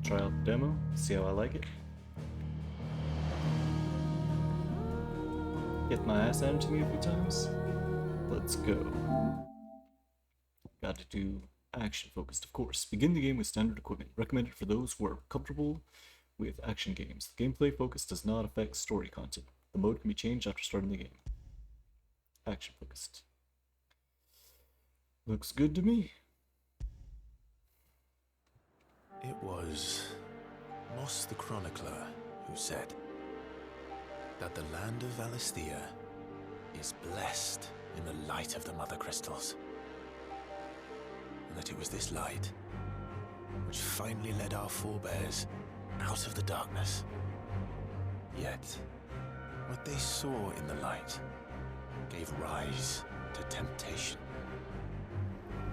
try out the demo, see how I like it. Get my ass handed to me a few times. Let's go. Got to do action focused, of course. Begin the game with standard equipment, recommended for those who are comfortable with action games. The gameplay focus does not affect story content. The mode can be changed after starting the game. Action focused. Looks good to me. It was Moss the Chronicler who said that the land of Valisthea is blessed in the light of the Mother Crystals. And that it was this light which finally led our forebears out of the darkness. Yet, what they saw in the light gave rise to temptation.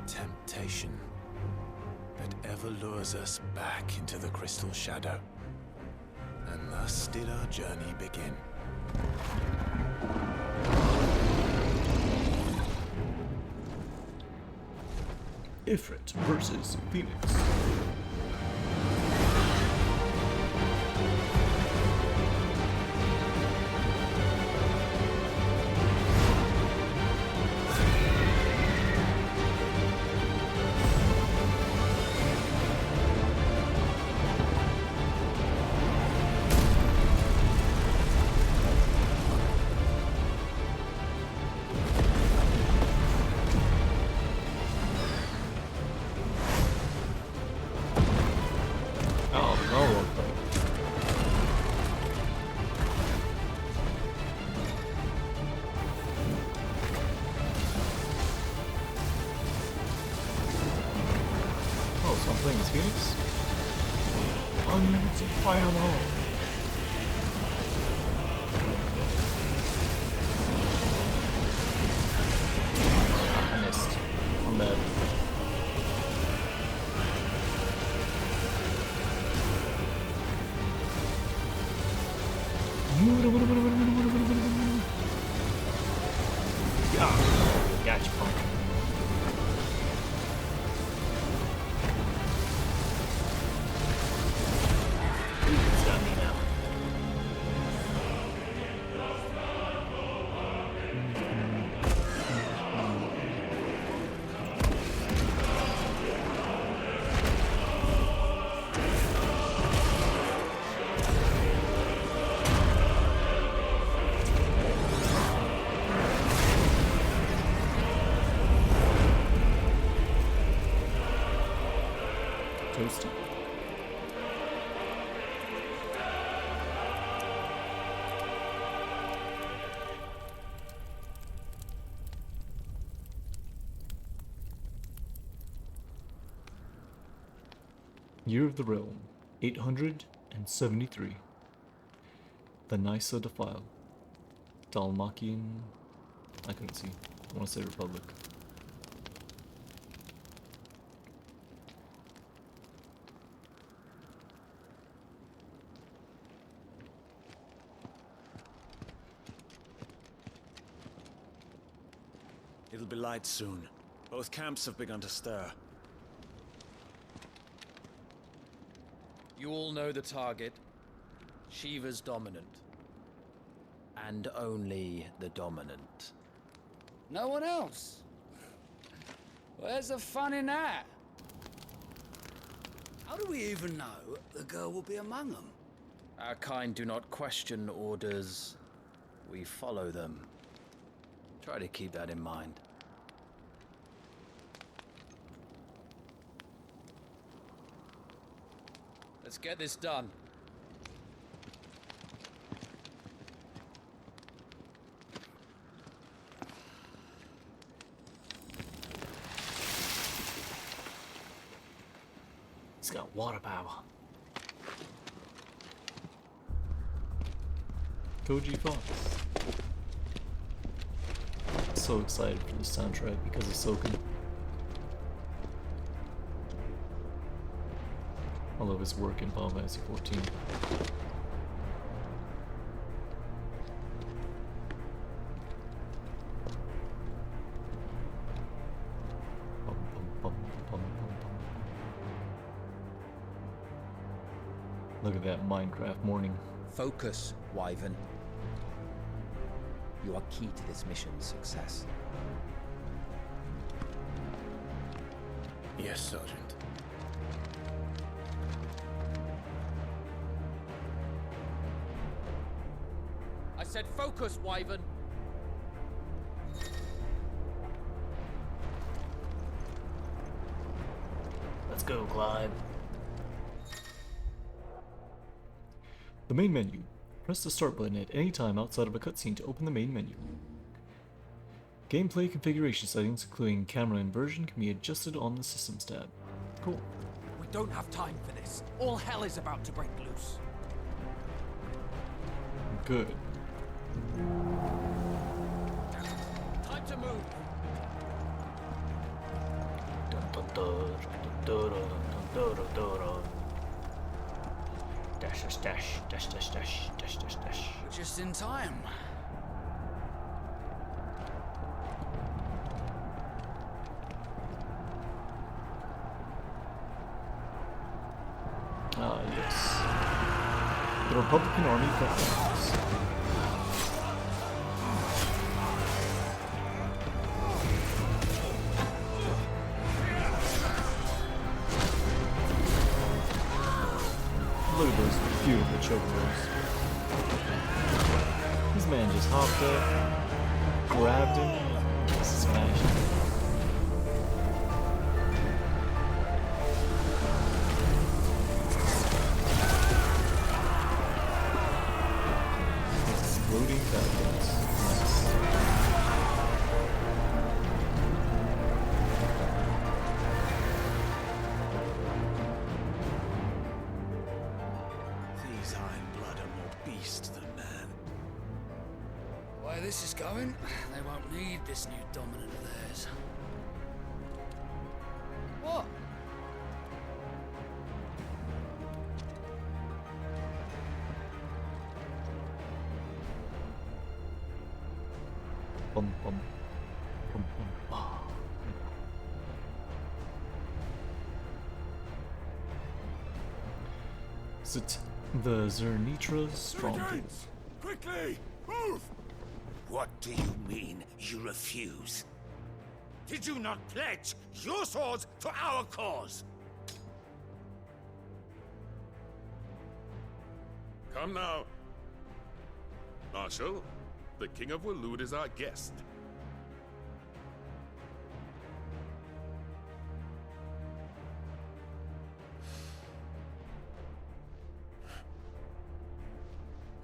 Temptation that ever lures us back into the crystal shadow. And thus did our journey begin. Ifrit versus Phoenix. Phoenix? Unlimited fireball. I missed. I'm bad. Yeah. Gotcha, punk. Toasty. Year of the Realm, 873. The Nysa Defile. Dalmakian. I couldn't see. I want to say Republic. It'll be light soon. Both camps have begun to stir. You all know the target. Shiva's dominant. And only the dominant. No one else? Where's the fun in that? How do we even know the girl will be among them? Our kind do not question orders. We follow them. Try to keep that in mind. Let's get this done. He's got water power. Koji Fox. So excited for this soundtrack because of Soken. I love his work in Final Fantasy XIV. Look at that Minecraft morning. Focus, Wyvern. You are key to this mission's success. Yes, Sergeant. I said focus, Wyvern. Let's go, Clive. The main menu. Press the start button at any time outside of a cutscene to open the main menu. Gameplay configuration settings, including camera inversion, can be adjusted on the Systems tab. Cool. We don't have time for this. All hell is about to break loose. Good. Time to move. Dash, dash, dash, dash, dash, dash, dash, dash, dash. We're just in time. Ah, yes. The Republican Army Veterans. Look at those beautiful chocobos. This man just hopped up, grabbed him, and smashed him. Exploding falcons. Nice. These Iron Blood are more beast than man. Where this is going, they won't need this new dominant of theirs. What? Bum, bum. Bum, bum. Ah. Is it the Zernitra Stronghold? Quickly! Move! What do you mean, you refuse? Did you not pledge your swords to our cause? Come now. Marshal, the King of Waloed is our guest.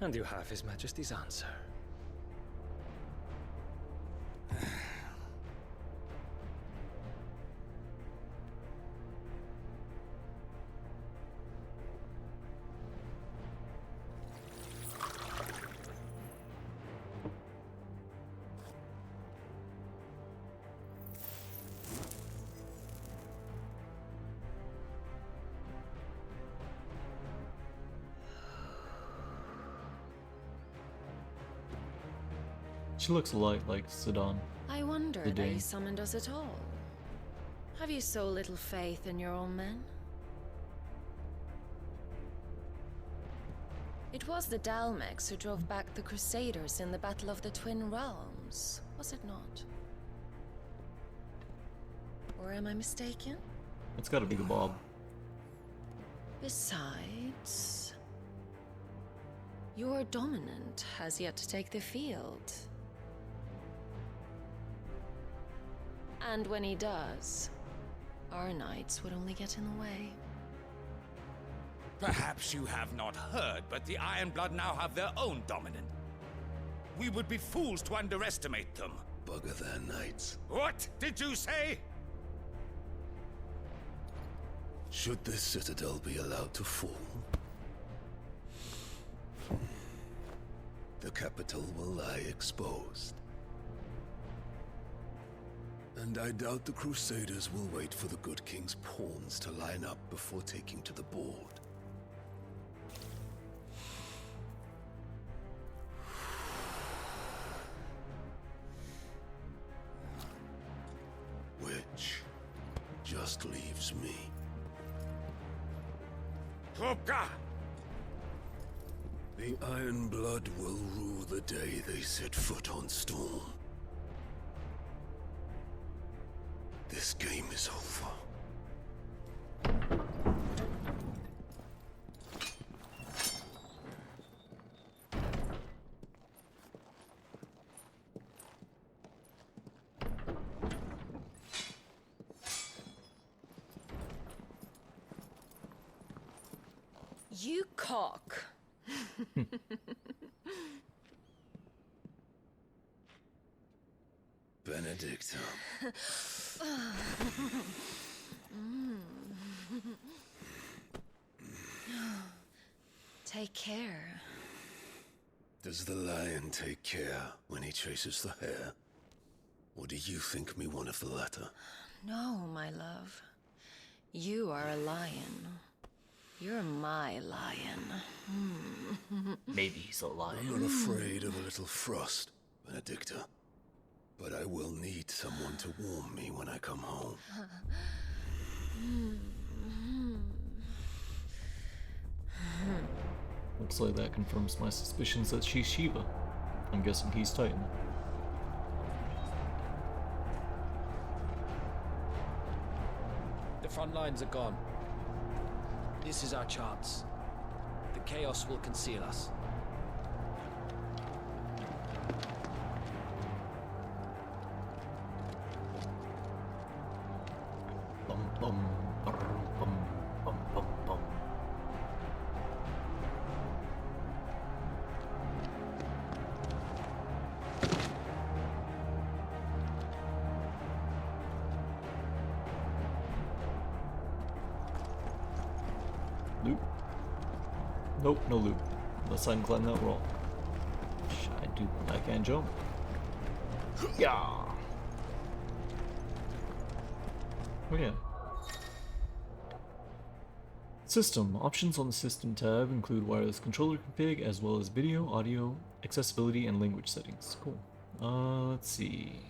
And you have His Majesty's answer. She looks a lot like Sidon. I wonder The that Dane. you summoned us at all. Have you so little faith in your own men? It was the Dalmex who drove back the Crusaders in the Battle of the Twin Realms, was it not? Or am I mistaken? It's gotta be the Bob. Besides, your dominant has yet to take the field. And when he does, our knights would only get in the way. Perhaps you have not heard, but the Iron Blood now have their own dominant. We would be fools to underestimate them. Bugger their knights. What did you say? Should this citadel be allowed to fall, the capital will lie exposed. And I doubt the Crusaders will wait for the good king's pawns to line up before taking to the board. Which just leaves me. Hopka! The Iron Blood will rule the day they set foot on Storm. This game is over. You cock. Benedicta. Take care. Does the lion take care when he chases the hare? Or do you think me one of the latter? No, my love. You are a lion. You're my lion. Maybe he's a lion. I'm not afraid of a little frost, Benedicta. But I will need someone to warm me when I come home. Looks like that confirms my suspicions that she's Shiva. I'm guessing he's Titan. The front lines are gone. This is our chance. The chaos will conceal us. Bum bum bum bum bum bum bum. Loop. Nope, no loop. Unless I can climb that wall. I can't jump. Yeah. Okay. System. Options on the System tab include wireless controller config as well as video, audio, accessibility, and language settings. Cool. Let's see.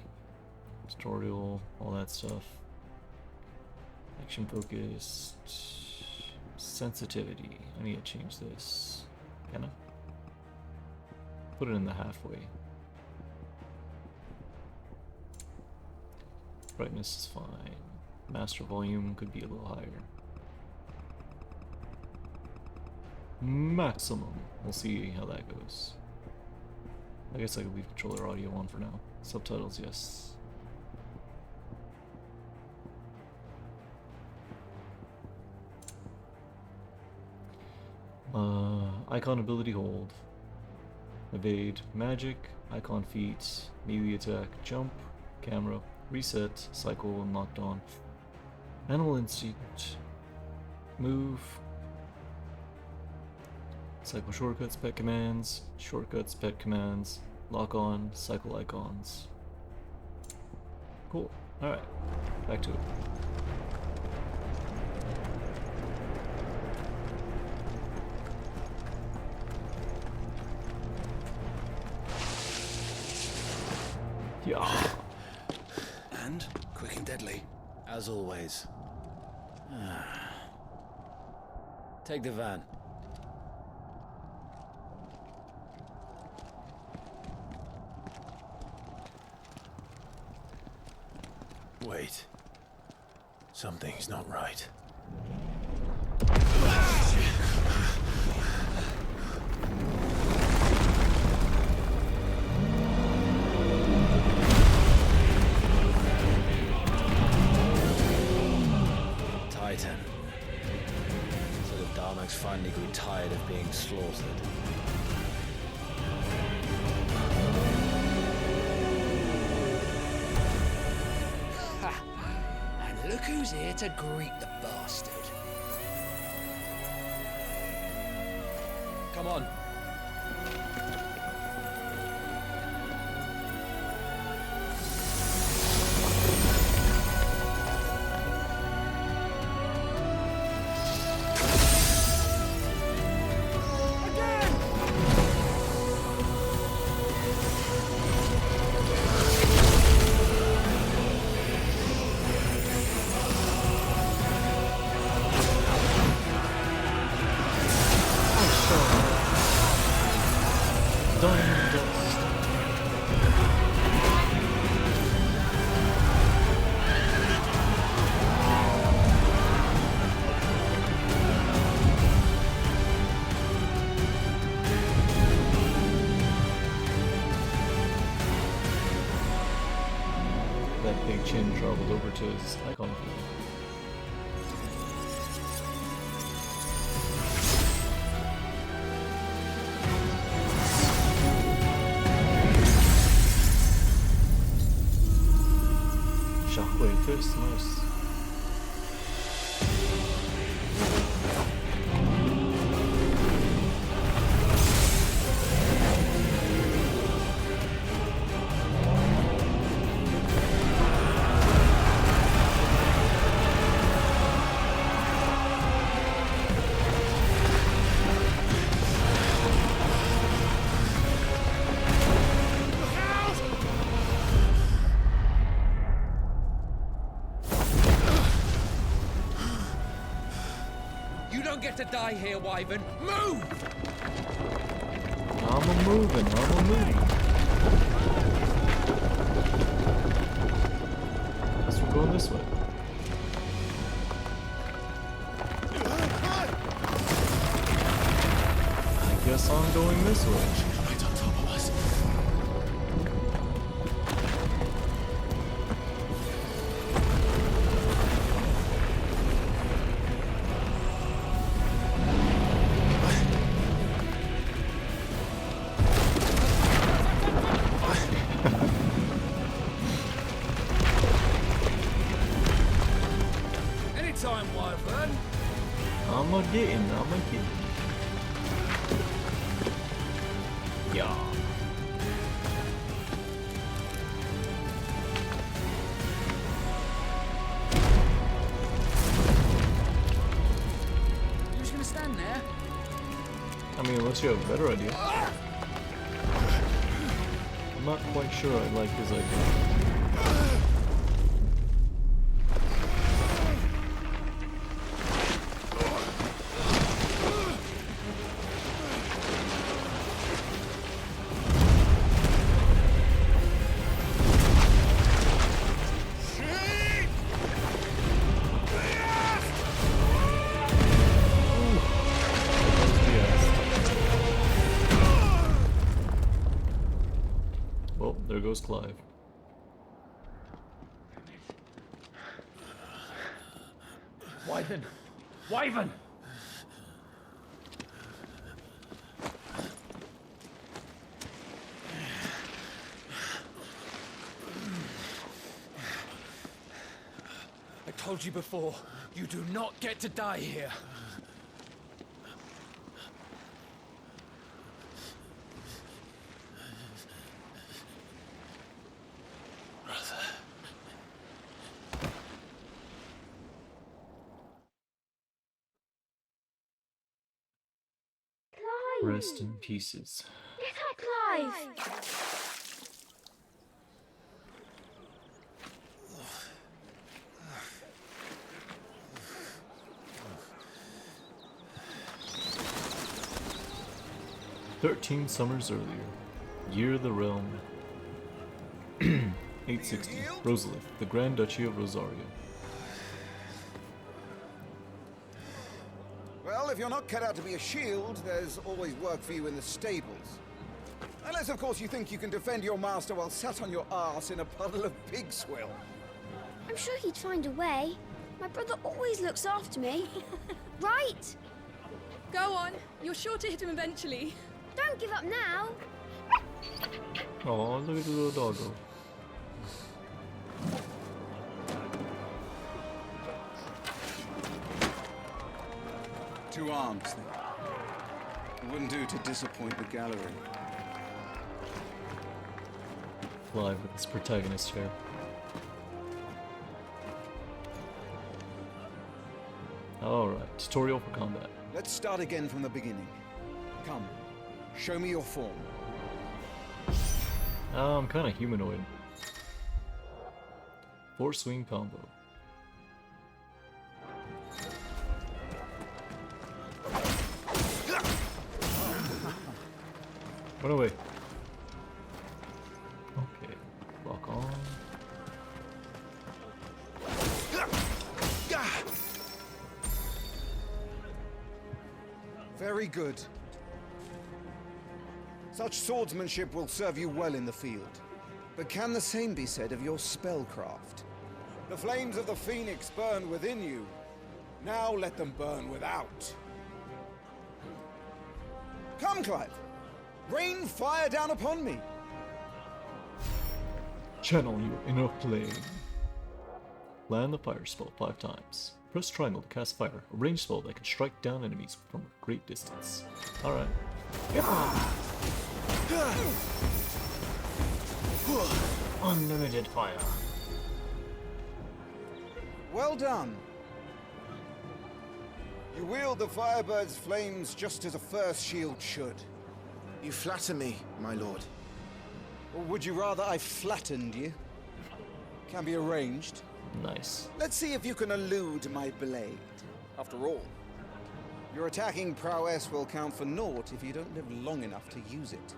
Tutorial, all that stuff. Action focused. Sensitivity. I need to change this. Can I? Put it in the halfway. Brightness is fine. Master volume could be a little higher. Maximum. We'll see how that goes. I guess I could leave controller audio on for now. Subtitles, yes. Icon ability hold. Evade, magic, icon feat, melee attack, jump, camera, reset, cycle, and locked on. Animal instinct, move, cycle shortcuts, pet commands, lock on, cycle icons. Cool. Alright, back to it. Yeah. And quick and deadly. As always. Take the van. Wait. Something's not right. Titan. So the Darmax finally grew tired of being slaughtered. And look who's here to greet the bastard. Come on. is icon view. Shockwave first, nice. Get to die here, Wyvern. Move! I'm a moving. Guess we're going this way. I guess I'm going this way. Right on top of us. Anytime, Wyvern. I'm a getting. Yeah. You just gonna stand there? I mean, unless you have a better idea. I'm not quite sure I like his idea. Well, there goes Clive. Wyvern! Wyvern! I told you before, you do not get to die here. Rest in pieces. Clive! 13 summers earlier. Year of the Realm. 860. Rosalith, the Grand Duchy of Rosaria. Well, if you're not cut out to be a shield, there's always work for you in the stables. Unless, of course, you think you can defend your master while sat on your arse in a puddle of pig swill. I'm sure he'd find a way. My brother always looks after me. Right? Go on. You're sure to hit him eventually. Don't give up now. Oh, look at the little doggo. Two arms, then. It wouldn't do to disappoint the gallery. Live with his protagonist here. Alright, tutorial for combat. Let's start again from the beginning. Come, show me your form. I'm kinda humanoid. Force swing combo. Run away. Okay, lock on. Very good. Such swordsmanship will serve you well in the field. But can the same be said of your spellcraft? The flames of the Phoenix burn within you. Now let them burn without. Come, Clive. Rain fire down upon me. Channel your inner flame. Land the fire spell 5 times. Press triangle to cast fire, a ranged spell that can strike down enemies from a great distance. Alright. Unlimited fire. Well done. You wield the Firebird's flames just as a first shield should. You flatter me, my lord. Or would you rather I flattened you? Can be arranged. Nice. Let's see if you can elude my blade. After all, your attacking prowess will count for naught if you don't live long enough to use it.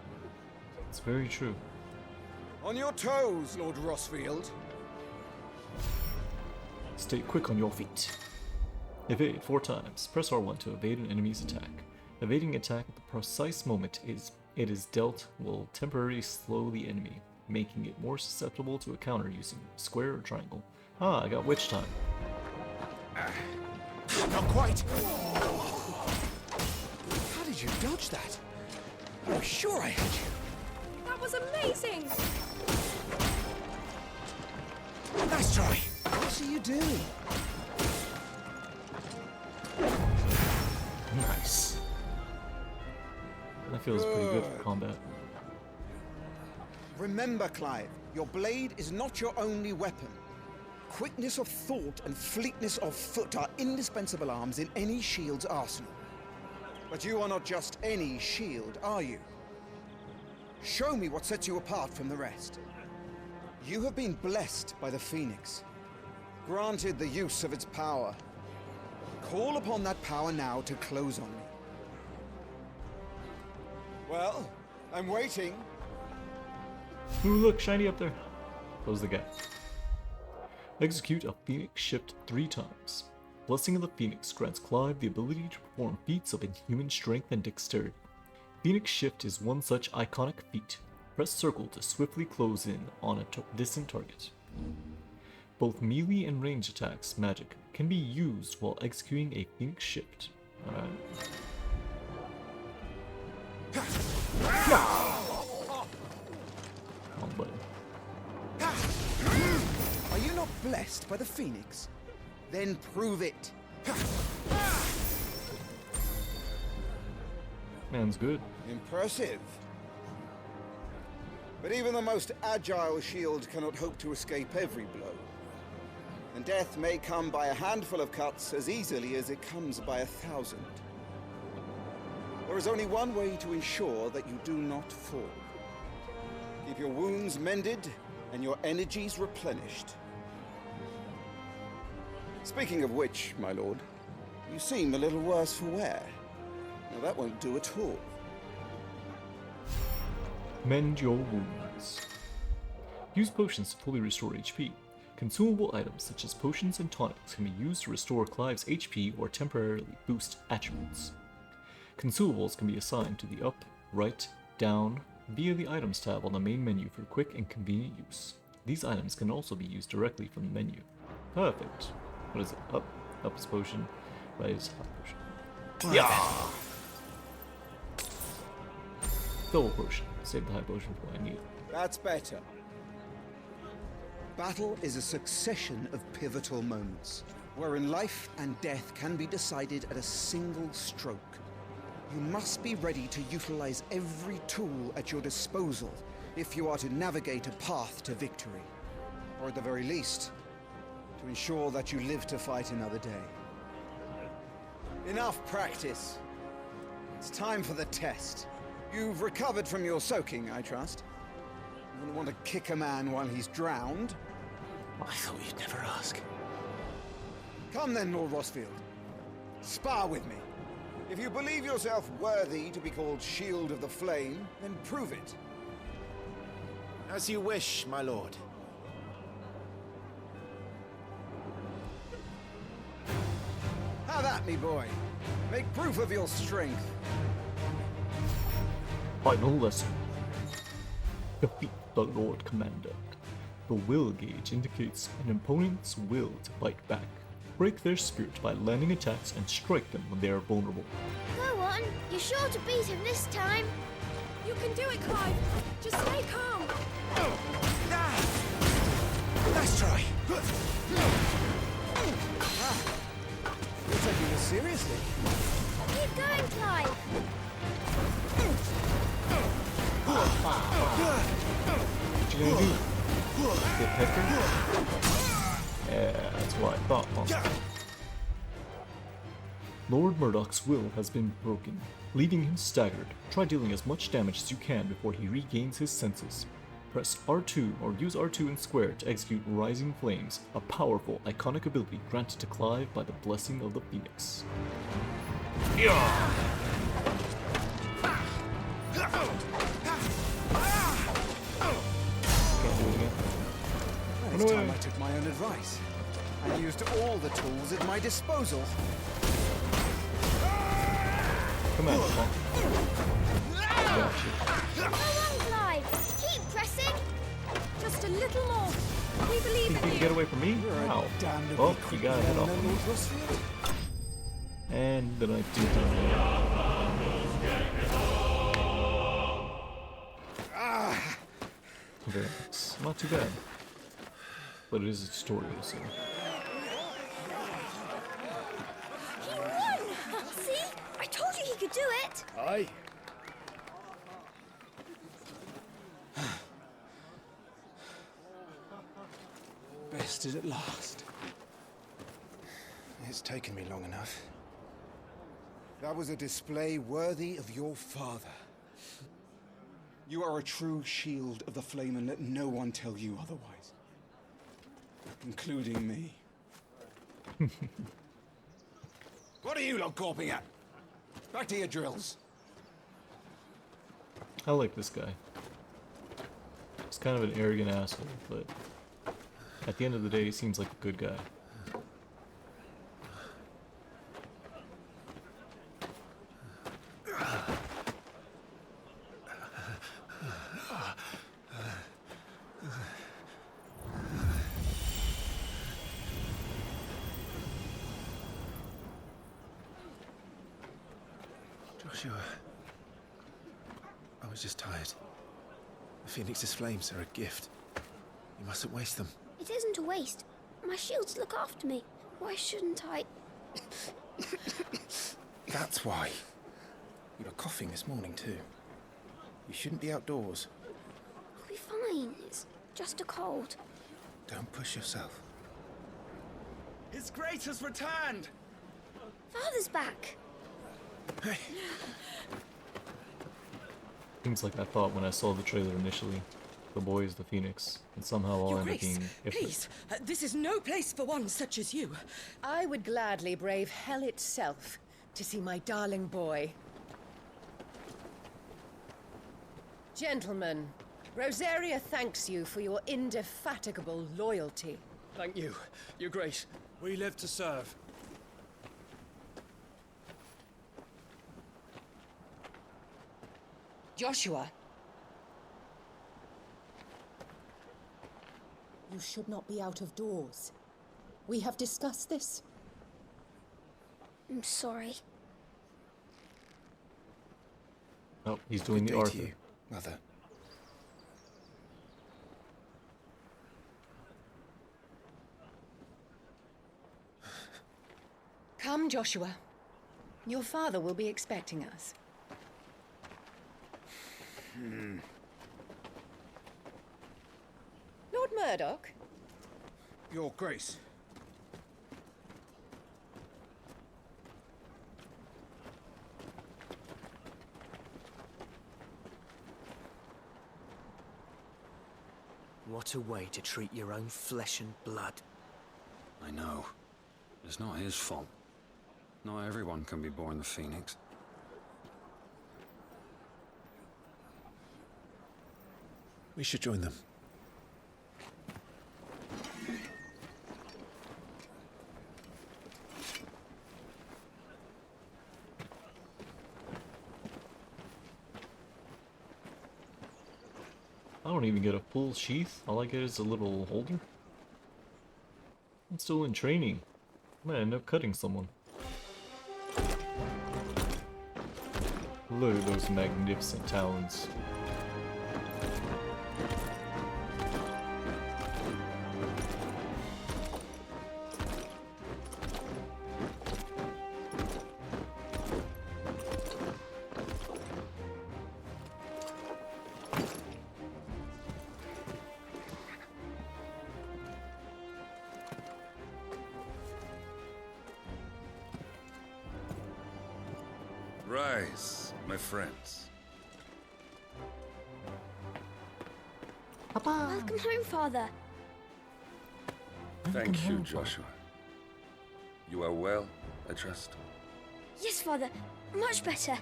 It's very true. On your toes, Lord Rossfield. Stay quick on your feet. Evade 4 times. Press R1 to evade an enemy's attack. Evading attack at the precise moment it is dealt will temporarily slow the enemy, making it more susceptible to a counter using square or triangle. Ah, I got witch time. Not quite. How did you dodge that? I was sure I had you. That was amazing! Nice try. What are you doing? Nice. That feels pretty good for combat. Remember, Clive, your blade is not your only weapon. Quickness of thought and fleetness of foot are indispensable arms in any shield's arsenal. But you are not just any shield, are you? Show me what sets you apart from the rest. You have been blessed by the Phoenix, granted the use of its power. Call upon that power now to close on me. Well, I'm waiting. Ooh, look, shiny up there. Close the gap. Execute a Phoenix shift 3 times. Blessing of the Phoenix grants Clive the ability to perform feats of inhuman strength and dexterity. Phoenix shift is one such iconic feat. Press circle to swiftly close in on a distant target. Both melee and ranged attacks, magic, can be used while executing a Phoenix shift. Alright. Come on, buddy. Are you not blessed by the Phoenix? Then prove it. Man's good. Impressive. But even the most agile shield cannot hope to escape every blow. And death may come by a handful of cuts as easily as it comes by 1,000. There is only one way to ensure that you do not fall. Keep your wounds mended and your energies replenished. Speaking of which, my lord, you seem a little worse for wear. Now that won't do at all. Mend your wounds. Use potions to fully restore HP. Consumable items such as potions and tonics can be used to restore Clive's HP or temporarily boost attributes. Consumables can be assigned to the up, right, down, via the items tab on the main menu for quick and convenient use. These items can also be used directly from the menu. Perfect. What is it? Up. Up is potion. Right is hot potion. Yeah! Double potion. Save the high potion for when I need it. That's better. Battle is a succession of pivotal moments, wherein life and death can be decided at a single stroke. You must be ready to utilize every tool at your disposal if you are to navigate a path to victory, or at the very least, to ensure that you live to fight another day. Enough practice. It's time for the test. You've recovered from your soaking, I trust. You wouldn't want to kick a man while he's drowned. I thought you'd never ask. Come then, Lord Rossfield. Spar with me. If you believe yourself worthy to be called Shield of the Flame, then prove it. As you wish, my lord. Have at me, boy. Make proof of your strength. Final lesson. Defeat the Lord Commander. The will gauge indicates an opponent's will to fight back. Break their spirit by landing attacks and strike them when they are vulnerable. Go on, you're sure to beat him this time. You can do it, Clive. Just stay calm. Nice try. You're taking this seriously. Keep going, Clive. What you gonna do? Get peppered? Yeah, that's what I thought, huh? Lord Murdoch's will has been broken, leaving him staggered. Try dealing as much damage as you can before he regains his senses. Press R2 or use R2 and Square to execute Rising Flames, a powerful, iconic ability granted to Clive by the blessing of the Phoenix. Yeah. Can't do it again. Well, it's time I took my own advice. I used all the tools at my disposal. Come on, Paul. Got you. Go on, Clive. Keep pressing. Just a little more. We believe Think you in can you. get away from me? Wow. Oh, you got it off. And then I do very nice. Not too bad. But it is a tutorial, so. He won! See? I told you he could do it. Aye. Bested at last. It's taken me long enough. That was a display worthy of your father. You are a true shield of the flame, and let no one tell you otherwise. Including me. What are you lot gawping at? Back to your drills. I like this guy. He's kind of an arrogant asshole, but at the end of the day, he seems like a good guy. Joshua, I was just tired. The Phoenix's flames are a gift. You mustn't waste them. It isn't a waste. My shields look after me. Why shouldn't I? That's why. You were coughing this morning too. You shouldn't be outdoors. I'll be fine. It's just a cold. Don't push yourself. His Grace has returned! Father's back. Hey. Seems like I thought when I saw the trailer initially. The boy is the Phoenix, and somehow I'll Your end up Grace, being different. please, this is no place for one such as you. I would gladly brave hell itself to see my darling boy. Gentlemen, Rosaria thanks you for your indefatigable loyalty. Thank you, Your Grace. We live to serve. Joshua. You should not be out of doors. We have discussed this. I'm sorry. Oh, he's doing Good the day Arthur. to you, Mother. Come, Joshua. Your father will be expecting us. Lord Murdoch? Your Grace. What a way to treat your own flesh and blood. I know. It's not his fault. Not everyone can be born the Phoenix. We should join them. don't even get a full sheath. All I get is a little holder. I'm still in training. I might end up cutting someone. Look at those magnificent talons. Rise, my friends. Welcome home, Father. Thank you, Joshua. You are well, I trust. Yes, Father. Much better.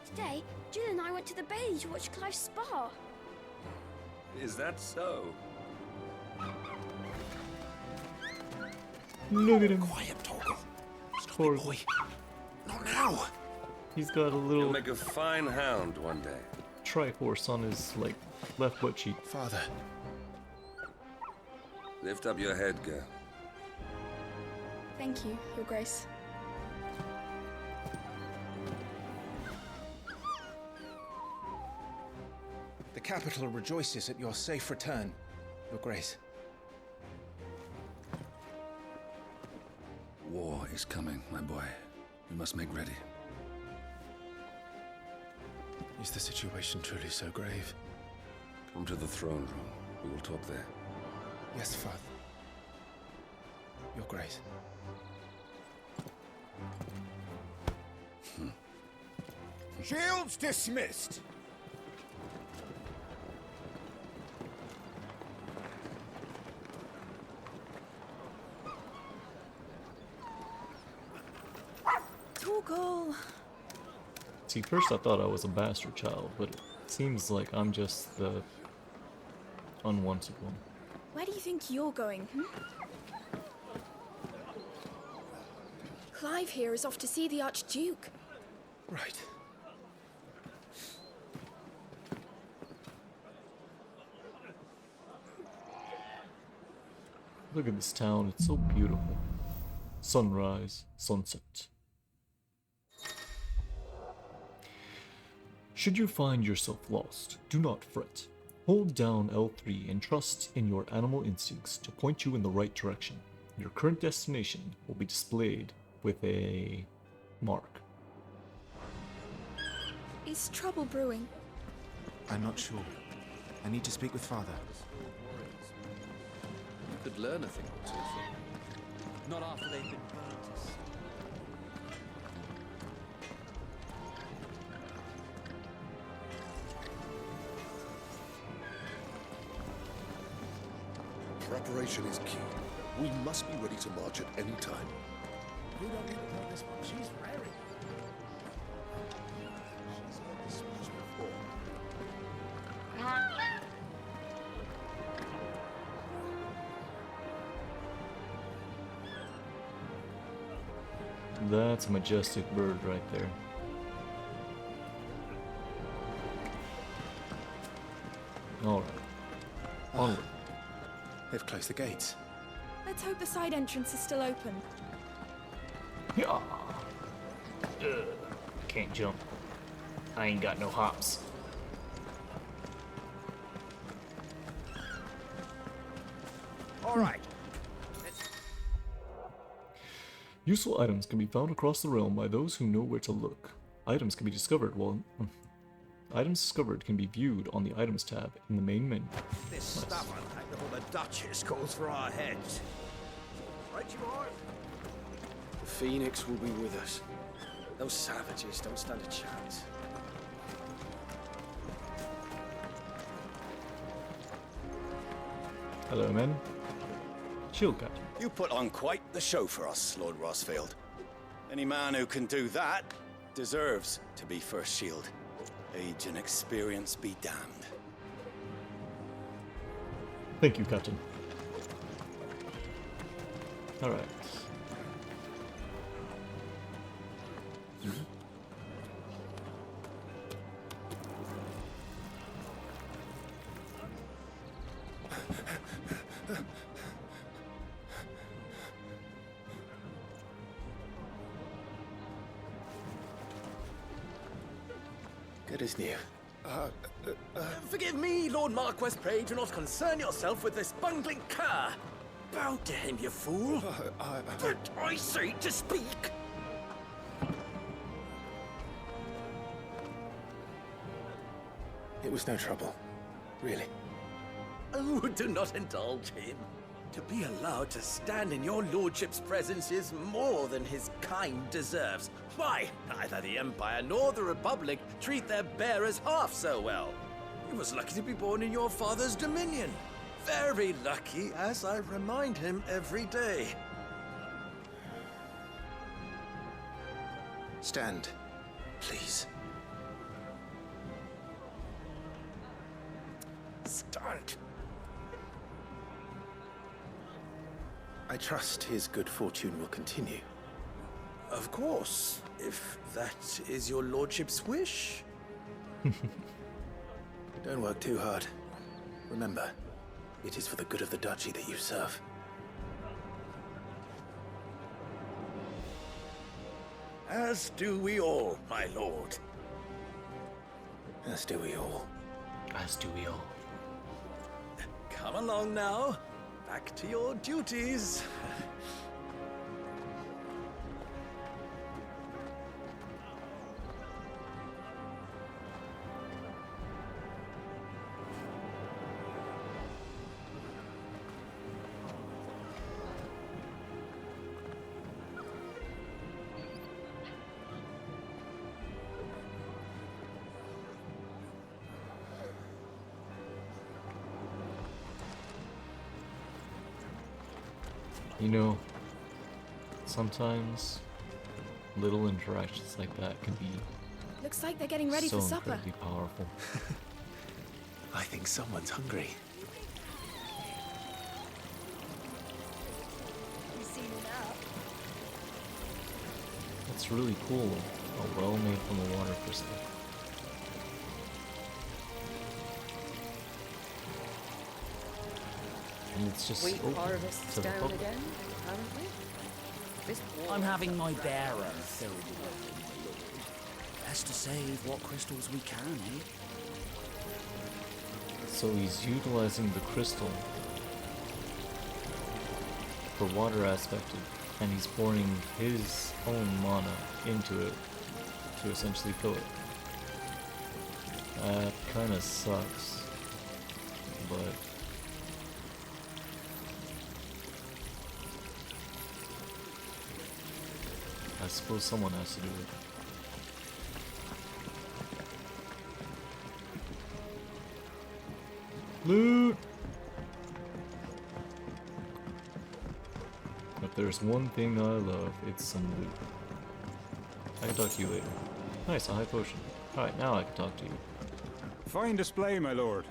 Today, Jill and I went to the Bailey to watch Clive's spa. Is that so? Look at him. Quiet, Torgal. Poor boy. Not now. He's got a You'll little make a fine hound one day. Triforce on his like left butt cheek. Father. Lift up your head, girl. Thank you, Your Grace. The capital rejoices at your safe return, Your Grace. War is coming, my boy. We must make ready. Is the situation truly so grave? Come to the throne room. We will talk there. Yes, Father. Your Grace. Shields dismissed. Torgal. See, first I thought I was a bastard child, but it seems like I'm just the unwanted one. Where do you think you're going? Clive here is off to see the Archduke. Right. Look at this town, it's so beautiful. Sunrise, sunset. Should you find yourself lost, do not fret. Hold down L3 and trust in your animal instincts to point you in the right direction. Your current destination will be displayed with a mark. Is trouble brewing? I'm not sure. I need to speak with Father. You could learn a thing or two from them. Not after they've been burnt to sleep. Preparation is key. We must be ready to march at any time. You don't need to tell this one. She's raring. She's heard this speech before. That's a majestic bird right there. Alright. Onward. They've closed the gates. Let's hope the side entrance is still open. Yeah. Can't jump. I ain't got no hops. All right. Useful items can be found across the realm by those who know where to look. Items can be discovered items discovered can be viewed on the Items tab in the main menu. This stuff untactable the Duchess calls for our heads. Right you are. The Phoenix will be with us. Those savages don't stand a chance. Hello, men. Shield Captain. You put on quite the show for us, Lord Rossfield. Any man who can do that deserves to be First Shield. Age and experience be damned. Thank you, Captain. Alright. It is new. Forgive me, Lord Marquess, pray do not concern yourself with this bungling cur. Bow to him, you fool. But I say to speak. It was no trouble. Really. Oh, do not indulge him. To be allowed to stand in your lordship's presence is more than his kind deserves. Why, neither the Empire nor the Republic treat their bearers half so well. He was lucky to be born in your father's dominion. Very lucky, as I remind him every day. Stand, please. Stand. I trust his good fortune will continue. Of course, if that is your lordship's wish. Don't work too hard. Remember, it is for the good of the duchy that you serve. As do we all, my lord. As do we all. As do we all. Come along now. Back to your duties. You know, sometimes little interactions like that can be Looks like they're getting ready so for supper. incredibly powerful. I think someone's hungry. You've seen enough. It's really cool. A well made from a water crystal. And it's just Wheat open harvest's to the down public. again, apparently. This I'm having my bearer filled with oil, my lord. Best to save what crystals we can, eh? So he's utilizing the crystal for water aspected, and he's pouring his own mana into it to essentially fill it. That kinda sucks, but I suppose someone has to do it. Loot! If there's one thing I love, it's some loot. I can talk to you later. Nice, a high potion. Alright, now I can talk to you. Fine display, my lord.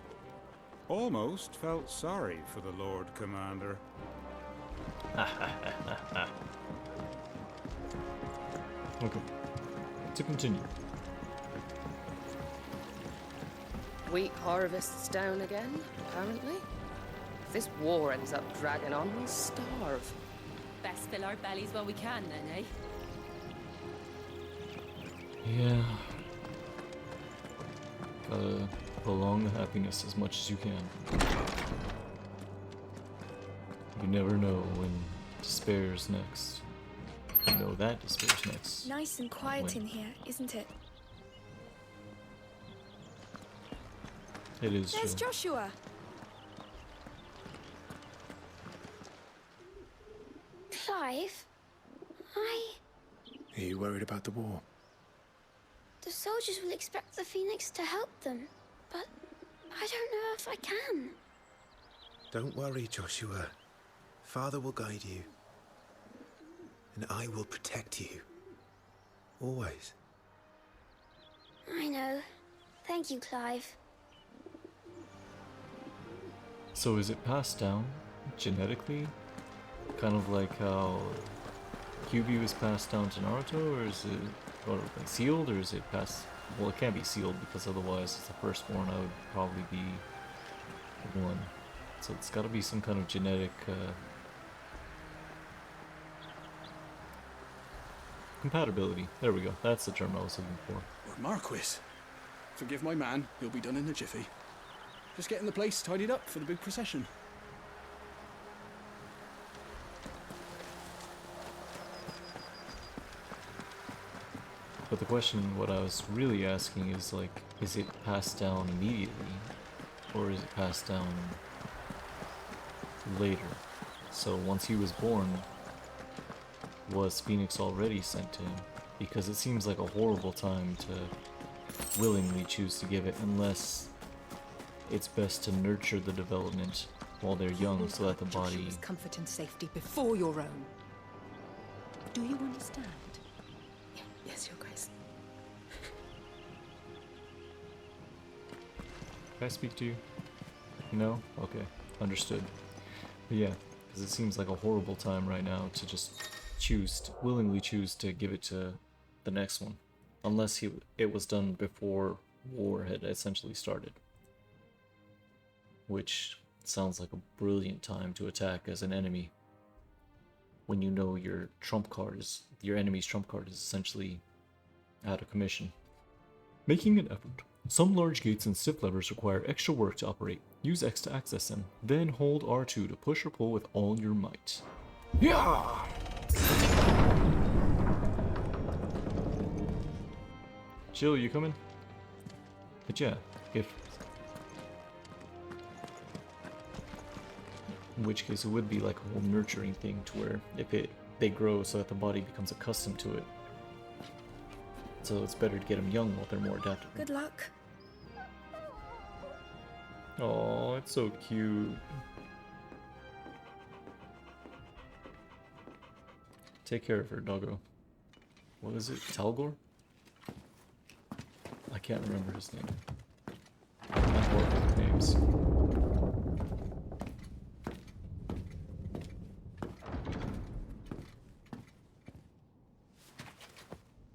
Almost felt sorry for the Lord Commander. Okay. To continue. Wheat harvest's down again, apparently. If this war ends up dragging on, we'll starve. Best fill our bellies while we can, then, eh? Yeah. Gotta prolong the happiness as much as you can. You never know when despair's next. You know that despair's next. Nice and quiet When- in here, isn't it? It is There's true. Joshua. Clive, Are you worried about the war? the soldiers will expect the Phoenix to help them, but I don't know if I can. Don't worry, Joshua. Father will guide you. And I will protect you. Always. I know. Thank you, Clive. So is it passed down genetically? Kind of like how QB was passed down to Naruto, or is it or like sealed, or is it passed? Well, it can't be sealed because otherwise, as the firstborn, I would probably be the one. So it's got to be some kind of genetic compatibility. There we go. That's the term I was looking for. Lord Marquis, Forgive my man, he'll be done in a jiffy. Just getting the place tidied up for the big procession. But the question, what I was really asking is like, is it passed down immediately? Or is it passed down later? So once he was born, was Phoenix already sent to him? Because it seems like a horrible time to willingly choose to give it, unless it's best to nurture the development while they're young so that the body... Joshua's comfort and safety before your own. Do you understand? Yes, Your Grace. Can I speak to you? No? Okay. Understood. But yeah, because it seems like a horrible time right now to just willingly choose to give it to the next one. Unless it was done before war had essentially started. Which sounds like a brilliant time to attack as an enemy. When you know your enemy's trump card is essentially out of commission. Making an effort. Some large gates and stiff levers require extra work to operate. Use X to access them, then hold R2 to push or pull with all your might. Yeah! Jill, you coming? But yeah, in which case it would be like a whole nurturing thing to where they grow so that the body becomes accustomed to it. So it's better to get them young while they're more adaptable. Good luck. Oh, it's so cute. Take care of her, doggo. What is it? Talgor? I can't remember his name. I'm horrible with names.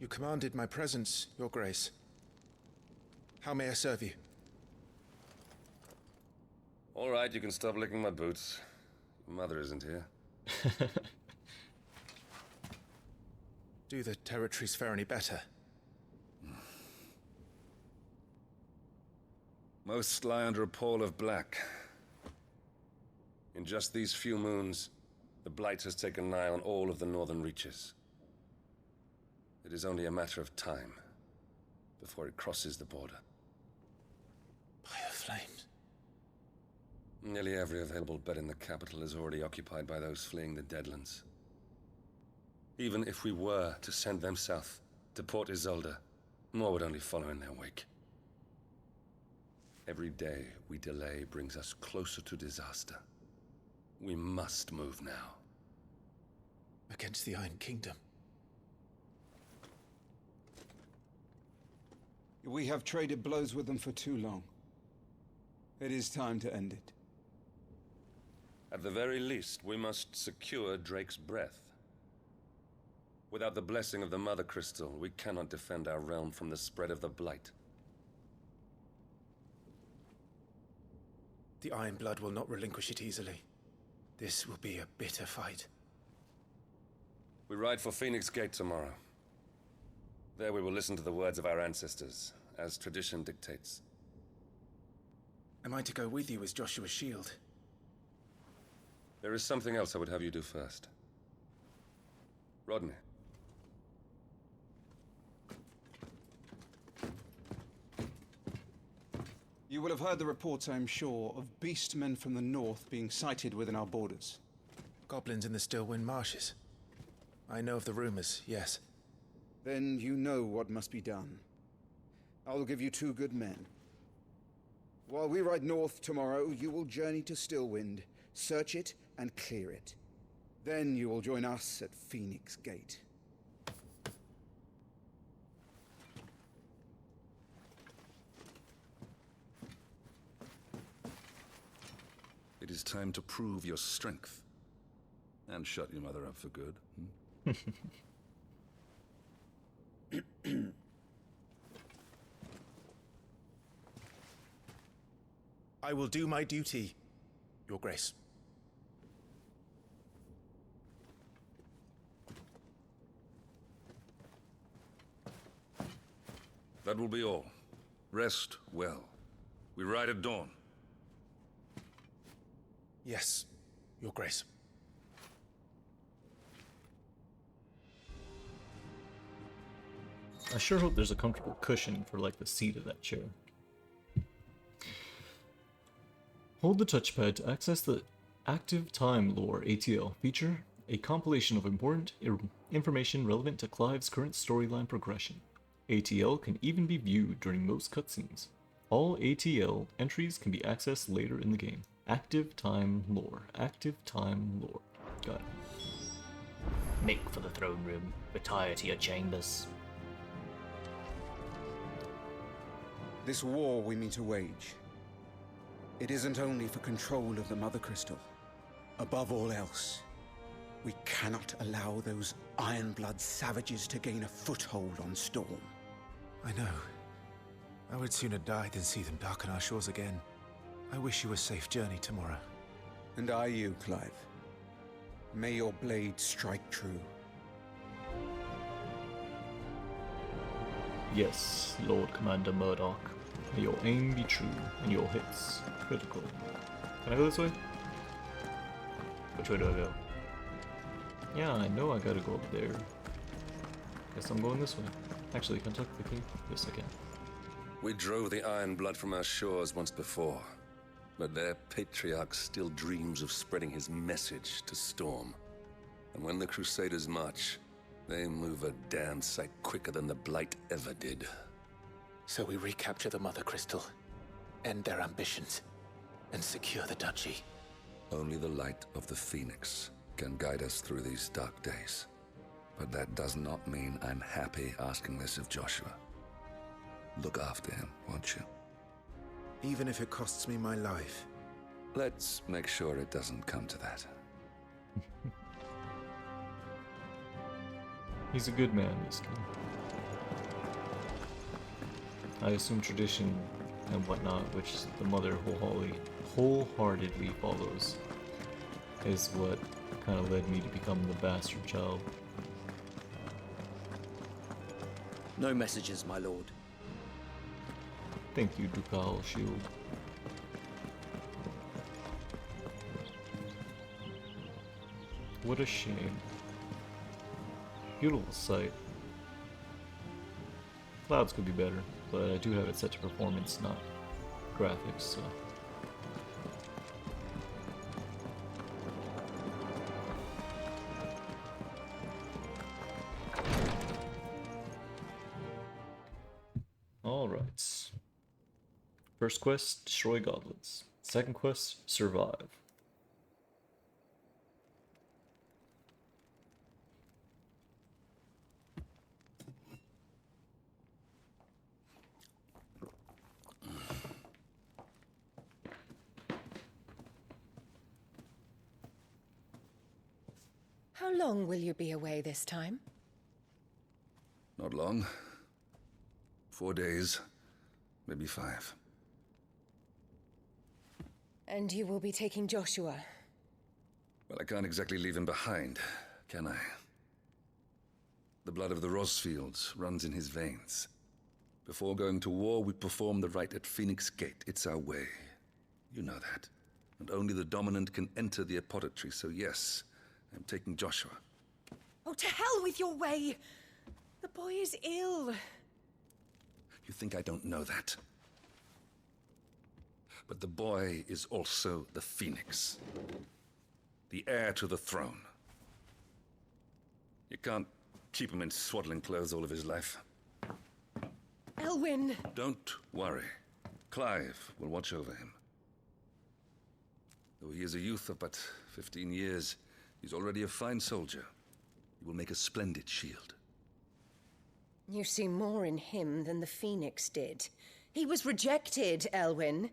You commanded my presence, Your Grace. How may I serve you? All right, you can stop licking my boots. Your mother isn't here. Do the territories fare any better? Most lie under a pall of black. In just these few moons, the Blight has taken nigh on all of the northern reaches. It is only a matter of time before it crosses the border. By the flames. Nearly every available bed in the capital is already occupied by those fleeing the Deadlands. Even if we were to send them south, to Port Isolde, more would only follow in their wake. Every day we delay brings us closer to disaster. We must move now. Against the Iron Kingdom. We have traded blows with them for too long. It is time to end it. At the very least, we must secure Drake's breath. Without the blessing of the Mother Crystal, we cannot defend our realm from the spread of the Blight. The Iron Blood will not relinquish it easily. This will be a bitter fight. We ride for Phoenix Gate tomorrow. There we will listen to the words of our ancestors, as tradition dictates. Am I to go with you as Joshua's shield? There is something else I would have you do first. Rodney. You will have heard the reports, I am sure, of beastmen from the north being sighted within our borders. Goblins in the Stillwind Marshes. I know of the rumors, yes. Then you know what must be done. I will give you 2 good men. While we ride north tomorrow, you will journey to Stillwind, search it, and clear it. Then you will join us at Phoenix Gate. It is time to prove your strength. And shut your mother up for good. I will do my duty, Your Grace. That will be all. Rest well. We ride at dawn. Yes, Your Grace. I sure hope there's a comfortable cushion for like the seat of that chair. Hold the touchpad to access the Active Time Lore ATL feature, a compilation of important information relevant to Clive's current storyline progression. ATL can even be viewed during most cutscenes. All ATL entries can be accessed later in the game. Active Time Lore. Active Time Lore. Got it. Make for the throne room. Retire to your chambers. This war we mean to wage, it isn't only for control of the Mother Crystal. Above all else, we cannot allow those Ironblood savages to gain a foothold on Storm. I know. I would sooner die than see them darken our shores again. I wish you a safe journey tomorrow. And I you, Clive. May your blade strike true. Yes, Lord Commander Murdoch. May your aim be true and your hits critical. Can I go this way? Which way do I go? Yeah, I know I gotta go up there. Guess I'm going this way. Actually, can I talk to the king? Yes, I can. We drove the Iron Blood from our shores once before, but their patriarch still dreams of spreading his message to Storm. And when the Crusaders march, they move a damn sight quicker than the Blight ever did. So we recapture the Mother Crystal, end their ambitions, and secure the duchy. Only the light of the Phoenix can guide us through these dark days. But that does not mean I'm happy asking this of Joshua. Look after him, won't you? Even if it costs me my life. Let's make sure it doesn't come to that. He's a good man, this king. I assume tradition and whatnot, which the mother wholeheartedly follows, is what kind of led me to become the bastard child. No messages, my lord. Thank you, Ducal Shield. What a shame. Beautiful sight. Clouds could be better, but I do have it set to performance, not graphics, so. Alright. First quest, destroy goblins. Second quest, survive. How long will you be away this time? Not long. 4 days, maybe 5. And you will be taking Joshua? Well, I can't exactly leave him behind, can I? The blood of the Rosfields runs in his veins. Before going to war, we perform the rite at Phoenix Gate. It's our way. You know that. And only the dominant can enter the apothecary, so yes, I'm taking Joshua. Oh, to hell with your way! The boy is ill. You think I don't know that? But the boy is also the Phoenix. The heir to the throne. You can't keep him in swaddling clothes all of his life. Elwyn! Don't worry. Clive will watch over him. Though he is a youth of but 15 years, he's already a fine soldier. He will make a splendid shield. You see more in him than the Phoenix did. He was rejected, Elwyn.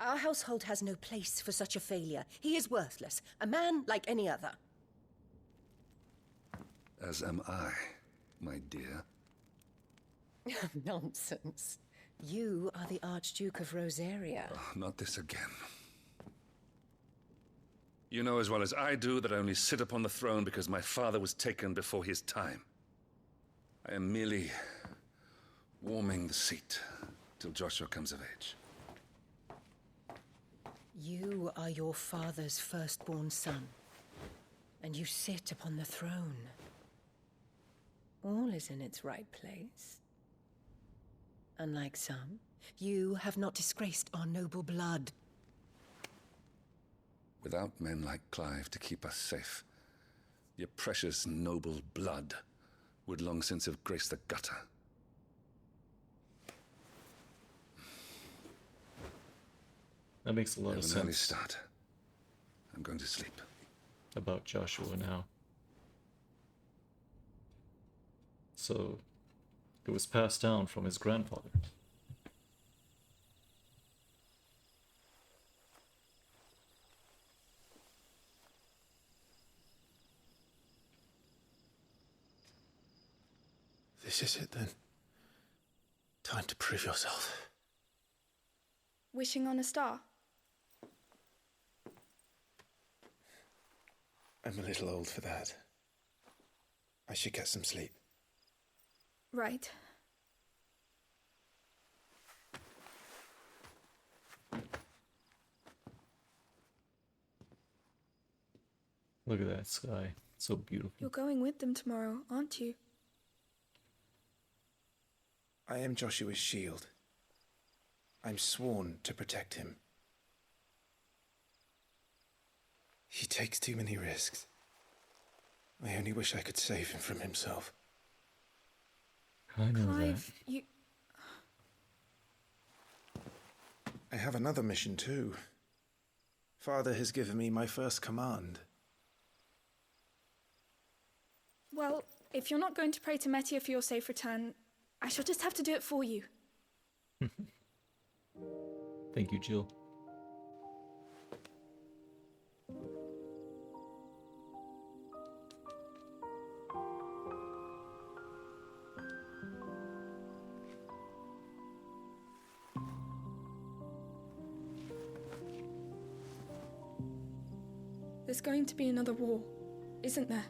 Our household has no place for such a failure. He is worthless, a man like any other. As am I, my dear. Nonsense. You are the Archduke of Rosaria. Oh, not this again. You know as well as I do that I only sit upon the throne because my father was taken before his time. I am merely warming the seat till Joshua comes of age. You are your father's firstborn son, and you sit upon the throne. All is in its right place. Unlike some, you have not disgraced our noble blood. Without men like Clive to keep us safe, your precious noble blood would long since have graced the gutter. That makes a lot of Have an early sense. start. I'm going to sleep. About Joshua now. So, it was passed down from his grandfather. This is it then. Time to prove yourself. Wishing on a star? I'm a little old for that. I should get some sleep. Right. Look at that sky. It's so beautiful. You're going with them tomorrow, aren't you? I am Joshua's shield. I'm sworn to protect him. He takes too many risks. I only wish I could save him from himself. I know Clive, you... I have another mission too. Father has given me my first command. Well, if you're not going to pray to Metia for your safe return, I shall just have to do it for you. Thank you, Jill. There's going to be another war, isn't there?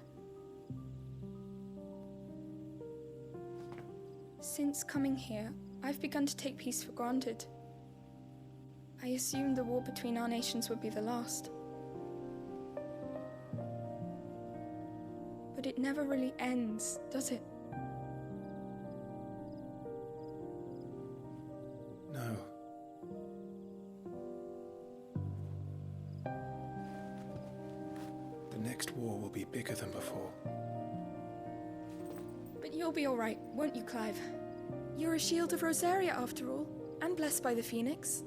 Since coming here, I've begun to take peace for granted. I assumed the war between our nations would be the last. But it never really ends, does it? No. The next war will be bigger than before. But you'll be all right, won't you, Clive? You're a shield of Rosaria, after all, and blessed by the Phoenix.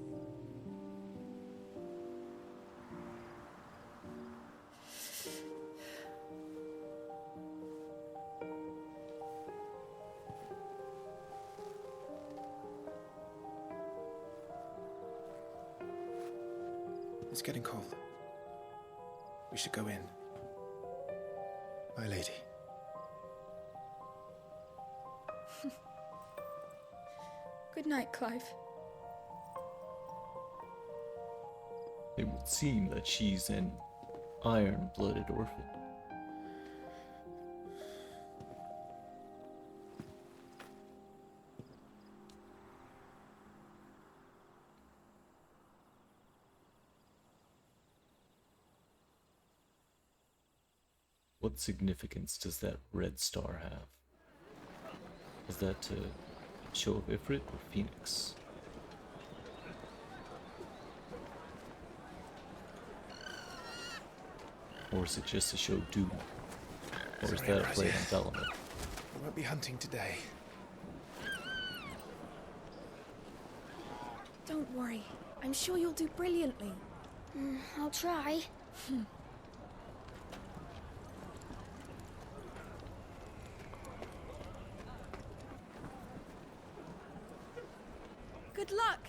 It's getting cold. We should go in. My lady. Good night, Clive. It would seem that she's an iron-blooded orphan. What significance does that red star have? Is that to show of Ifrit or Phoenix? Or is it just to show Doom? Or is Sorry, that a play on Razia. Delamit? We won't be hunting today. Don't worry. I'm sure you'll do brilliantly. I'll try. Good luck!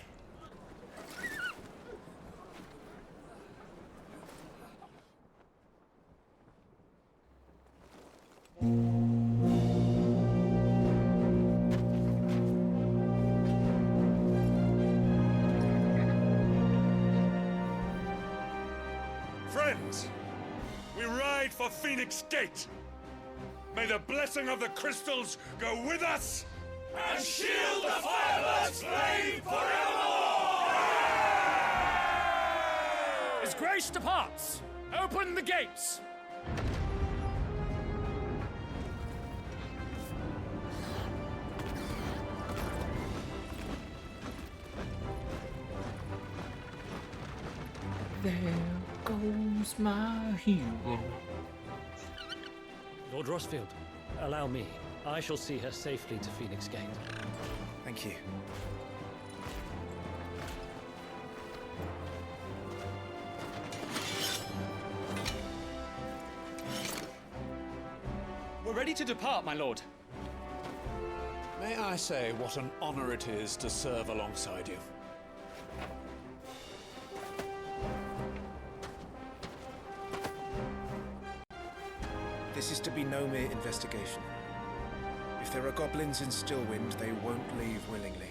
Friends, we ride for Phoenix Gate. May the blessing of the crystals go with us And shield the firebird's flame forevermore! As grace departs, open the gates! There goes my hero. Lord Rossfield, allow me. I shall see her safely to Phoenix Gate. Thank you. We're ready to depart, my lord. May I say what an honor it is to serve alongside you? This is to be no mere investigation. If there are goblins in Stillwind, they won't leave willingly.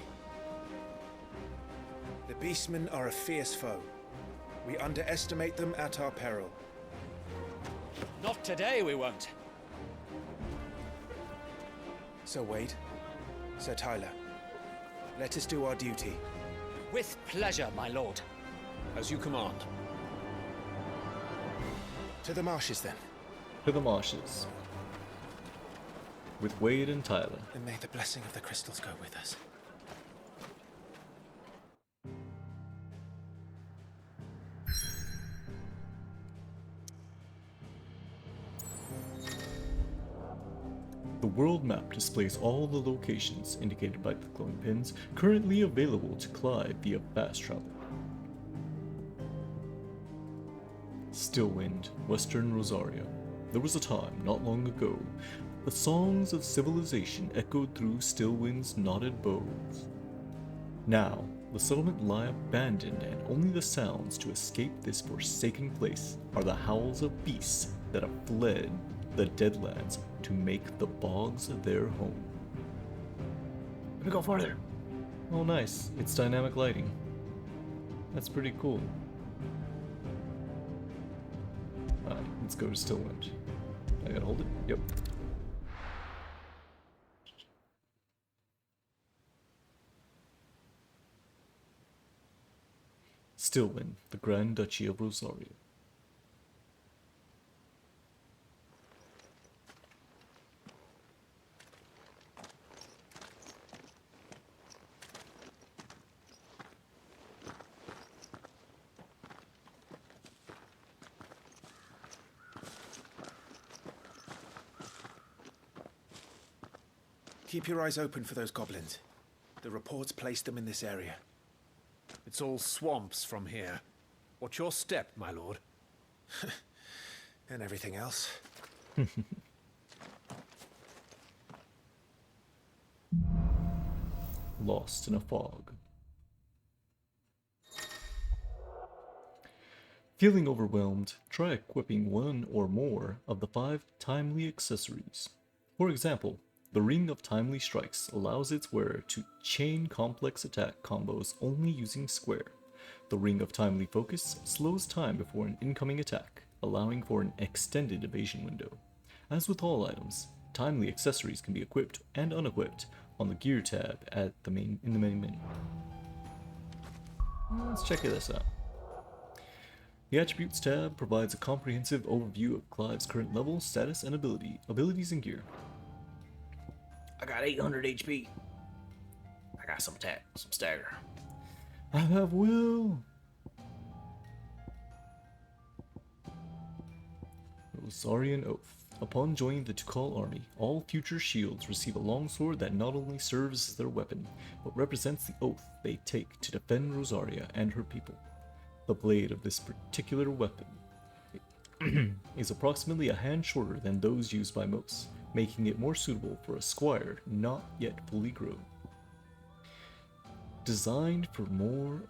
The Beastmen are a fierce foe. We underestimate them at our peril. Not today, we won't. Sir Wade, Sir Tyler, let us do our duty. With pleasure, my lord. As you command. To the marshes, then. To the marshes. With Wade and Tyler. And may the blessing of the crystals go with us. The world map displays all the locations indicated by the glowing pins currently available to Clive via fast travel. Stillwind, Western Rosaria. There was a time, not long ago, the songs of civilization echoed through Stillwind's knotted bows. Now, the settlement lie abandoned, and only the sounds to escape this forsaken place are the howls of beasts that have fled the Deadlands to make the bogs their home. Let me go farther. Oh nice, it's dynamic lighting. That's pretty cool. Alright, let's go to Stillwind. I gotta hold it? Yep. Stillwind, the Grand Duchy of Rosaria. Keep your eyes open for those goblins. The reports placed them in this area. It's all swamps from here. What's your step, my lord? And everything else. Lost in a fog. Feeling overwhelmed, try equipping one or more of the 5 timely accessories. For example, the Ring of Timely Strikes allows its wearer to chain complex attack combos only using square. The Ring of Timely Focus slows time before an incoming attack, allowing for an extended evasion window. As with all items, timely accessories can be equipped and unequipped on the Gear tab in the main menu. Let's check this out. The Attributes tab provides a comprehensive overview of Clive's current level, status, and abilities and gear. I got 800 HP. I got some attack, some stagger. I have will. Rosarian Oath. Upon joining the Tukal army, all future shields receive a longsword that not only serves as their weapon, but represents the oath they take to defend Rosaria and her people. The blade of this particular weapon is approximately a hand shorter than those used by most, making it more suitable for a squire not yet fully grown. Designed more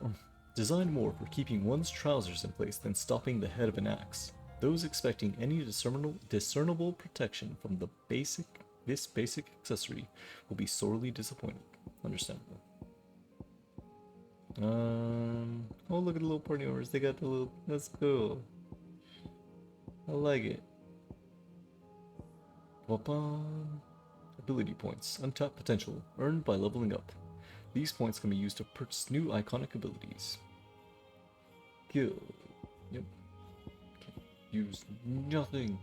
for keeping one's trousers in place than stopping the head of an axe. Those expecting any discernible protection from this basic accessory will be sorely disappointed. Understandable. Oh, look at the little party members. They got the little. That's cool. I like it. Whoop-on. Ability points. Untapped potential. Earned by leveling up. These points can be used to purchase new iconic abilities. Kill. Yep. Can't use nothing.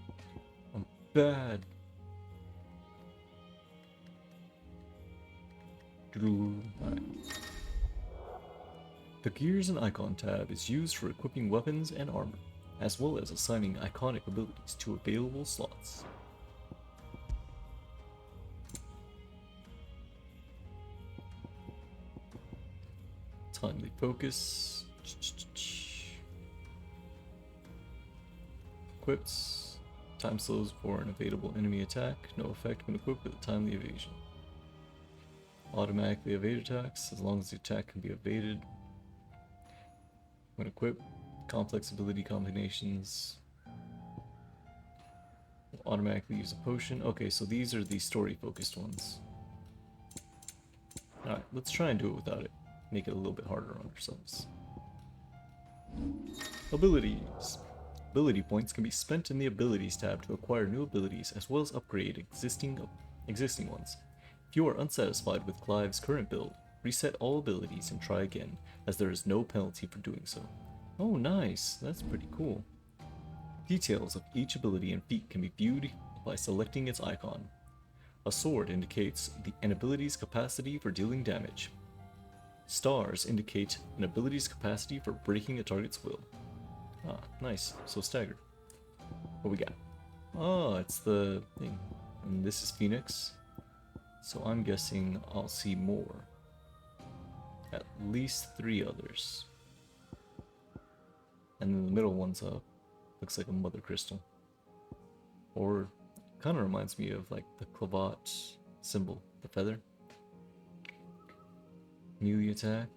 I'm bad. Alright. The Gears and Icon tab is used for equipping weapons and armor, as well as assigning iconic abilities to available slots. Timely focus. Equips. Time slows for an evadable enemy attack. No effect when equipped with a timely evasion. Automatically evade attacks as long as the attack can be evaded. When equipped, complex ability combinations. Will automatically use a potion. Okay, so these are the story focused ones. Alright, let's try and do it without it. Make it a little bit harder on ourselves. Abilities. Ability points can be spent in the Abilities tab to acquire new abilities as well as upgrade existing ones. If you are unsatisfied with Clive's current build, reset all abilities and try again, as there is no penalty for doing so. Oh nice, that's pretty cool. Details of each ability and feat can be viewed by selecting its icon. A sword indicates an ability's capacity for dealing damage. Stars indicate an ability's capacity for breaking a target's will. Ah, nice. So staggered. What we got? Oh, it's the thing. And this is Phoenix. So I'm guessing I'll see more. At least 3 others. And then the middle one's up. Looks like a mother crystal. Or kind of reminds me of like the clavat symbol, the feather. Melee attack.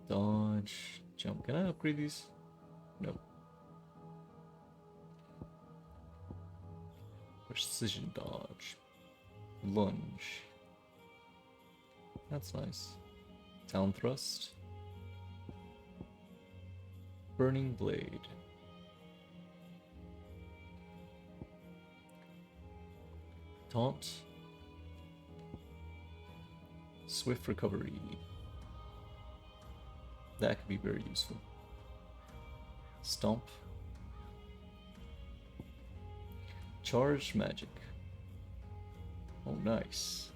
Dodge. Jump. Can I upgrade these? Nope. Precision dodge. Lunge. That's nice. Down thrust. Burning blade. Taunt. Swift recovery. That could be very useful. Stomp. Charged magic. Oh, nice.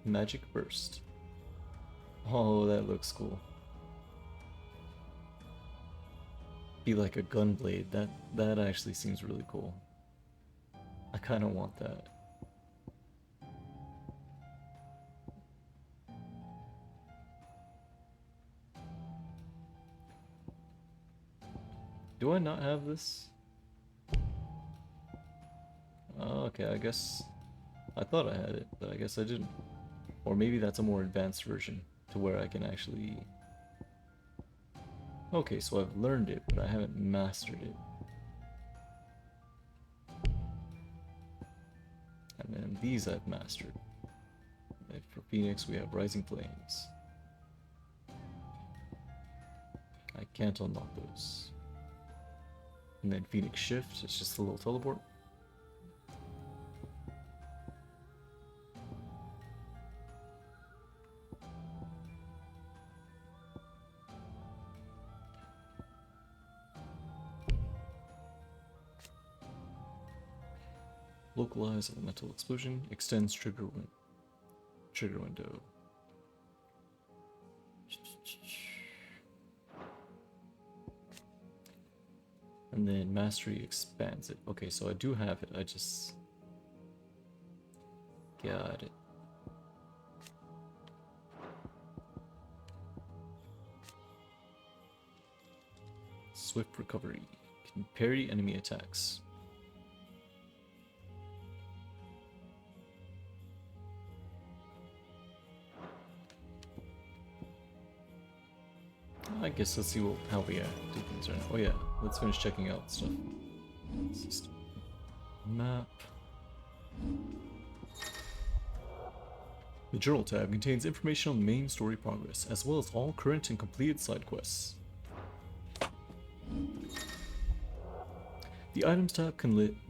Magic burst. Oh, that looks cool. Be like a gun blade. That actually seems really cool. I kind of want that. Do I not have this? Oh, okay, I guess I thought I had it, but I guess I didn't. Or maybe that's a more advanced version to where I can actually... Okay, so I've learned it, but I haven't mastered it. And then these I've mastered. And for Phoenix, we have Rising Flames. I can't unlock those. And then Phoenix Shift, it's just a little teleport. Localize elemental explosion, extends trigger window. And then mastery expands it. Okay, so I do have it, I just got it. Swift recovery. Can parry enemy attacks. I guess let's see how we do things right now. Oh yeah, let's finish checking out stuff. System. Map. The Journal tab contains information on the main story progress, as well as all current and completed side quests. The Items tab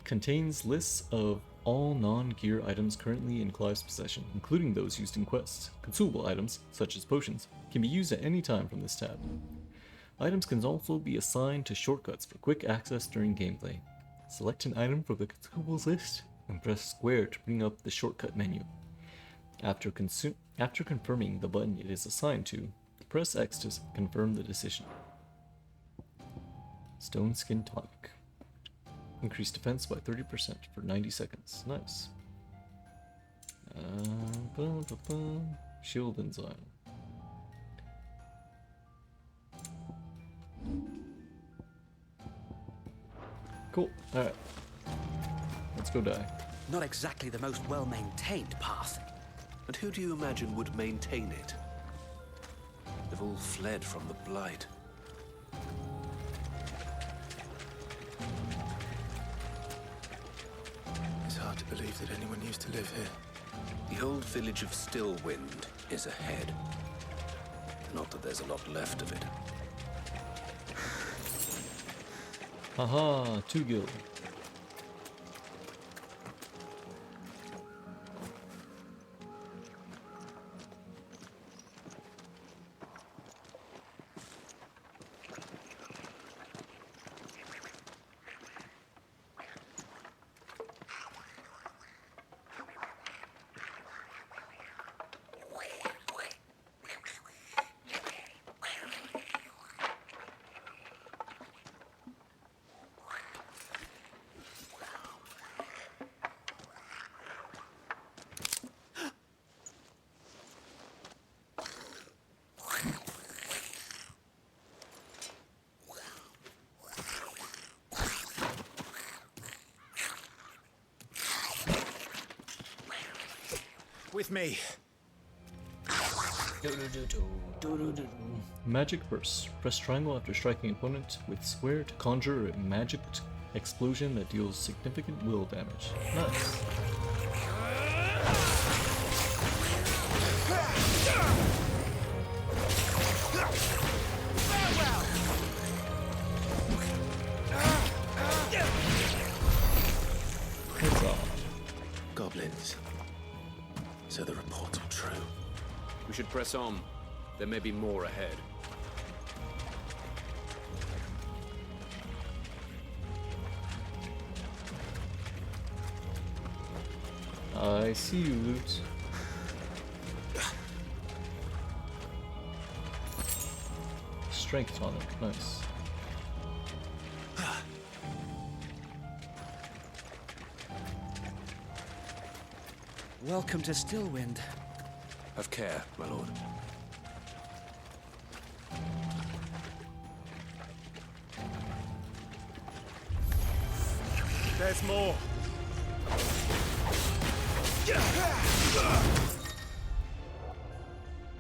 contains lists of all non-gear items currently in Clive's possession, including those used in quests. Consumable items, such as potions, can be used at any time from this tab. Items can also be assigned to shortcuts for quick access during gameplay. Select an item from the consumables list and press square to bring up the shortcut menu. After confirming the button it is assigned to, press X to confirm the decision. Stone Skin Tonic. Increase defense by 30% for 90 seconds. Nice. Shield Enzyme. Cool. Alright. Let's go die. Not exactly the most well-maintained path. And who do you imagine would maintain it? They've all fled from the Blight. It's hard to believe that anyone used to live here. The old village of Stillwind is ahead. Not that there's a lot left of it. Haha, 2 gil. With me. Magic Burst. Press triangle after striking opponent with square to conjure a magic explosion that deals significant will damage. Nice. Goblins. So the reports are true. We should press on. There may be more ahead. I see you, Loot. Strength tonic, nice. Welcome to Stillwind. Have care, my lord. There's more.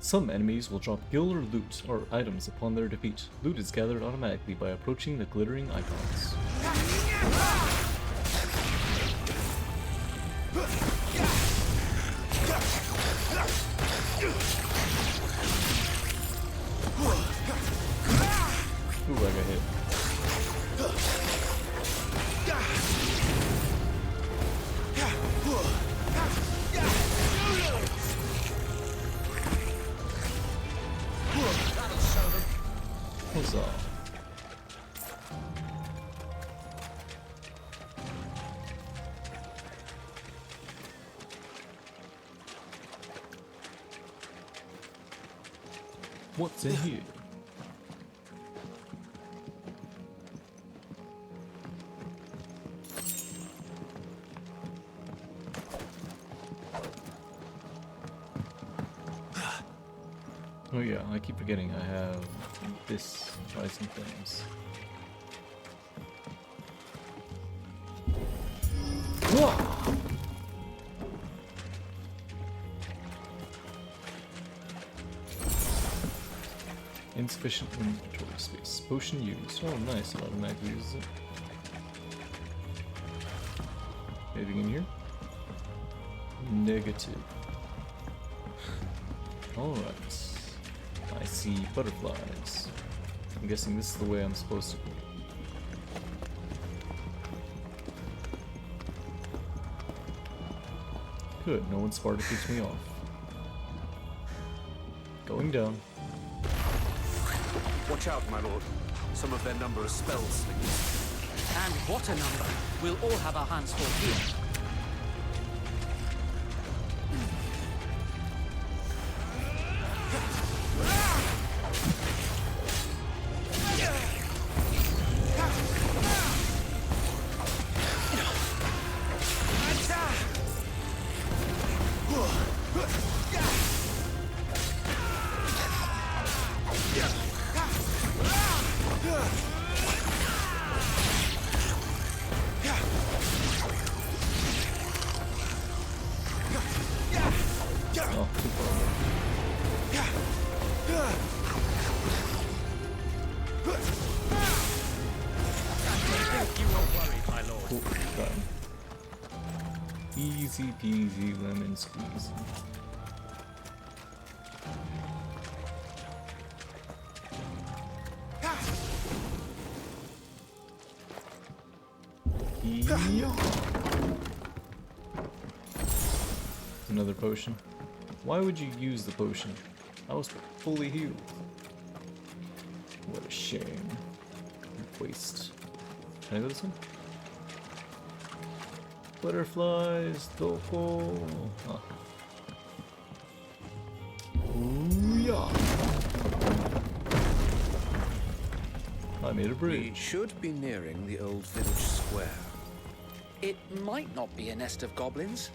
Some enemies will drop gil or loot or items upon their defeat. Loot is gathered automatically by approaching the glittering icons. Ooh, I got hit. Huzzah. What's in here? Oh yeah, I keep forgetting I have this Rising Flames. Whoa! Insufficient inventory space. Potion used. Oh nice, it automatically uses it. Anything in here? Negative. Alright. I see butterflies. I'm guessing this is the way I'm supposed to go. Good, no one smarter keeps me off. Going down. Watch out, my lord. Some of their number are spell slingers. And what a number! We'll all have our hands full here. Easy peasy lemon squeezy. Another potion. Why would you use the potion? I was fully healed. What a shame. Waste. Can I go this way? Butterflies, doko. Huh. Ooh-yah. I made a bridge. We should be nearing the old village square. It might not be a nest of goblins.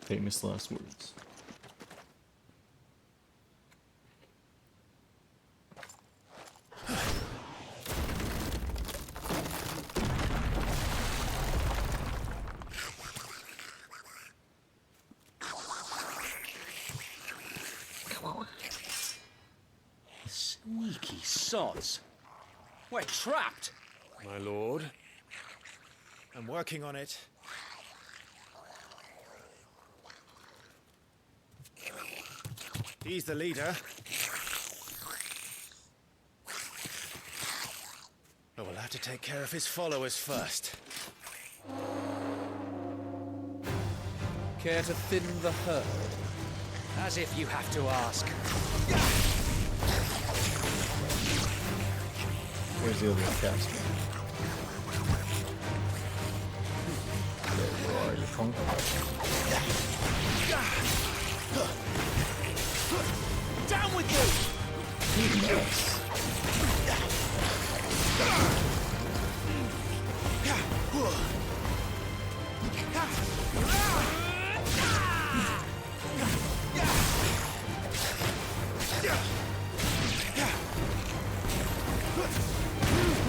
Famous last words. Sneaky sods. We're trapped. My lord, I'm working on it. He's the leader. But we'll have to take care of his followers first. Care to thin the herd? As if you have to ask. Where's the other cast? There you are, you punk. Down with you! Nice.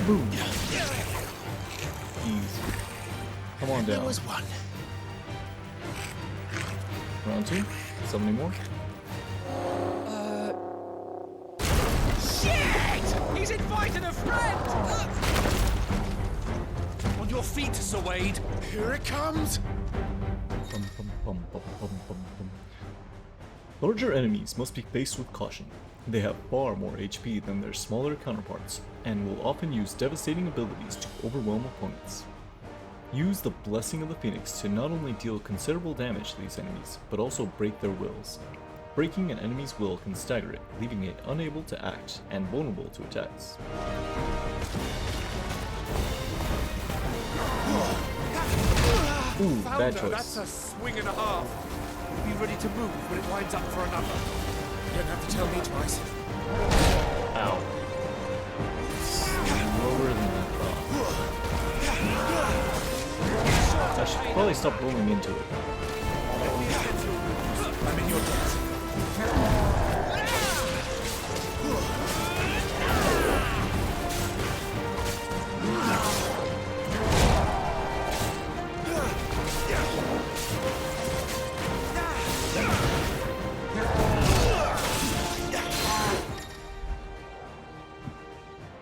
Boom. Easy. Come on down. There was one. Round two. So many more. Shit! He's invited a friend! On your feet, Sir Wade. Here it comes. Bum, bum, bum, bum, bum, bum, bum. Larger enemies must be faced with caution. They have far more HP than their smaller counterparts, and will often use devastating abilities to overwhelm opponents. Use the Blessing of the Phoenix to not only deal considerable damage to these enemies, but also break their wills. Breaking an enemy's will can stagger it, leaving it unable to act and vulnerable to attacks. Ooh, bad choice. That's a swing and a half. Be ready to move when it lines up for another. You don't have to tell me twice. Ow. Lower than I thought. I should probably stop rolling into it. I'm in your debt.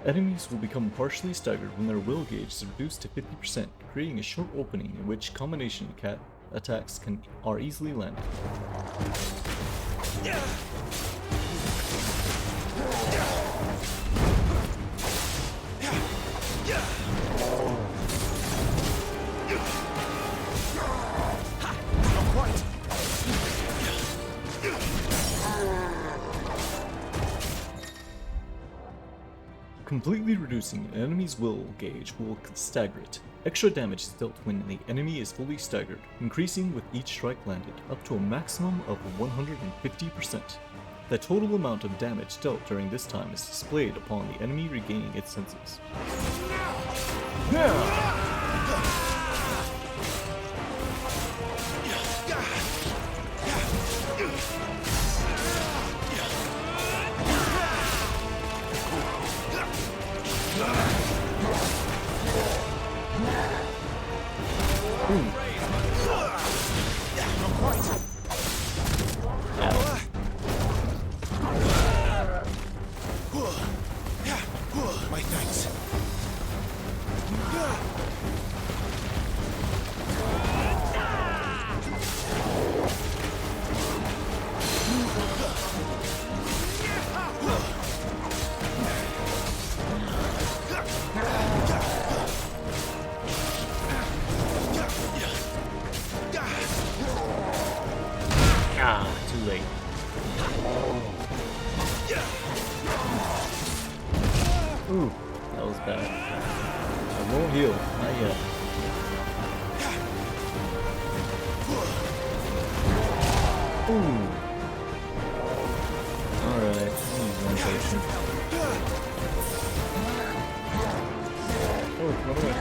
Enemies will become partially staggered when their will gauge is reduced to 50%, creating a short opening in which combination attacks are easily landed. Completely reducing an enemy's will gauge will stagger it. Extra damage is dealt when the enemy is fully staggered, increasing with each strike landed, up to a maximum of 150%. The total amount of damage dealt during this time is displayed upon the enemy regaining its senses. My thanks. Too late. Ooh, that was bad. I won't heal, not yet. Ooh. Alright, one potion. Oh, run away.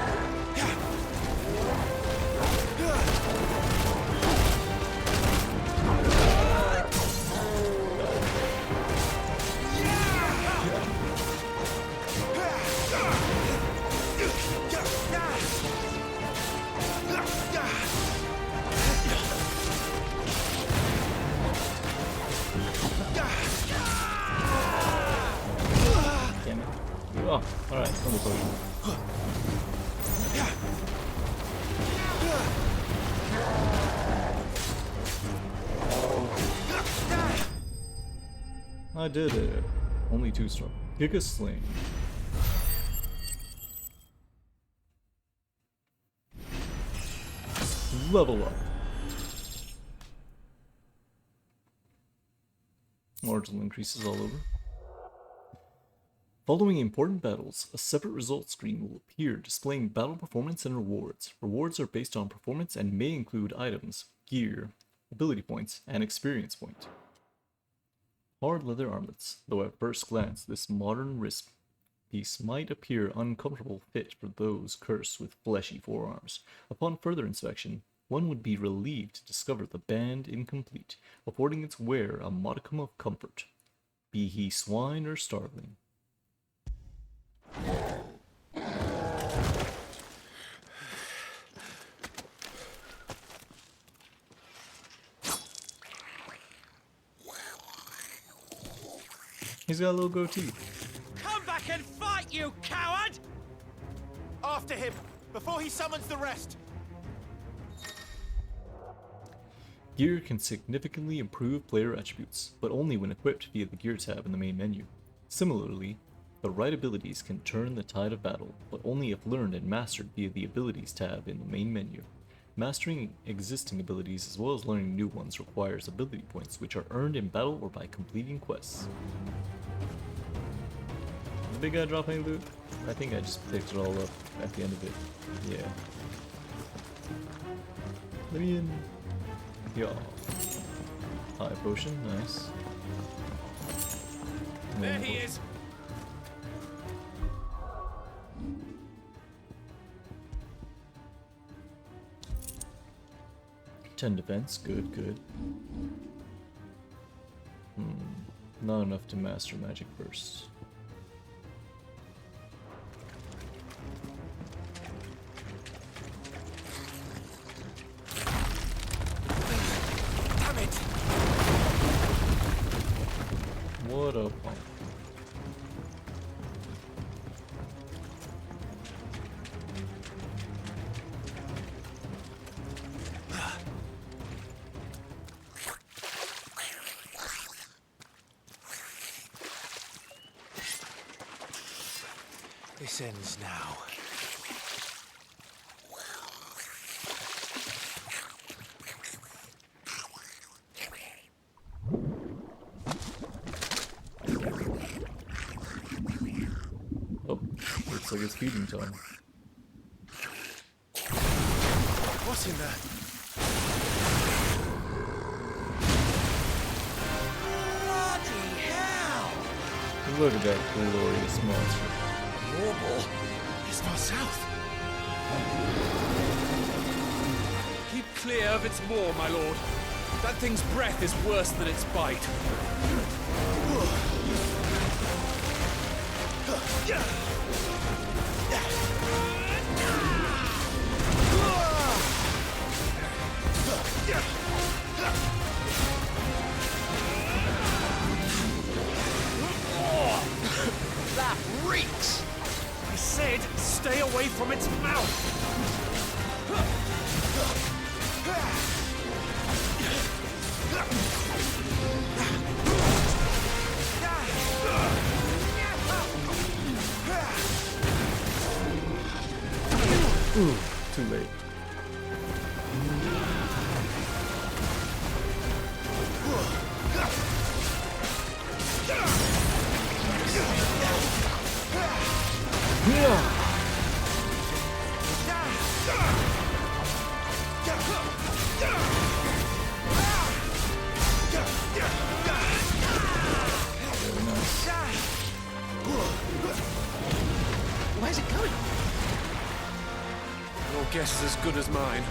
Oh, alright, another potion. I did it. Only 2 star. Giga Sling. Level up. Marginal increases all over. Following important battles, a separate results screen will appear displaying battle performance and rewards. Rewards are based on performance and may include items, gear, ability points, and experience points. Hard leather armlets, though at first glance this modern wrist piece might appear uncomfortable fit for those cursed with fleshy forearms. Upon further inspection, one would be relieved to discover the band incomplete, affording its wearer a modicum of comfort, be he swine or starveling. He's got a little goatee. Come back and fight, you coward! After him, before he summons the rest! Gear can significantly improve player attributes, but only when equipped via the Gear tab in the main menu. Similarly, the right abilities can turn the tide of battle, but only if learned and mastered via the Abilities tab in the main menu. Mastering existing abilities as well as learning new ones requires ability points, which are earned in battle or by completing quests. Did the big guy drop any loot? I think I just picked it all up at the end of it. Yeah. Let me in. Yeah. High potion, nice. There he is! 10 defense, good, good. Not enough to master magic burst. Damn it! What a punk. This ends now. Looks like it's feeding time. What's in there? Bloody hell! Look at that glorious monster. Warble is far south. Keep clear of its maw, my lord. That thing's breath is worse than its bite. That reeks! I said, stay away from its mouth! Ooh, too late. Where's it going? Your guess is as good as mine.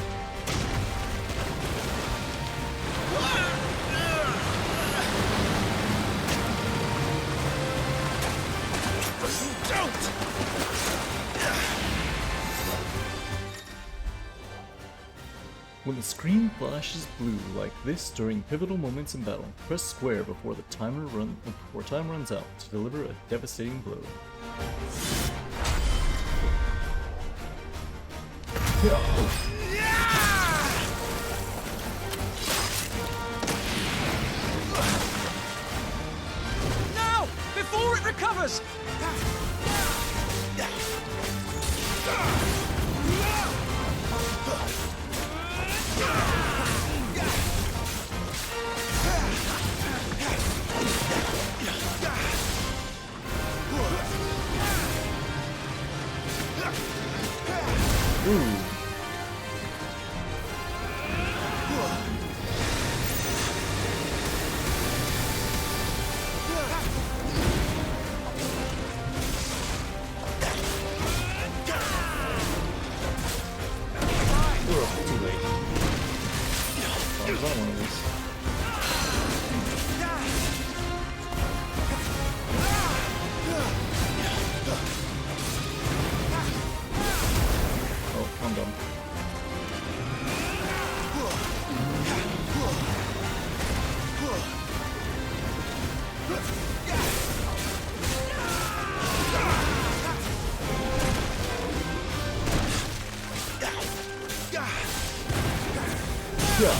Don't! When the screen flashes blue like this during pivotal moments in battle, press square before time runs out to deliver a devastating blow. Now! Before it recovers! Ooh. Too late. Oh, I was on one of these. Oh, I'm done. Yeah.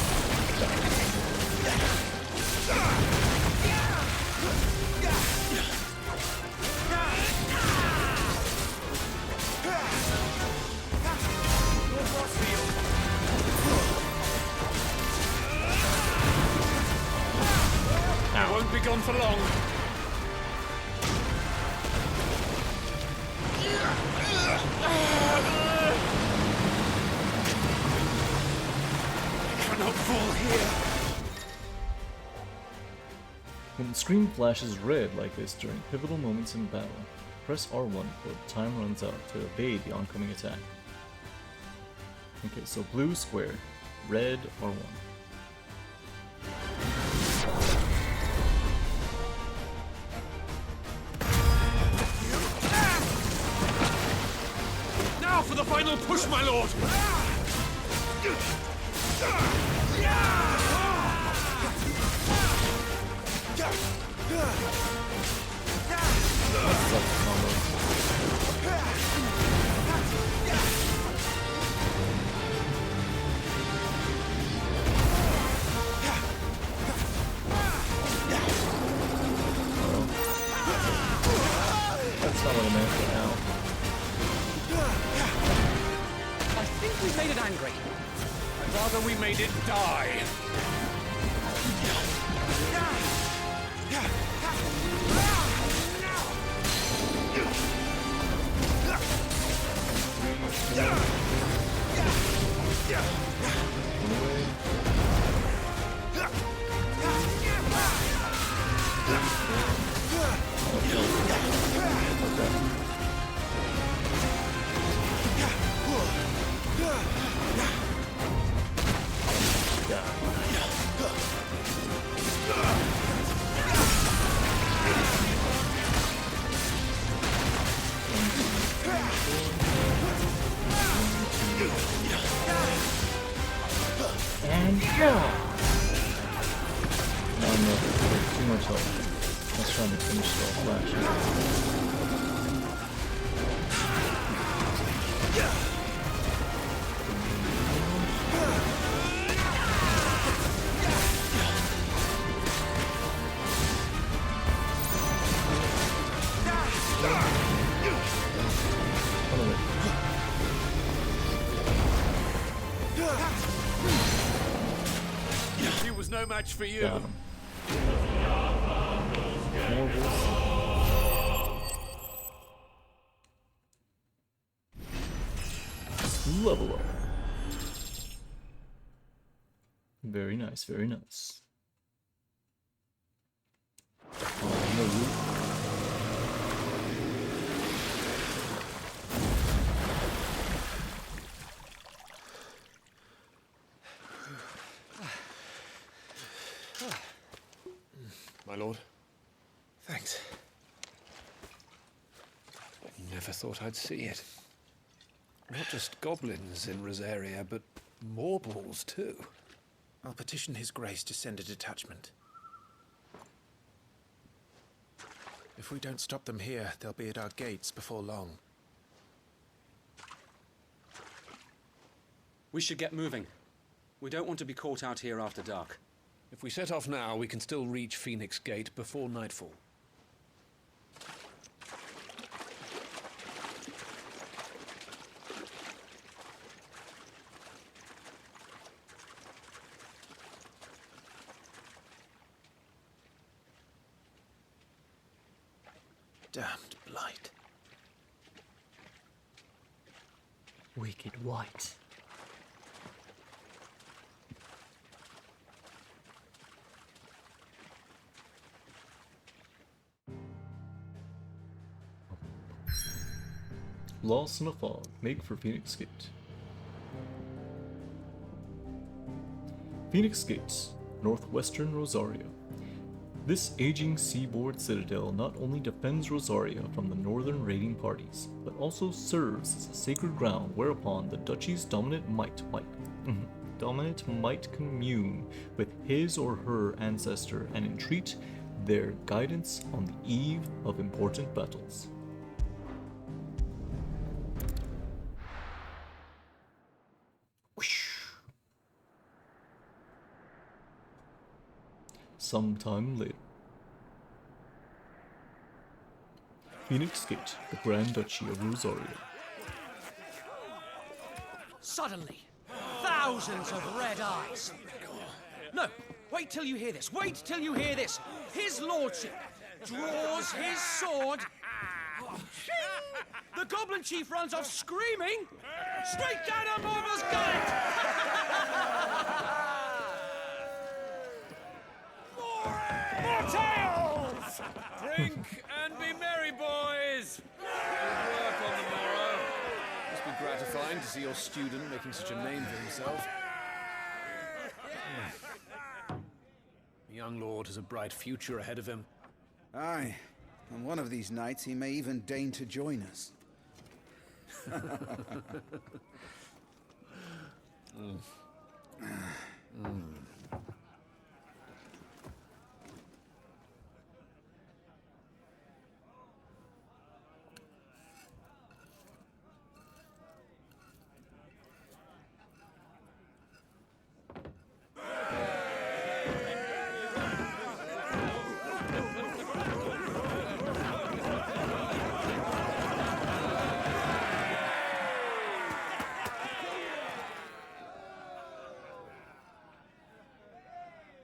It won't be gone for long. I cannot fall here. When the screen flashes red like this during pivotal moments in battle, press R1 before time runs out to evade the oncoming attack. Okay, so blue square, red R1. Now for the final push, my lord! That's not what I meant for now. I think we made it angry. I'd rather we made it die. Not enough. Too much health. I was trying to finish it off last year. He was no match for you. Got him. Level up. Very nice, very nice. My lord. Thanks. Never thought I'd see it. Not just goblins in Rosaria, but morbals too. I'll petition His Grace to send a detachment. If we don't stop them here, they'll be at our gates before long. We should get moving. We don't want to be caught out here after dark. If we set off now, we can still reach Phoenix Gate before nightfall. Damned blight. Wicked white. Lost in a fog, make for Phoenix Gate. Phoenix Gate, northwestern Rosaria. This aging seaboard citadel not only defends Rosaria from the northern raiding parties, but also serves as a sacred ground whereupon the duchy's dominant might commune with his or her ancestor and entreat their guidance on the eve of important battles. Sometime later. Phoenix Gate, the Grand Duchy of Rosaria. Suddenly, thousands of red eyes. No, wait till you hear this. Wait till you hear this. His lordship draws his sword. The goblin chief runs off screaming straight down a Morval's gullet. More tales! Drink and be merry, boys! Good work on the morrow. Must be gratifying to see your student making such a name for himself. The young lord has a bright future ahead of him. Aye, and one of these nights he may even deign to join us.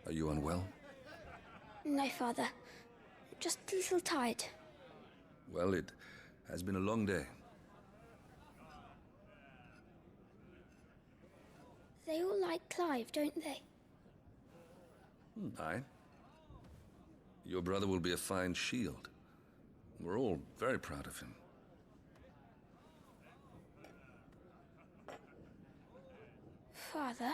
Are you unwell? No, Father. Just a little tired. Well, it has been a long day. They all like Clive, don't they? Aye. Your brother will be a fine shield. We're all very proud of him. Father?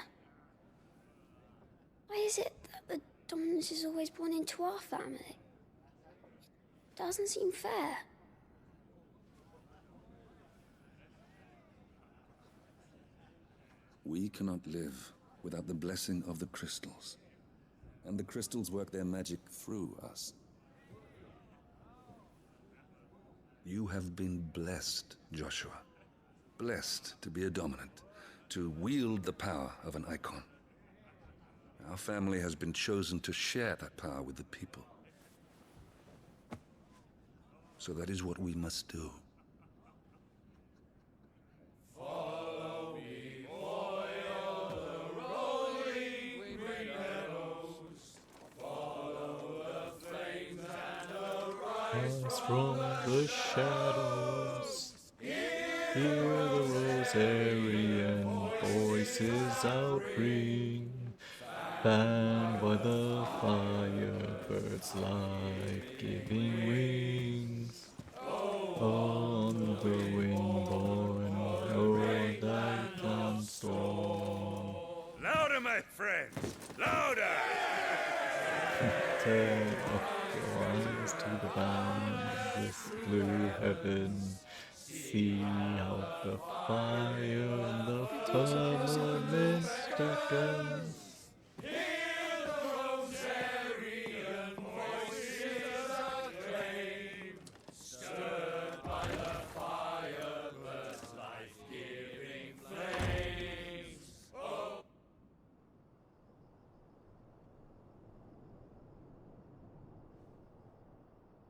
Why is it that the dominance is always born into our family? It doesn't seem fair. We cannot live without the blessing of the crystals. And the crystals work their magic through us. You have been blessed, Joshua. Blessed to be a dominant, to wield the power of an icon. Our family has been chosen to share that power with the people. So that is what we must do. Follow me, o'er the rolling green meadows. Follow the flames and arise From the shadows, hear the Rosarian voices outring, fanned by the firebird's life-giving wings. On the wind borne, o'er thy cloud storm. Louder, my friends! Louder! Turn up your eyes to the boundless blue heaven. See out the fire and the firmament darkens.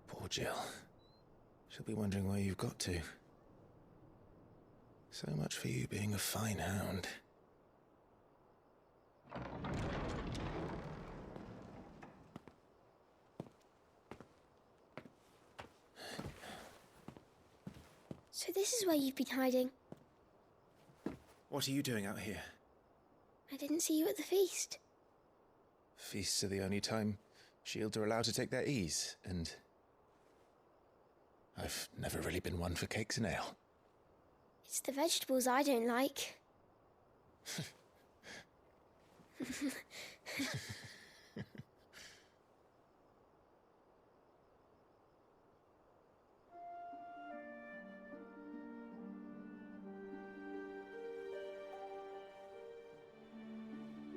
Poor Jill. She'll be wondering where you've got to. So much for you being a fine hound. So this is where you've been hiding. What are you doing out here? I didn't see you at the feast. Feasts are the only time shields are allowed to take their ease, and I've never really been one for cakes and ale. It's the vegetables I don't like.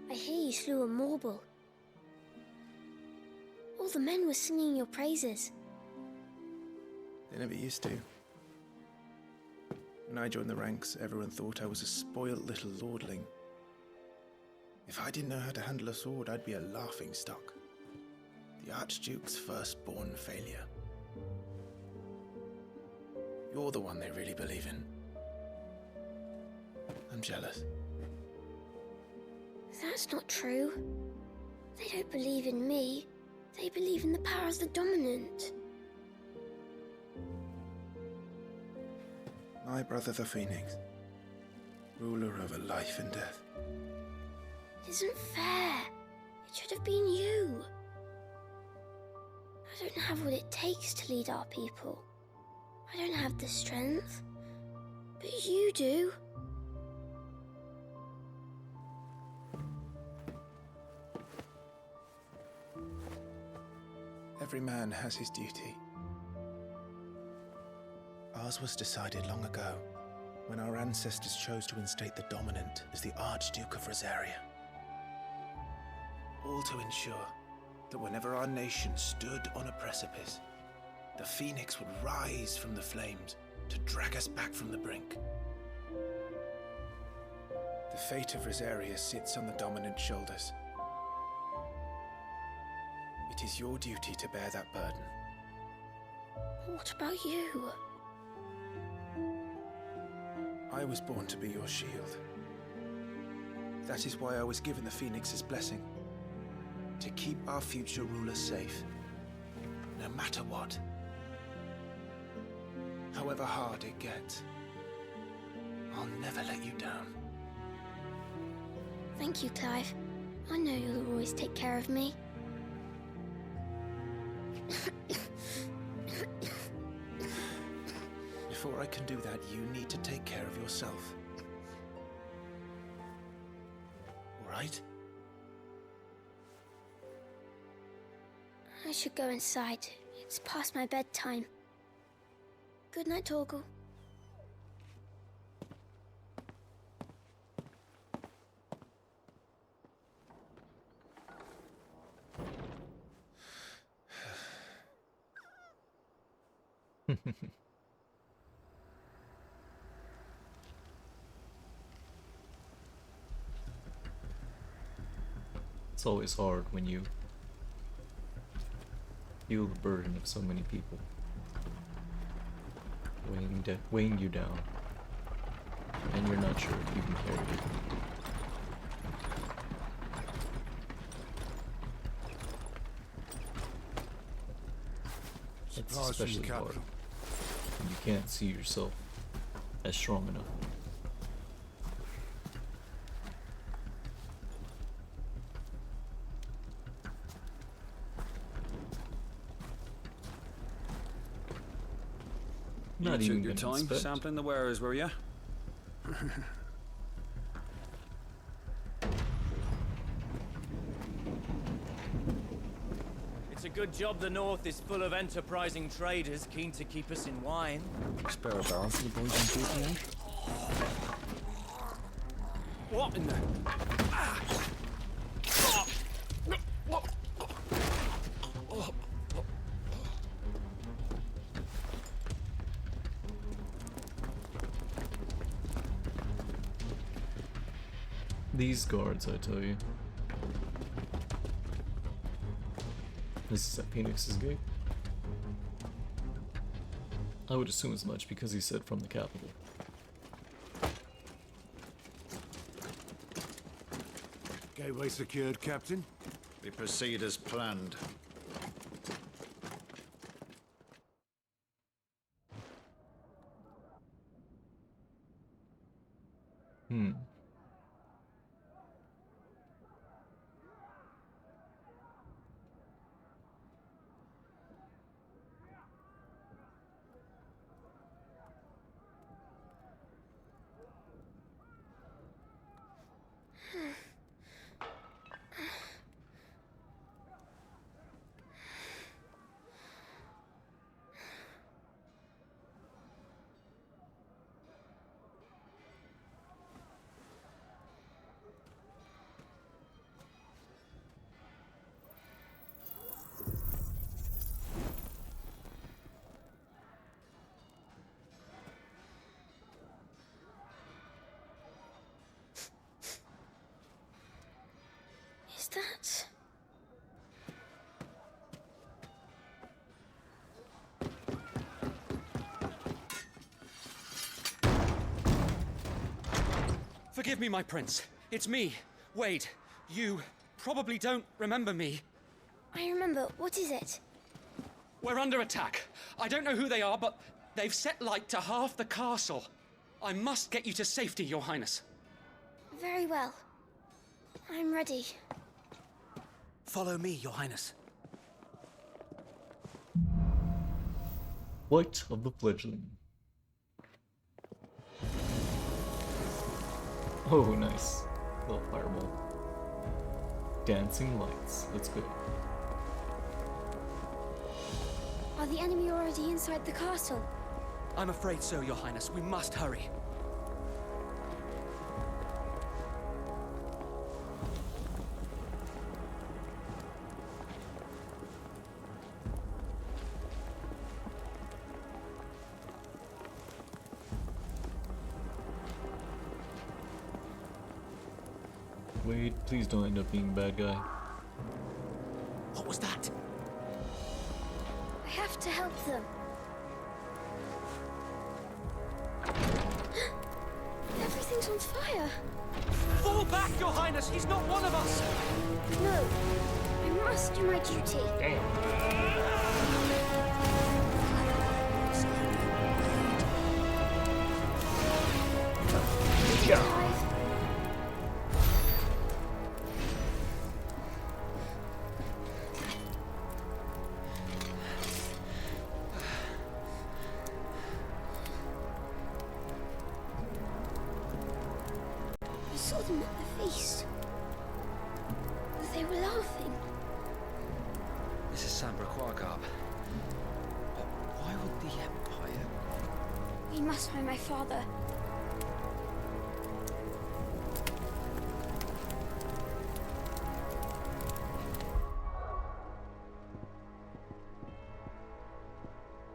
I hear you slew a marble. All the men were singing your praises. They never used to. When I joined the ranks, everyone thought I was a spoilt little lordling. If I didn't know how to handle a sword, I'd be a laughingstock. The Archduke's firstborn failure. You're the one they really believe in. I'm jealous. That's not true. They don't believe in me. They believe in the power of the dominant. My brother the Phoenix, ruler over life and death. It isn't fair. It should have been you. I don't have what it takes to lead our people. I don't have the strength. But you do. Every man has his duty. Ours was decided long ago, when our ancestors chose to instate the dominant as the Archduke of Rosaria. All to ensure that whenever our nation stood on a precipice, the Phoenix would rise from the flames to drag us back from the brink. The fate of Rosaria sits on the dominant's shoulders. It is your duty to bear that burden. What about you? I was born to be your shield. That is why I was given the Phoenix's blessing. To keep our future rulers safe. No matter what. However hard it gets. I'll never let you down. Thank you, Clive. I know you'll always take care of me. Before I can do that, you need to take care of yourself. All right? I should go inside. It's past my bedtime. Good night, Torgal. It's always hard when you feel the burden of so many people weighing you down, and you're not sure if you can carry it. It's especially hard when you can't see yourself as strong enough. Not You even took your gonna time inspect. sampling the wares, were you? It's a good job the North is full of enterprising traders keen to keep us in wine. Spare a barrel for the boys on duty, eh? What in the... These guards, I tell you. This is at Phoenix's gate. I would assume as much because he said from the capital. Gateway secured, Captain. We proceed as planned. Is that... Forgive me, my prince. It's me, Wade. You probably don't remember me. I remember. What is it? We're under attack. I don't know who they are, but they've set light to half the castle. I must get you to safety, Your Highness. Very well. I'm ready. Follow me, Your Highness. White of the Fledgling. Oh, nice. Little fireball. Dancing lights. Let's go. Are the enemy already inside the castle? I'm afraid so, Your Highness. We must hurry. Wade, please don't end up being a bad guy. What was that? I have to help them. Everything's on fire. Fall back, Your Highness! He's not one of us! No, I must do my duty. Yeah. I saw them at the feast. They were laughing. This is Sambra Quagab. Why would the Empire... We must find my father.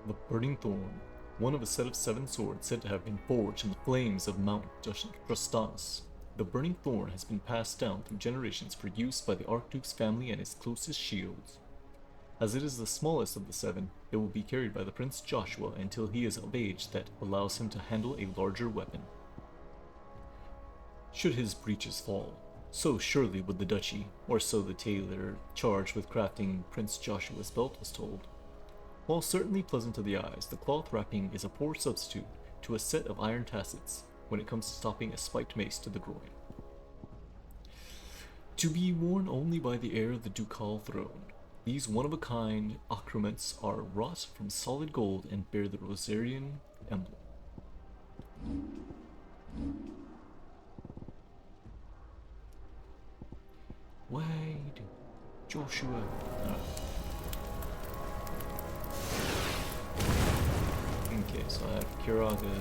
The Burning Thorn, one of a set of 7 swords said to have been forged in the flames of Mount Drustanis. The Burning Thorn has been passed down through generations for use by the Archduke's family and his closest shields. As it is the smallest of the 7, it will be carried by the Prince Joshua until he is of age that allows him to handle a larger weapon. Should his breeches fall, so surely would the duchy, or so the tailor charged with crafting Prince Joshua's belt was told. While certainly pleasant to the eyes, the cloth wrapping is a poor substitute to a set of iron tassets when it comes to stopping a spiked mace to the groin. To be worn only by the heir of the ducal throne, these one-of-a-kind accoutrements are wrought from solid gold and bear the Rosarian emblem. Wade, Joshua. Okay, so I have Kiraga.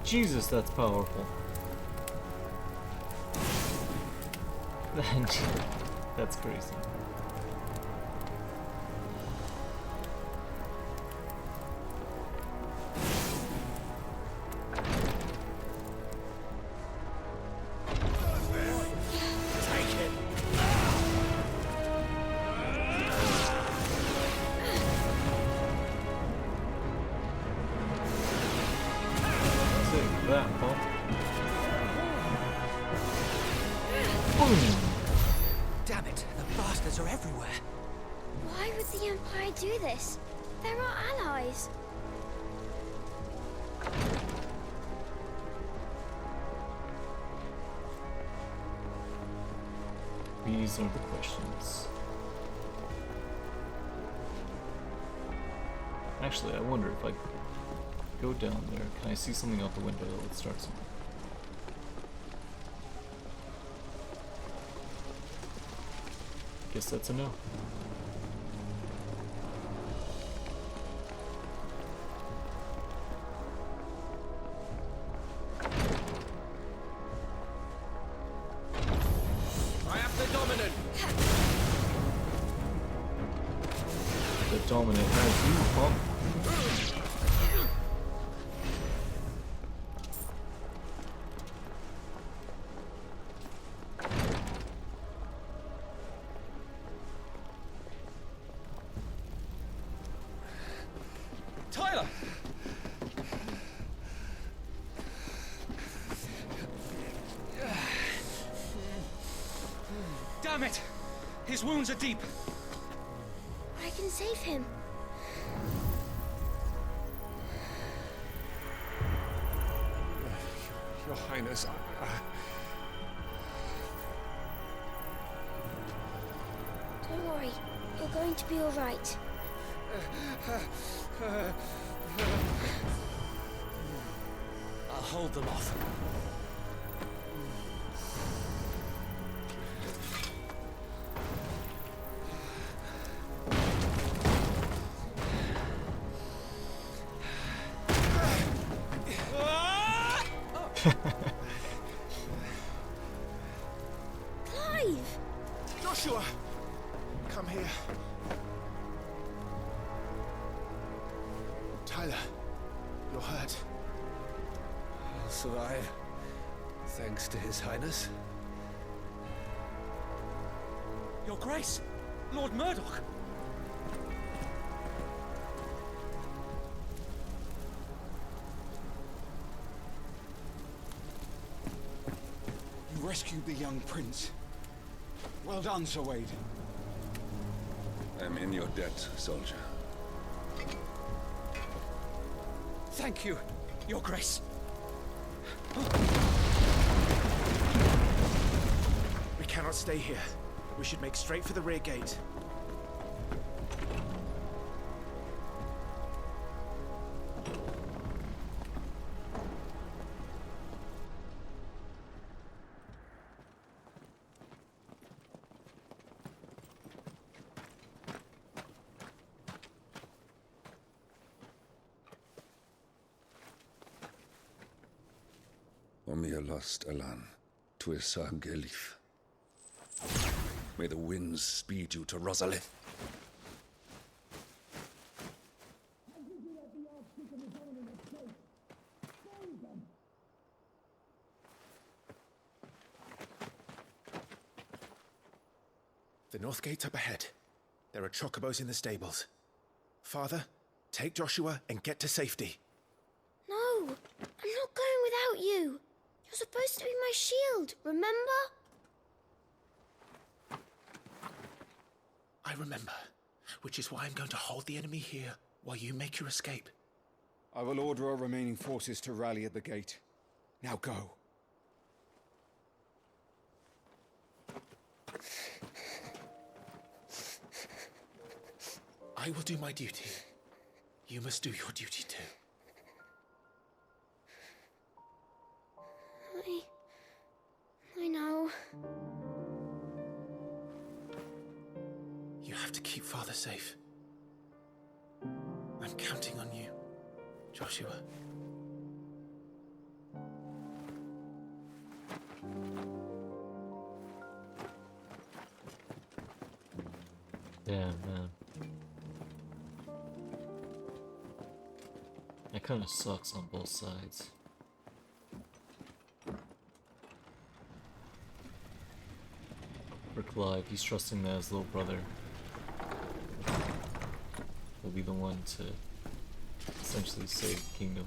Jesus, that's powerful. That's crazy. Damn it, the bastards are everywhere. Why would the Empire do this? They're our allies. These are the questions. Actually, I wonder if I go down there, can I see something out the window that would start something? Guess that's a no. I have the dominant. The dominant has you, huh? Tyler! Damn it! His wounds are deep. I can save him. Your Highness, Don't worry, you're going to be all right. I'll hold them off. Clive! Joshua! Come here. Tyler, you're hurt. I'll survive. Thanks to His Highness. Your Grace! Lord Murdoch! You rescued the young prince. Well done, Sir Wade. I'm in your debt, soldier. Thank you, Your Grace. We cannot stay here. We should make straight for the rear gate. Omia lost Alan, Tuisag Elif. May the winds speed you to Rosalith. The north gate's up ahead. There are chocobos in the stables. Father, take Joshua and get to safety. No, I'm not going without you. You're supposed to be my shield, remember? I remember, which is why I'm going to hold the enemy here while you make your escape. I will order our remaining forces to rally at the gate. Now go. I will do my duty. You must do your duty too. I know. You have to keep Father safe. I'm counting on you, Joshua. Damn, man. That kind of sucks on both sides. For Clive, he's trusting that his little brother will be the one to essentially save the kingdom.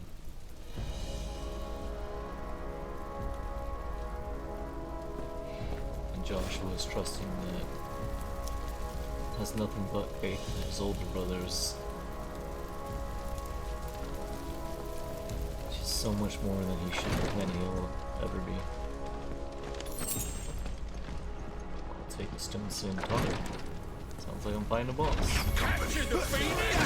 And Joshua is trusting that has nothing but faith in his older brothers. Just so much more than he should than he'll ever be. Take the stone sin talk. Sounds like I'm fighting a boss. Capture the Phoenix!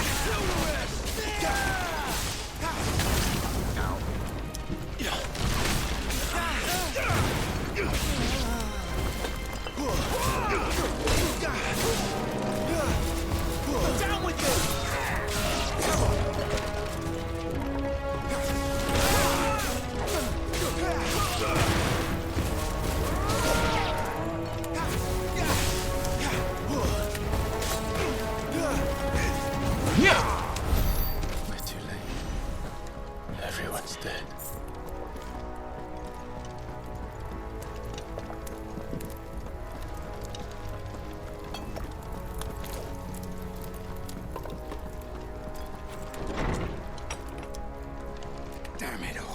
Down with you! We're too late. Everyone's dead. Damn it all.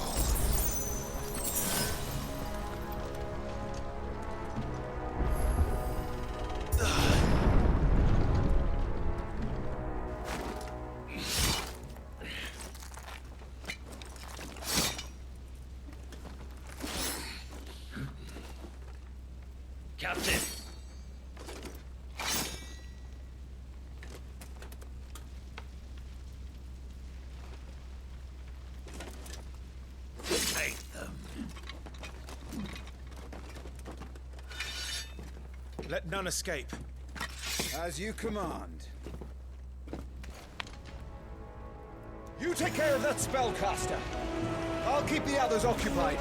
Captain! Take them. Let none escape. As you command. You take care of that spellcaster. I'll keep the others occupied.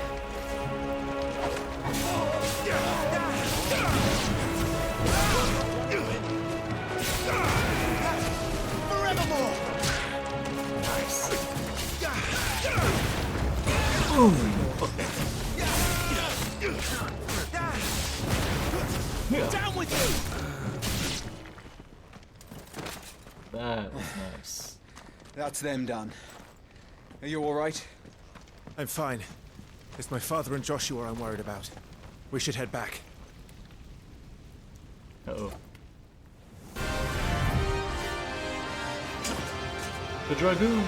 Forevermore! Nice. Boom! Down with you! That was nice. That's them done. Are you alright? I'm fine. It's my father and Joshua I'm worried about. We should head back. Uh-oh. The Dragoon!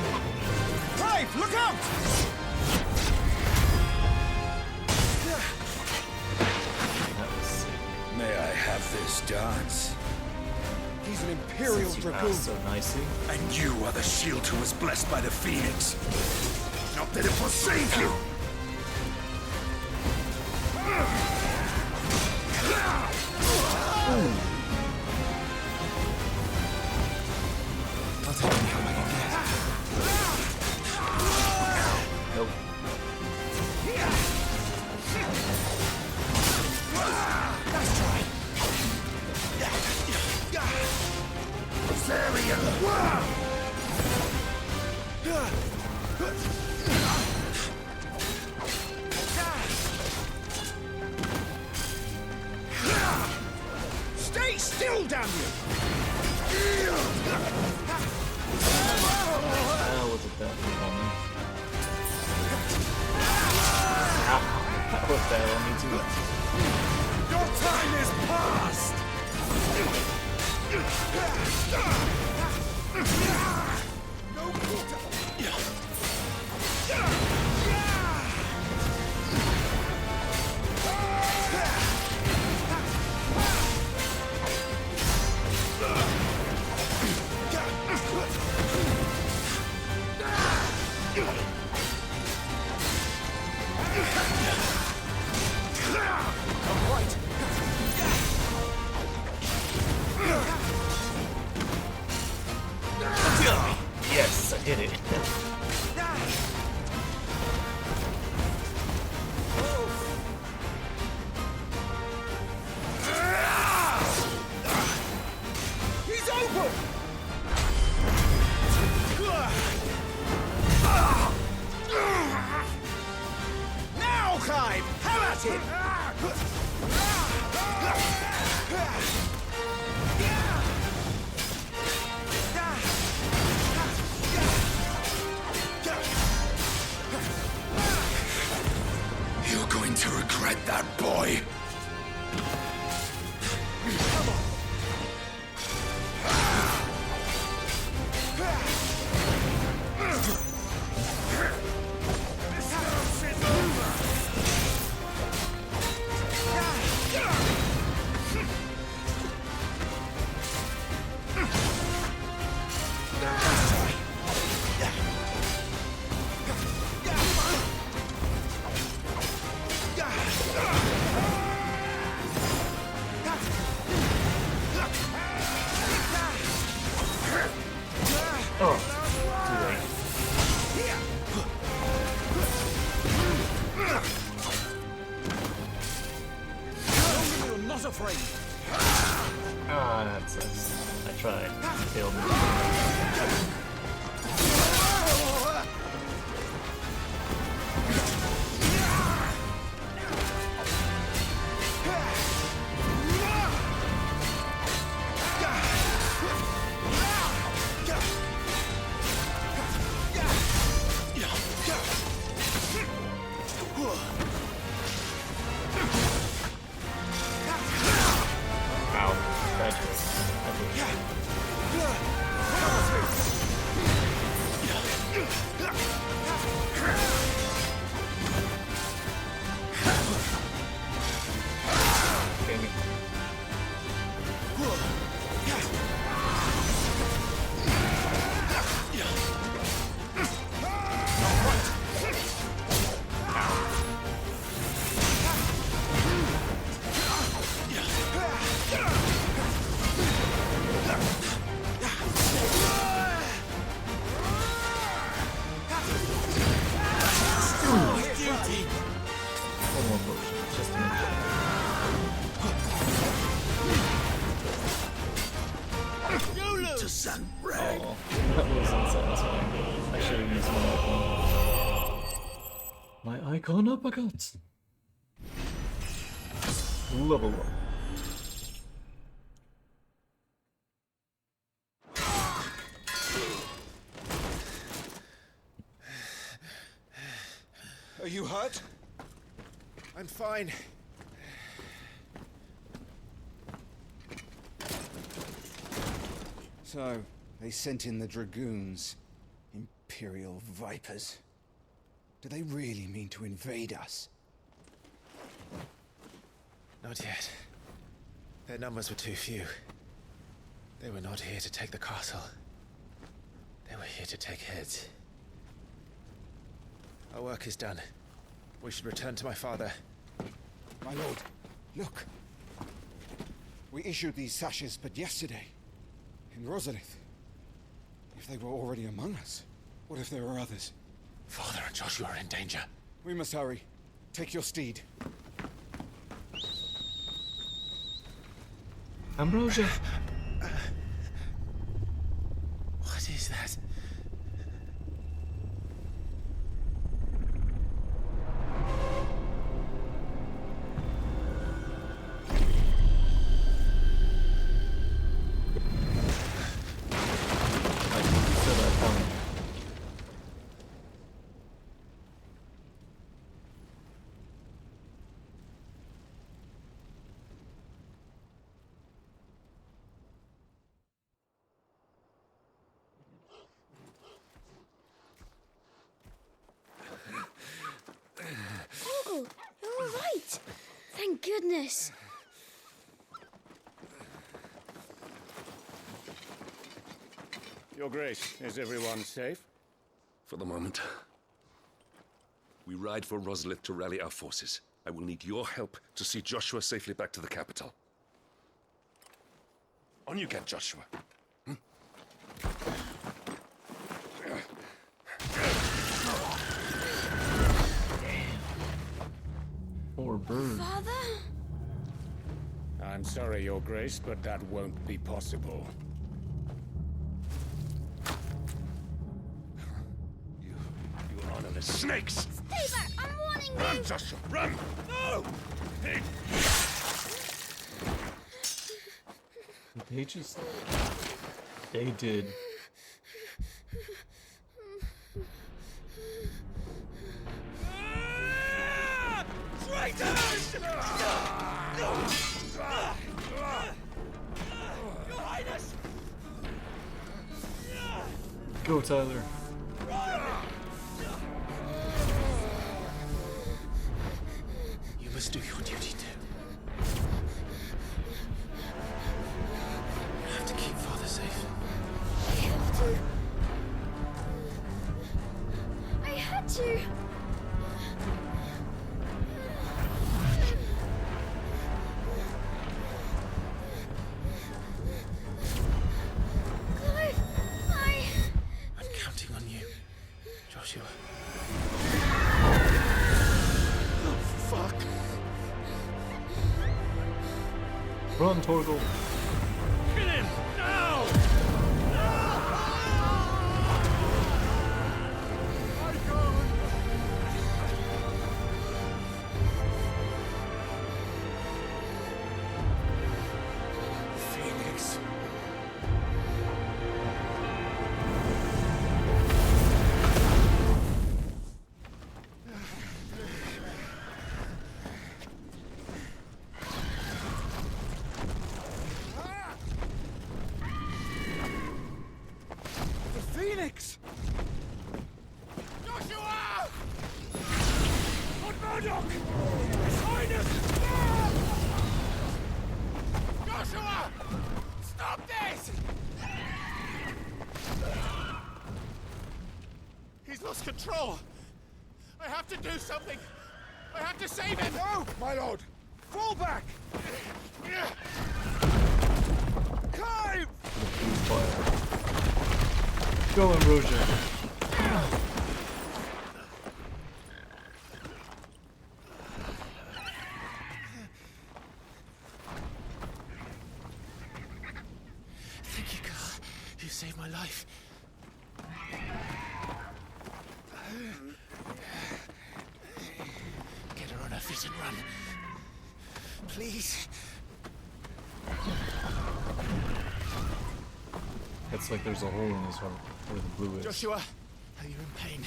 Clive, look out! That was sick. May I have this dance? He's an Imperial Since you Dragoon. asked so nicely. And you are the shield who was blessed by the Phoenix. Not that it will save you! I'll take any help I can get. Nope. Nice try. Stay still! still, damn you! That was a bad moment. That was bad on me too. Your time is past! No quarter! Yes, I did it. He's open! Now, Clive! Have at him! You're going to regret that, boy. Ah, that sucks. I tried. It failed me. Ow. Bad choice. Damn it. One more potion, just to make sure. To Sunbreak. Oh, that was unsatisfying. I should have used my icon. My icon uppercut! Level 1. Are you hurt? I'm fine. So, they sent in the dragoons. Imperial vipers. Do they really mean to invade us? Not yet. Their numbers were too few. They were not here to take the castle. They were here to take heads. Our work is done. We should return to my father. My lord, look. We issued these sashes but yesterday. In Rosalith. If they were already among us, what if there were others? Father and Joshua are in danger. We must hurry. Take your steed. Ambrosia! What is that? goodness. Your Grace, is everyone safe? For the moment. We ride for Roslith to rally our forces. I will need your help to see Joshua safely back to the capital. On you get, Joshua. Poor bird. Father? I'm sorry, Your Grace, but that won't be possible. You honorless snakes! Stay back! I'm warning you! Run, Joshua, run! No! They did. Traitors! Your Highness! Go, Tyler. You must do your duty too. You have to keep Father safe. I have to. I had to. Clive, I'm counting on you, Joshua. Oh, fuck. Run, Torgal. Kill him! Now! Phoenix. The Phoenix! Joshua! Lord Murdoch! His Highness! Joshua! Stop this! He's lost control. I have to do something. I have to save him. No, my lord! Fall back! Clive! Go, Ambrosia. Thank you, Carl. You saved my life. Get her on her feet and run. Please. It's like there's a hole in his heart where the blue is. Joshua, are you in pain?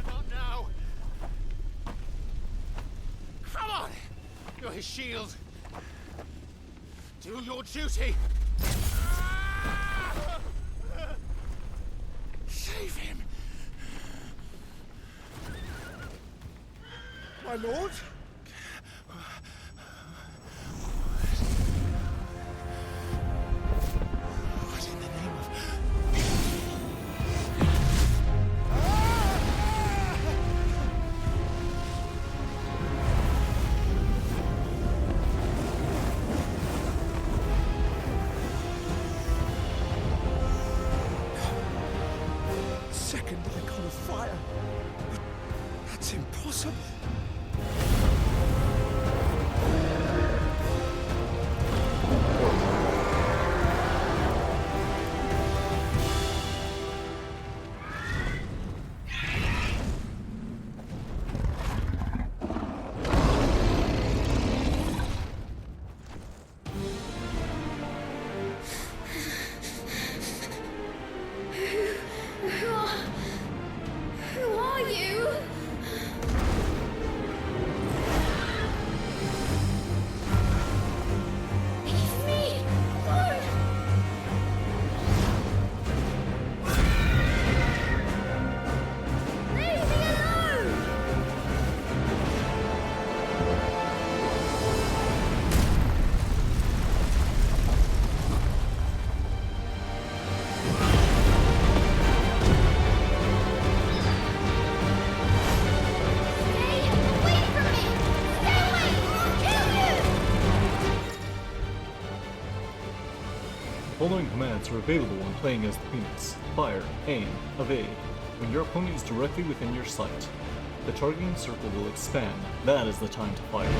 Not now. Come on! You're his shield. Do your duty. Save him. My lord? What in the name of... Second icon of fire. That's impossible. Who are you? following commands are available when playing as the Phoenix: fire, aim, evade. When your opponent is directly within your sight, the targeting circle will expand. That is the time to fire.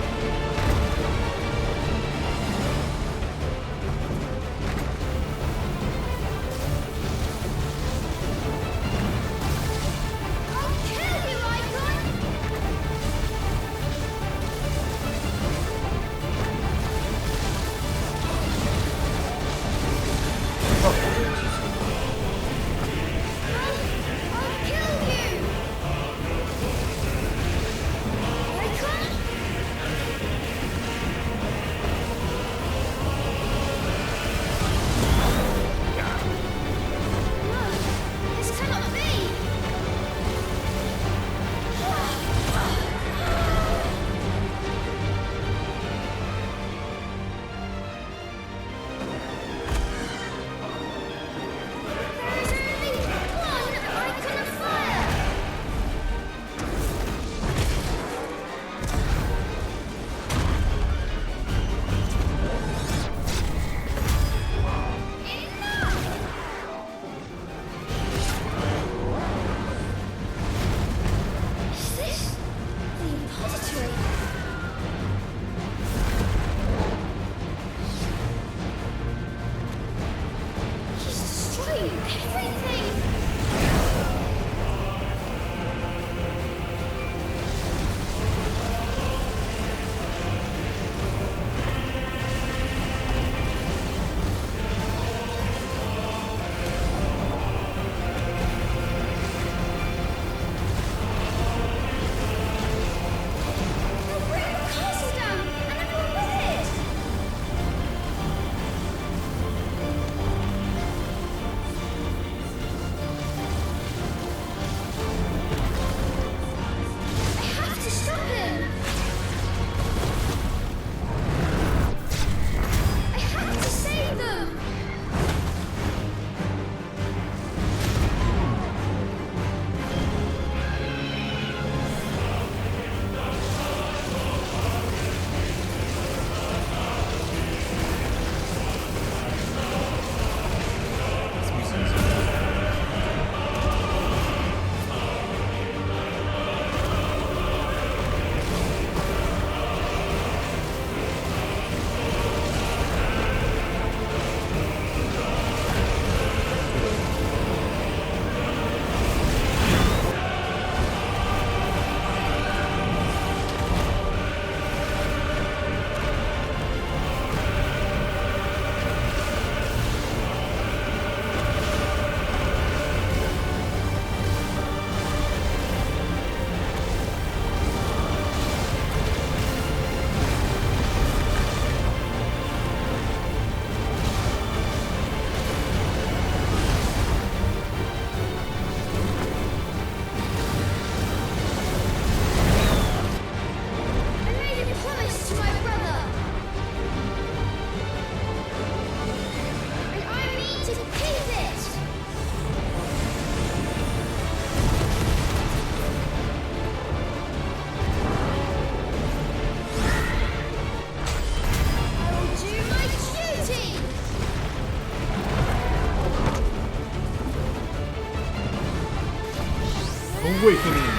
Awakening!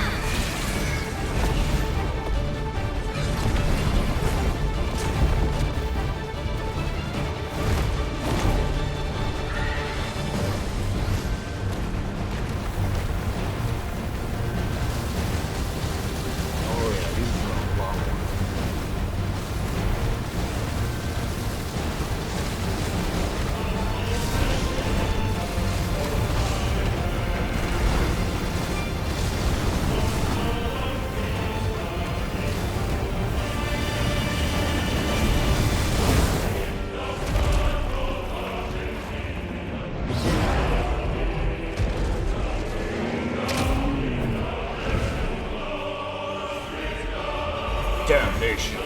Damnation.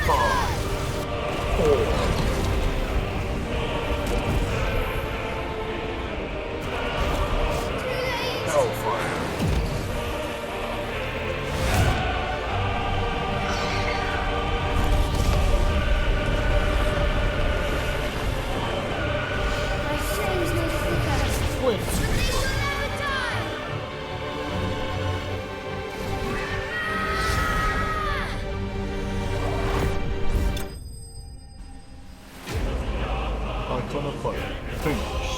5, 4. Hellfire. Arcana 5. Finished.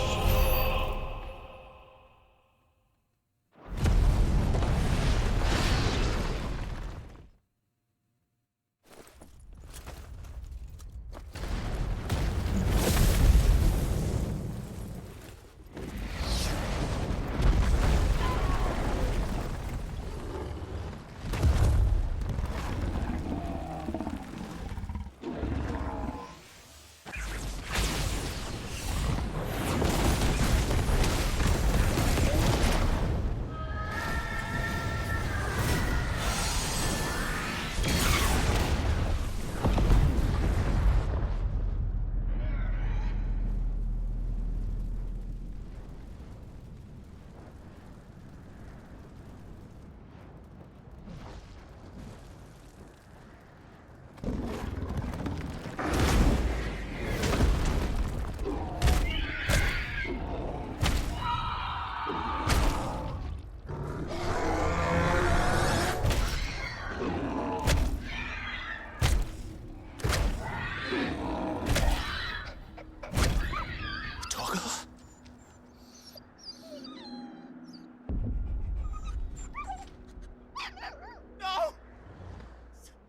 No!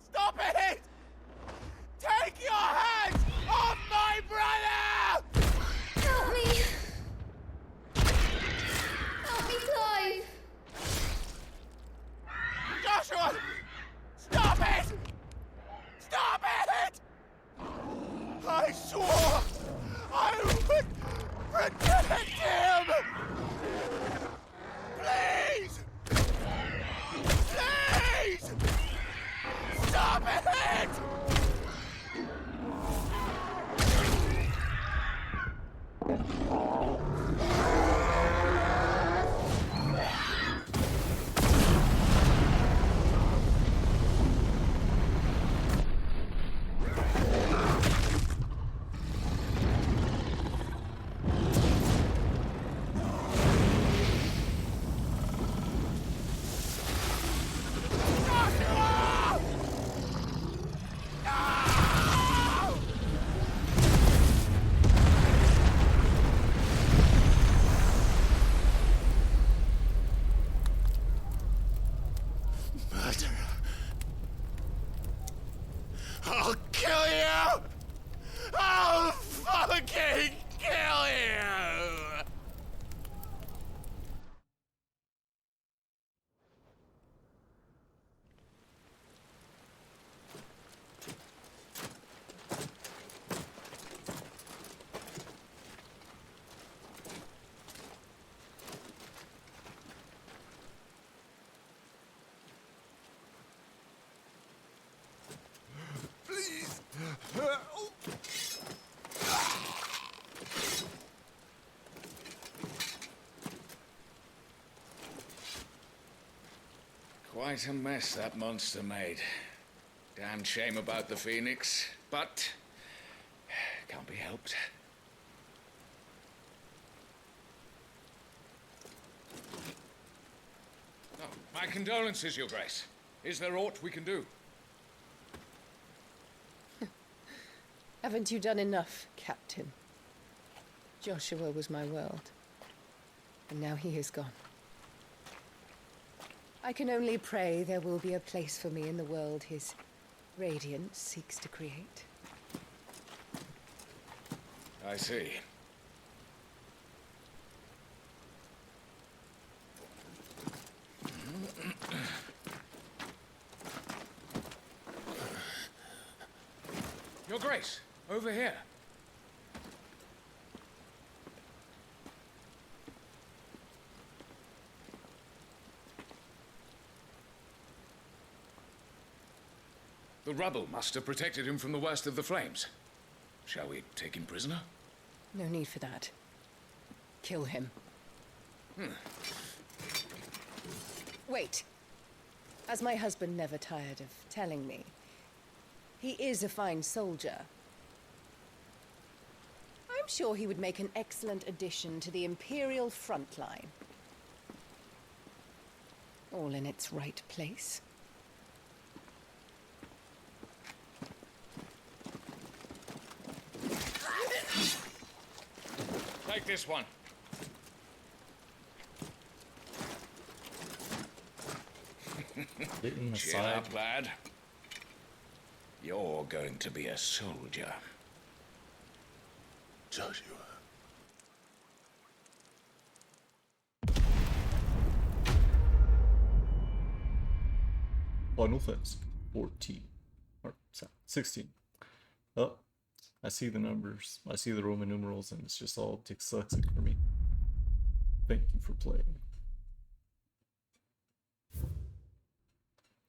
Stop it! Take your hands off my brother! Help me! Help me, Clive! Joshua! Stop it! Stop it! I swore I would protect him! Please! Please! Stop it! I'll kill you! I'll fucking kill you! Please! Quite a mess that monster made. Damn shame about the Phoenix, but can't be helped. Oh, my condolences, Your Grace. Is there aught we can do? Haven't you done enough, Captain? Joshua was my world, and now he is gone. I can only pray there will be a place for me in the world his radiance seeks to create. I see. Your Grace, over here. The rubble must have protected him from the worst of the flames. Shall we take him prisoner? No need for that. Kill him. Wait. As my husband never tired of telling me, he is a fine soldier. I'm sure he would make an excellent addition to the Imperial front line. All in its right place. this one. Cheer up, lad. You're going to be a soldier. Joshua. Final Fantasy 14 or 16. Oh, I see the numbers. I see the Roman numerals, and it's just all dyslexic for me. Thank you for playing.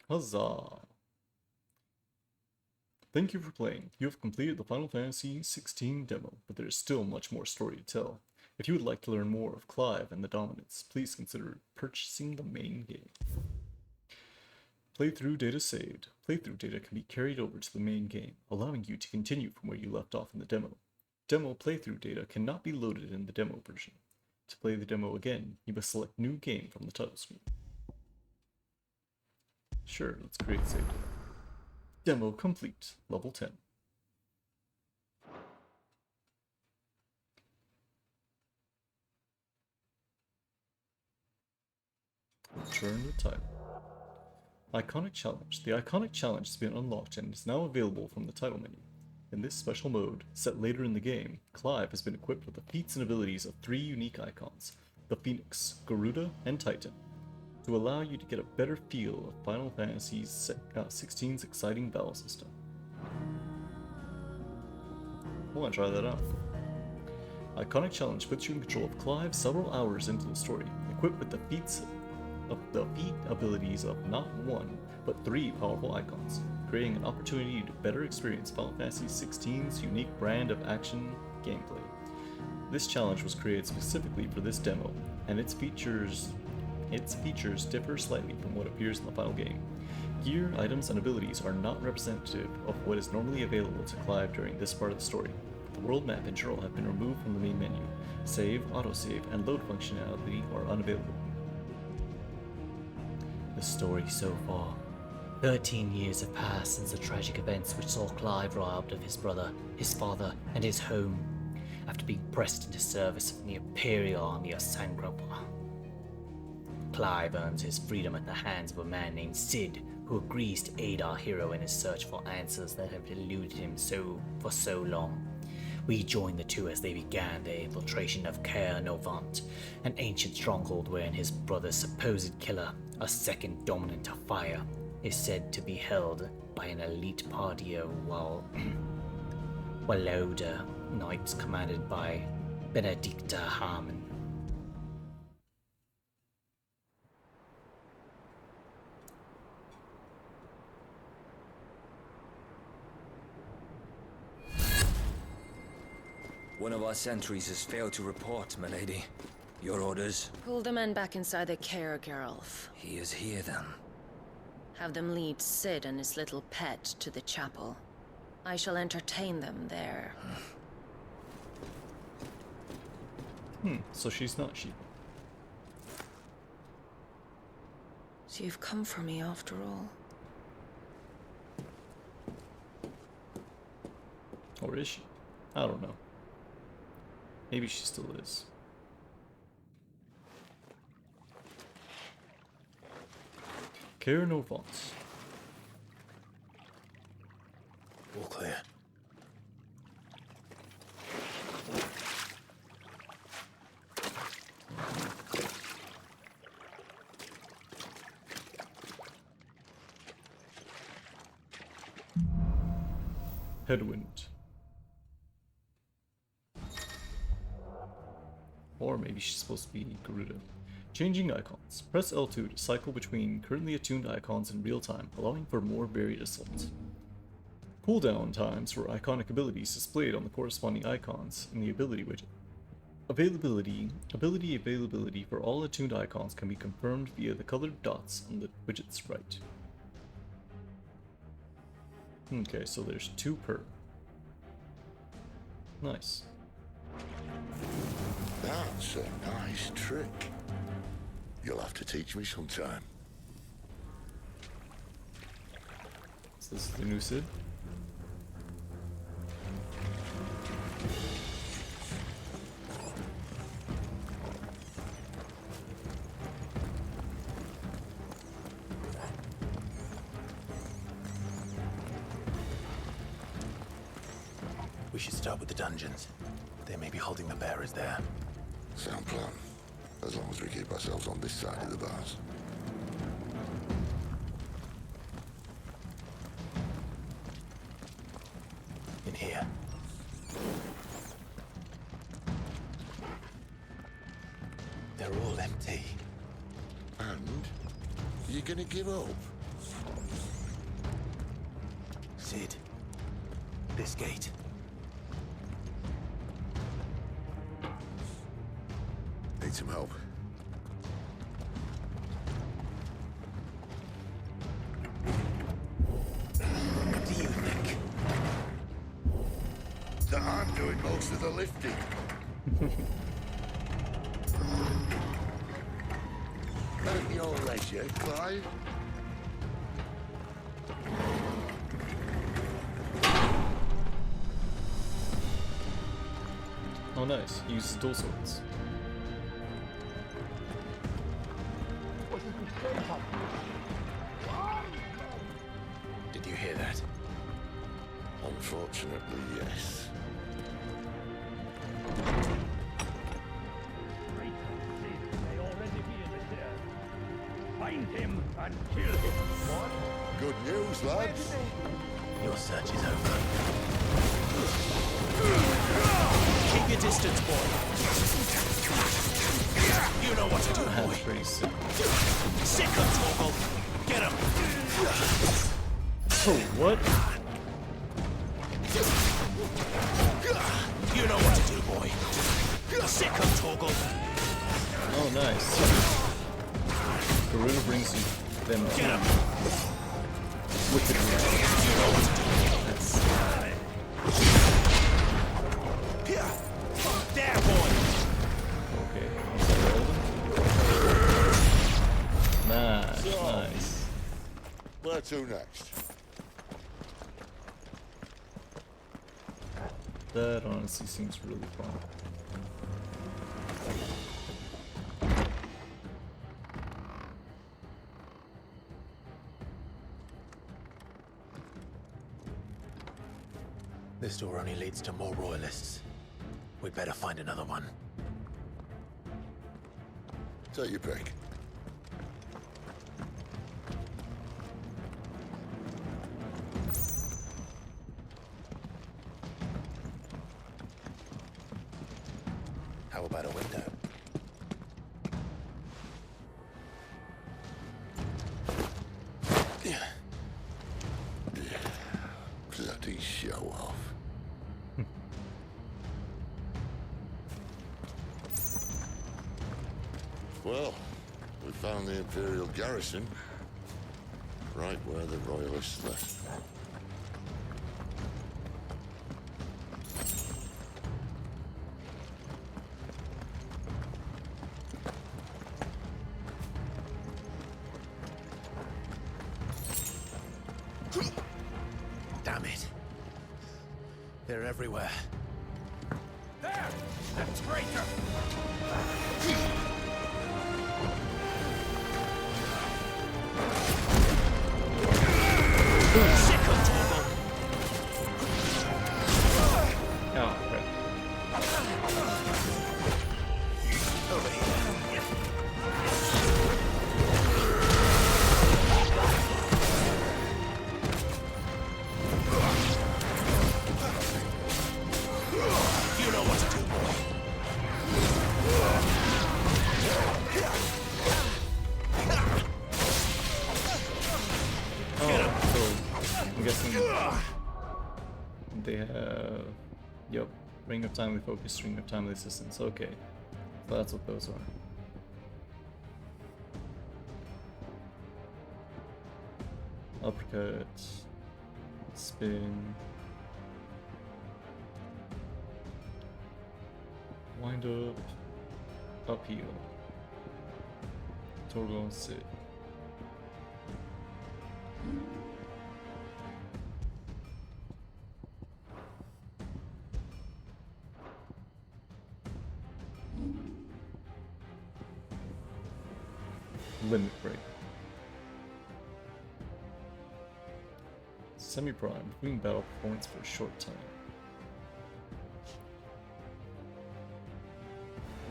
Huzzah! Thank you for playing. You have completed the Final Fantasy XVI demo, but there is still much more story to tell. If you would like to learn more of Clive and the Dominants, please consider purchasing the main game. Playthrough data saved. Playthrough data can be carried over to the main game, allowing you to continue from where you left off in the demo. Demo playthrough data cannot be loaded in the demo version. To play the demo again, you must select New Game from the title screen. Sure, let's create save data. Demo complete. Level 10. Return the title. Iconic Challenge. The Iconic Challenge has been unlocked and is now available from the title menu. In this special mode, set later in the game, Clive has been equipped with the feats and abilities of 3 unique icons, the Phoenix, Garuda, and Titan, to allow you to get a better feel of Final Fantasy XVI's exciting battle system. I want to try that out. Iconic Challenge puts you in control of Clive several hours into the story, equipped with the feat abilities of not 1, but 3 powerful icons, creating an opportunity to better experience Final Fantasy XVI's unique brand of action gameplay. This challenge was created specifically for this demo, and its features differ slightly from what appears in the final game. Gear, items, and abilities are not representative of what is normally available to Clive during this part of the story. The world map and journal have been removed from the main menu. Save, autosave, and load functionality are unavailable. The story so far. 13 years have passed since the tragic events which saw Clive robbed of his brother, his father, and his home, after being pressed into service in the Imperial Army of Sangrapa. Clive earns his freedom at the hands of a man named Sid, who agrees to aid our hero in his search for answers that have eluded him for so long. We join the two as they began their infiltration of Caer Novant, an ancient stronghold wherein his brother's supposed killer, a second dominant of fire, is said to be held by an elite party of Waloda knights commanded by Benedicta Harmon. One of our sentries has failed to report, milady. Your orders? Pull the men back inside the Caer, Geralf. He is here, then. Have them lead Sid and his little pet to the chapel. I shall entertain them there. So she's not she. So you've come for me after all. Or is she? I don't know. Maybe she still is. Caer Novant. All clear. Headwind. Or maybe she's supposed to be Garuda. Changing icons. Press L2 to cycle between currently attuned icons in real time, allowing for more varied assault. Cooldown times for iconic abilities displayed on the corresponding icons in the ability widget. Availability for all attuned icons can be confirmed via the colored dots on the widget's right. Okay, so there's 2 per. Nice. That's a nice trick. You'll have to teach me sometime. So this is the new Sid? should start with the dungeons. They may be holding the bearers there. Sound plan. As long as we keep ourselves on this side of the bars. In here. They're all empty. And? You gonna give up? Sid. This gate. Need some help. What do you think? That I'm doing most of the lifting. At your leisure, Clive. Oh nice, he uses dual swords. Did you hear that? Unfortunately, yes. Find him and kill him. What? Good news, lads. Your search is over. Keep your distance, boy. You know what to do, boy. That's pretty sick. Sick of Torgal. Get him. Oh, what? You know what to do, boy. Sick of Torgal. Oh, nice. Karuna brings you them to wicked reality. You know what to do. That's there, boy. okay. Nice, nice. Where to next? That honestly seems really fun. This door only leads to more royalists. We'd better find another one. Take your pick. How about a window? Bloody show off. Well, we found the Imperial garrison. Right where the Royalists left. Damn it. They're everywhere. There! The traitor! Sick of Torgal. Oh, crap. Over here. You know what to do, boy. I'm guessing they have, yep, Ring of Timely Focus, Ring of Timely Assistance, okay. So that's what those are. Uppercut, spin, wind up, upheal, Torgal and sit. Limit break. Semi-prime, between battle points for a short time.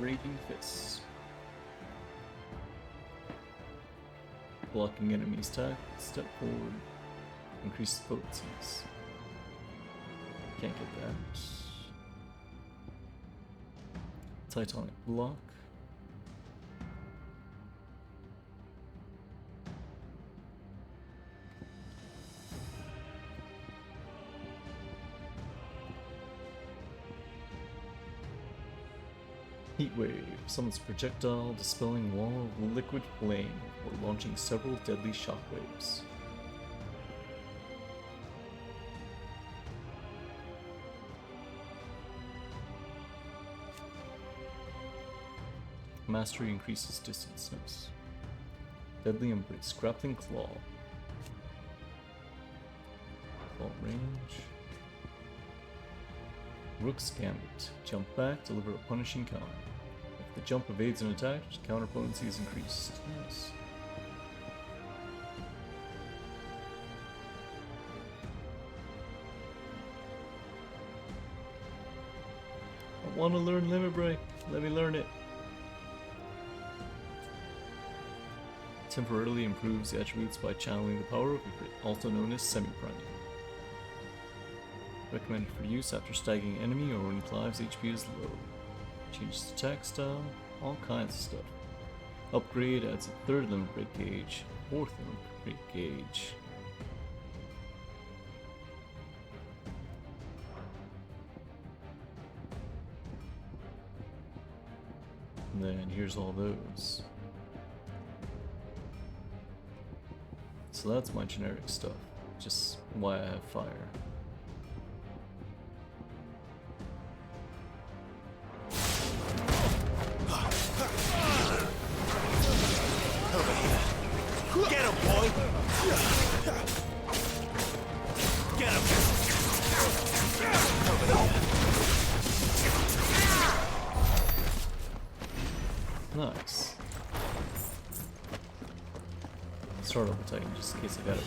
Raging Fists. Blocking enemies' attack, step forward, increase potencies. Can't get that. Titanic Block. Heat Wave summons projectile, dispelling wall of liquid flame, or launching several deadly shockwaves. Mastery increases distance. Nice. Deadly Embrace, Grappling Claw. Claw range. Rook's Gambit, jump back, deliver a punishing counter. If the jump evades an attack, counter potency is increased. Nice. I want to learn Limit Break. Let me learn it. Temporarily improves the attributes by channeling the power of a crit, also known as semi-priming. Recommended for use after staggering enemy or when Clive's HP is low. Changes attack style, all kinds of stuff. Upgrade adds a third limit break gauge, fourth limit break gauge. And then here's all those. So that's my generic stuff, just why I have fire. Get him, boy! Get him! Nice. Start off with Titan just in case I gotta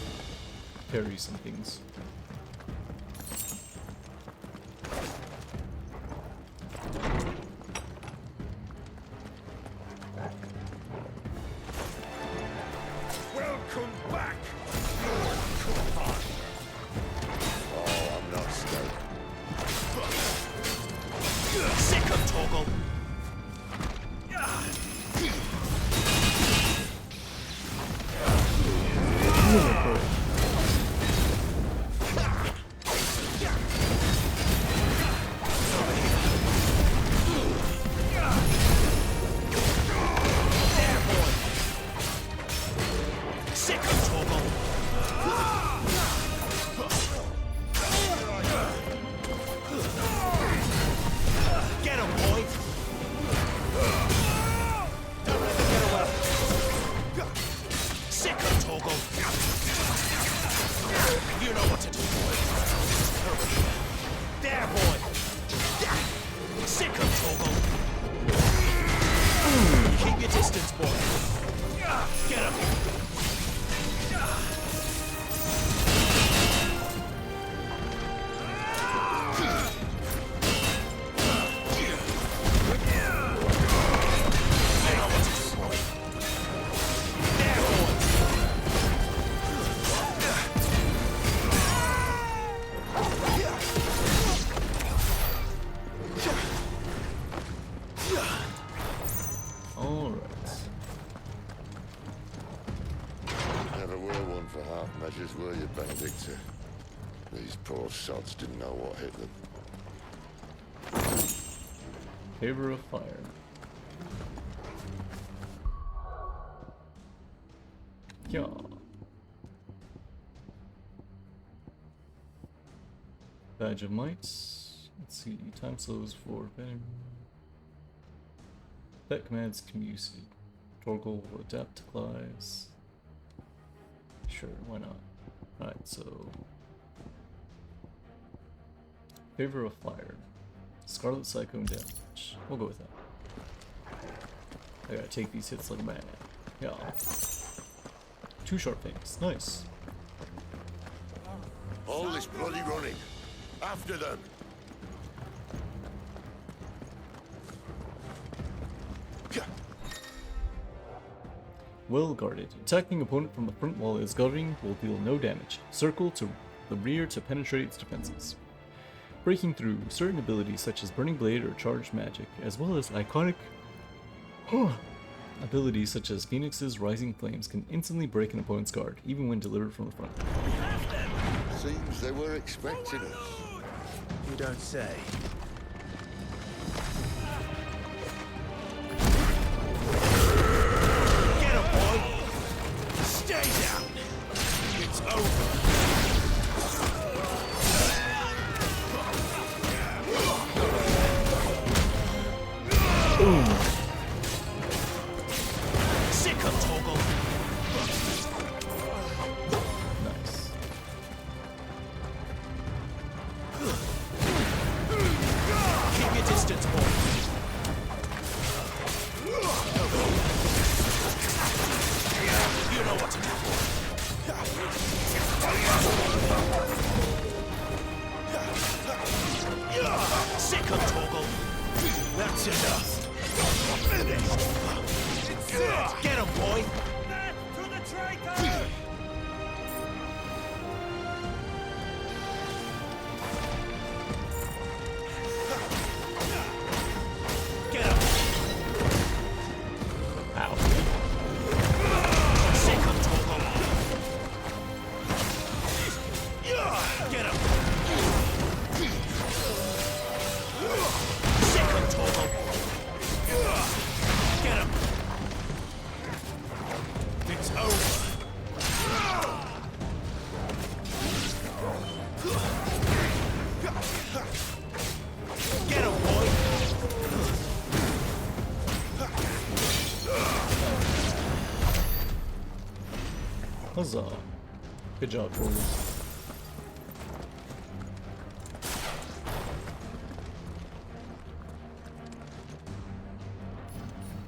parry some things. Welcome back! Oh, I'm not stoked. Sick of Toggle! Measures were you, Benedicta? These poor sods didn't know what hit them. Favor of Fire. Yeah. Badge of Might. Let's see. Time slows for that commands can be used. Torgal will adapt to Clive's. Sure, why not? Alright, so Favor of Fire. Scarlet Cyclone damage. We'll go with that. I gotta take these hits like a man. Yeah. 2 sharp things. Nice. All this bloody running. After them. Well guarded. Attacking opponent from the front while it is guarding will deal no damage. Circle to the rear to penetrate its defenses. Breaking through. Certain abilities such as Burning Blade or Charged Magic, as well as iconic abilities such as Phoenix's Rising Flames can instantly break an opponent's guard, even when delivered from the front. Seems they were expecting us. You don't say. Get him, boy! Stay down! It's over! Boom! Sick of Toggle! Nice. Keep your distance, boy! You know what to do. Sick of Toggle! That's enough! Finished! Get him, boy! Death to the traitor! Get him! Ow. Sick of Toggle! Get him! Sick of Toggle! Get him! It's over! Get him, boy! Huzzah. Good job, boys.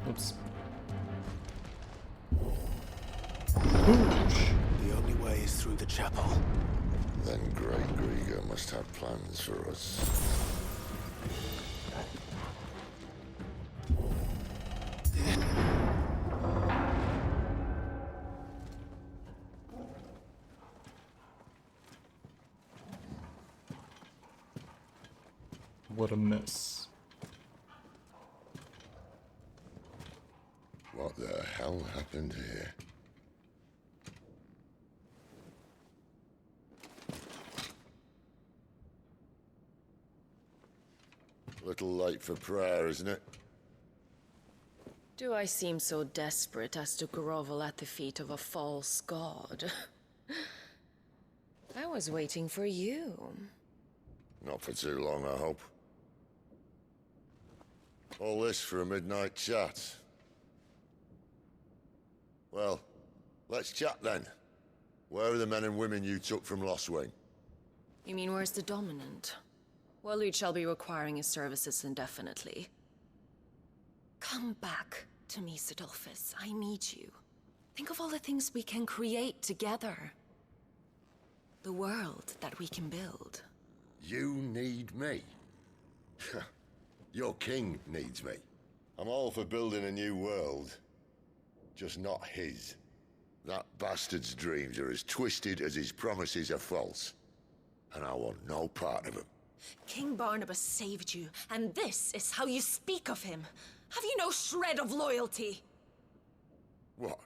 Oops. The only way is through the chapel. Then Great Grieger must have plans for us. What a mess. What the hell happened here? Little late for prayer, isn't it? Do I seem so desperate as to grovel at the feet of a false god? I was waiting for you. Not for too long, I hope. All this for a midnight chat. Well, let's chat then. Where are the men and women you took from Lost Wing? You mean where's the dominant? Well, you shall be requiring his services indefinitely. Come back to me, Sidolphus. I need you. Think of all the things we can create together. The world that we can build. You need me? Your king needs me. I'm all for building a new world. Just not his. That bastard's dreams are as twisted as his promises are false. And I want no part of them. King Barnabas saved you, and this is how you speak of him. Have you no shred of loyalty? What?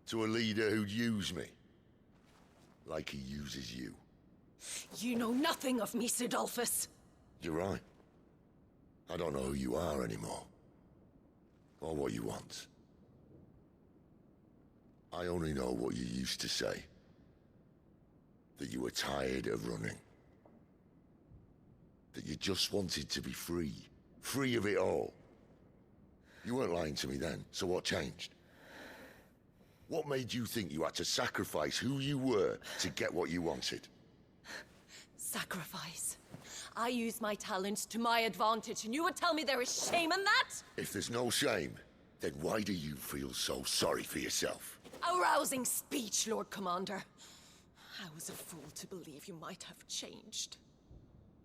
To a leader who'd use me? Like he uses you? You know nothing of me, Sidolphus. You're right. I don't know who you are anymore. Or what you want. I only know what you used to say. That you were tired of running. That you just wanted to be free. Free of it all. You weren't lying to me then, so what changed? What made you think you had to sacrifice who you were to get what you wanted? Sacrifice. I use my talents to my advantage, and you would tell me there is shame in that? If there's no shame, then why do you feel so sorry for yourself? A rousing speech, Lord Commander. I was a fool to believe you might have changed.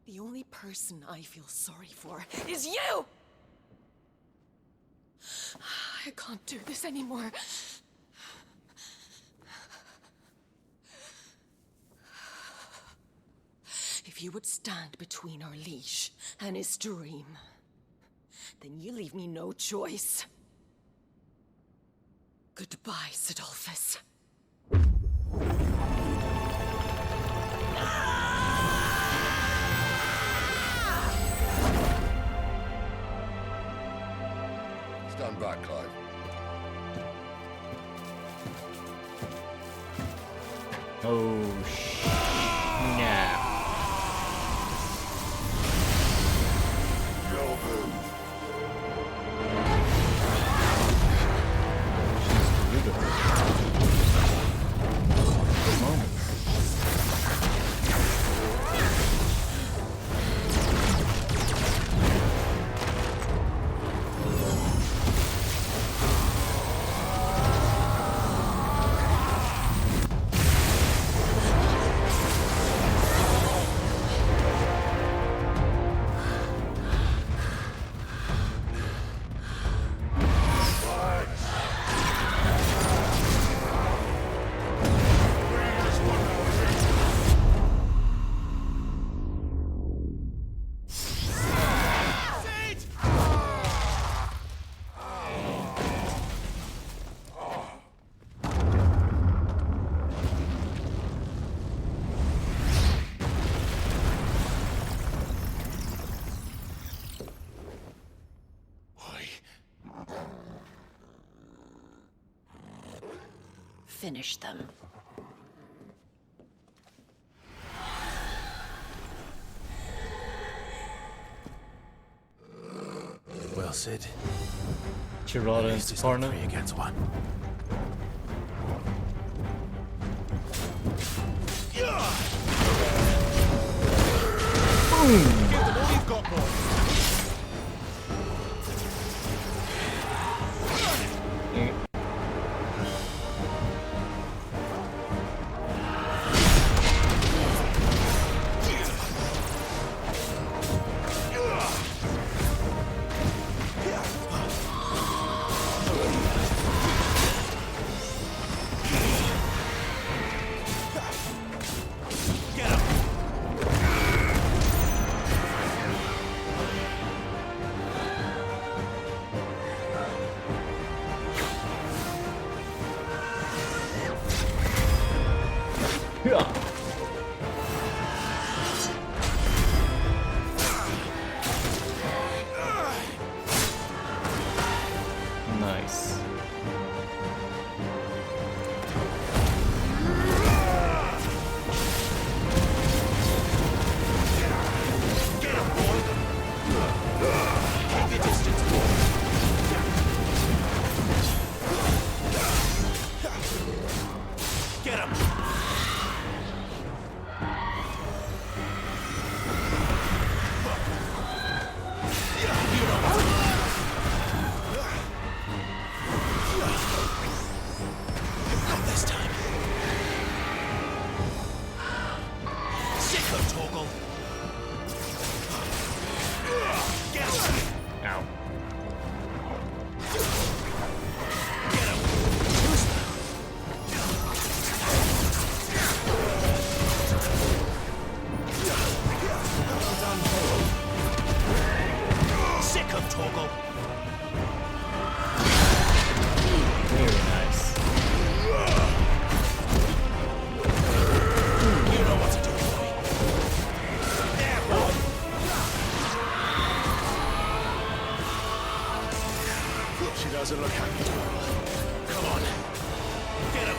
The only person I feel sorry for is you! I can't do this anymore. If you would stand between our liege and his dream, then you leave me no choice. Goodbye, Sidolphus. Stand back, Clive. Oh, snap. Your move. Good moment. Finish them. Well, Sid. Chirata and Suparna. 3 against 1. Boom! Give them all you've got, boy. Nice. Get him! Not this time. Sicko Torgal. Get him! Ow. Get him! Well done, Sicko Torgal. Very nice. You know what to do, boy. There, boy. She doesn't look happy, Torgal. Come on. Get him.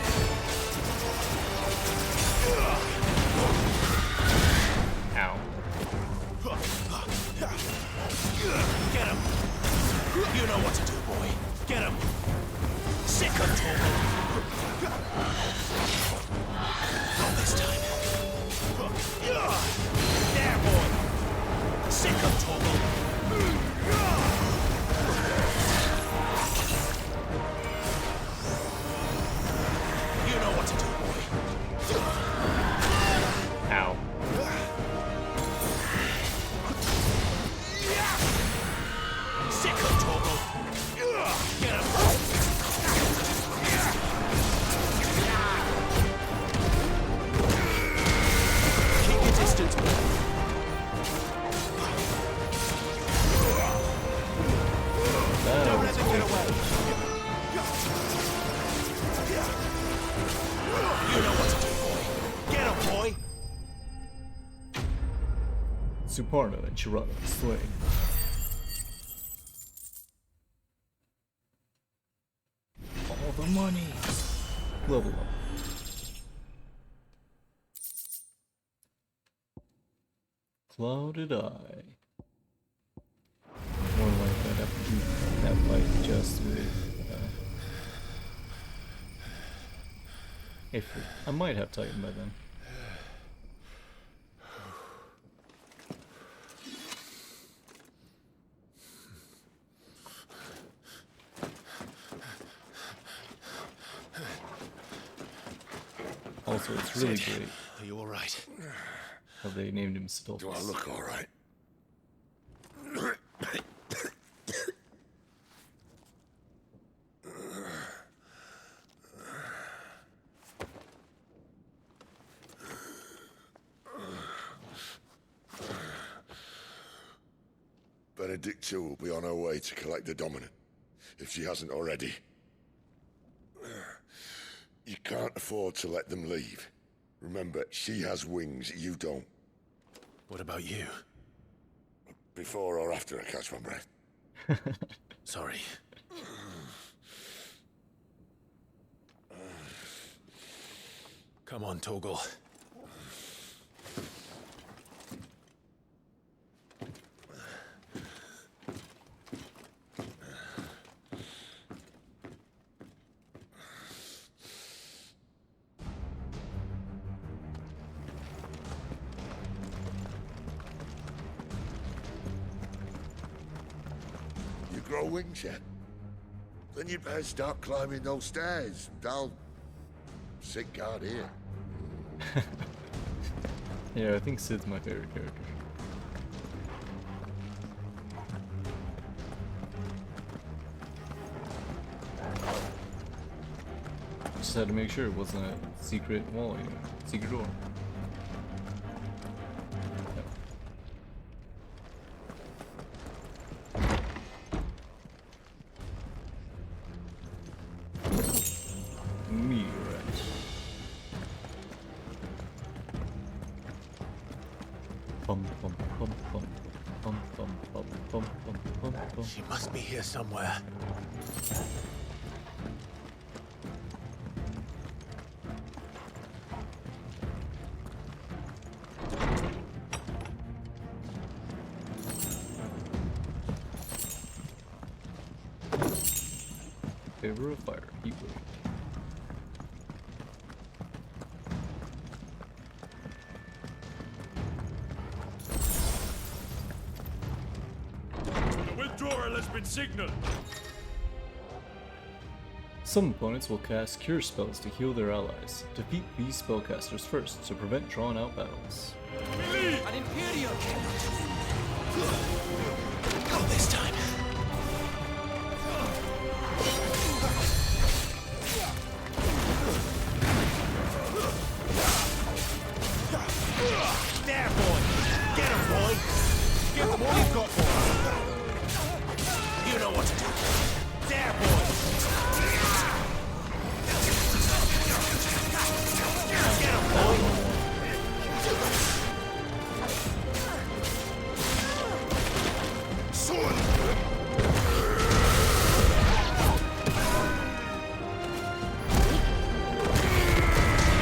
Ow. Get him. You know what to do, boy. Get him. Sick of Torgal. Not this time. There, boy. Sick of Torgal. You know what to do, boy. Ow. Sick of Torgal. Suparna and Shirata slain. All the money. Level up. Clouded Eye. More like I'd have to do that fight just with if I might have Titan by then. Also, it's really Sid, great. Are you all right? How they named him Stolfus. Do I look all right? Benedicta will be on her way to collect the Dominant, if she hasn't already. You can't afford to let them leave. Remember, she has wings, you don't. What about you? Before or after I catch my breath? Sorry. Come on, Torgal. You grow wings yet? Then you'd better start climbing those stairs. I'll sit guard here. Yeah, I think Sid's my favorite character. Just had to make sure it wasn't a secret wall, you know, secret door. Meteorite. Bum bum bum bum bum bum bum bum bum bum bum. She must be here somewhere. Favor of fire, heat wave. The withdrawal has been signaled. Some opponents will cast cure spells to heal their allies. Defeat these spellcasters first to prevent drawn-out battles. An Imperial cannot. Go this time. There, boy! Get him, boy! Give them all you've got for him! You know what to do. There, boy! Get him, boy! Sword!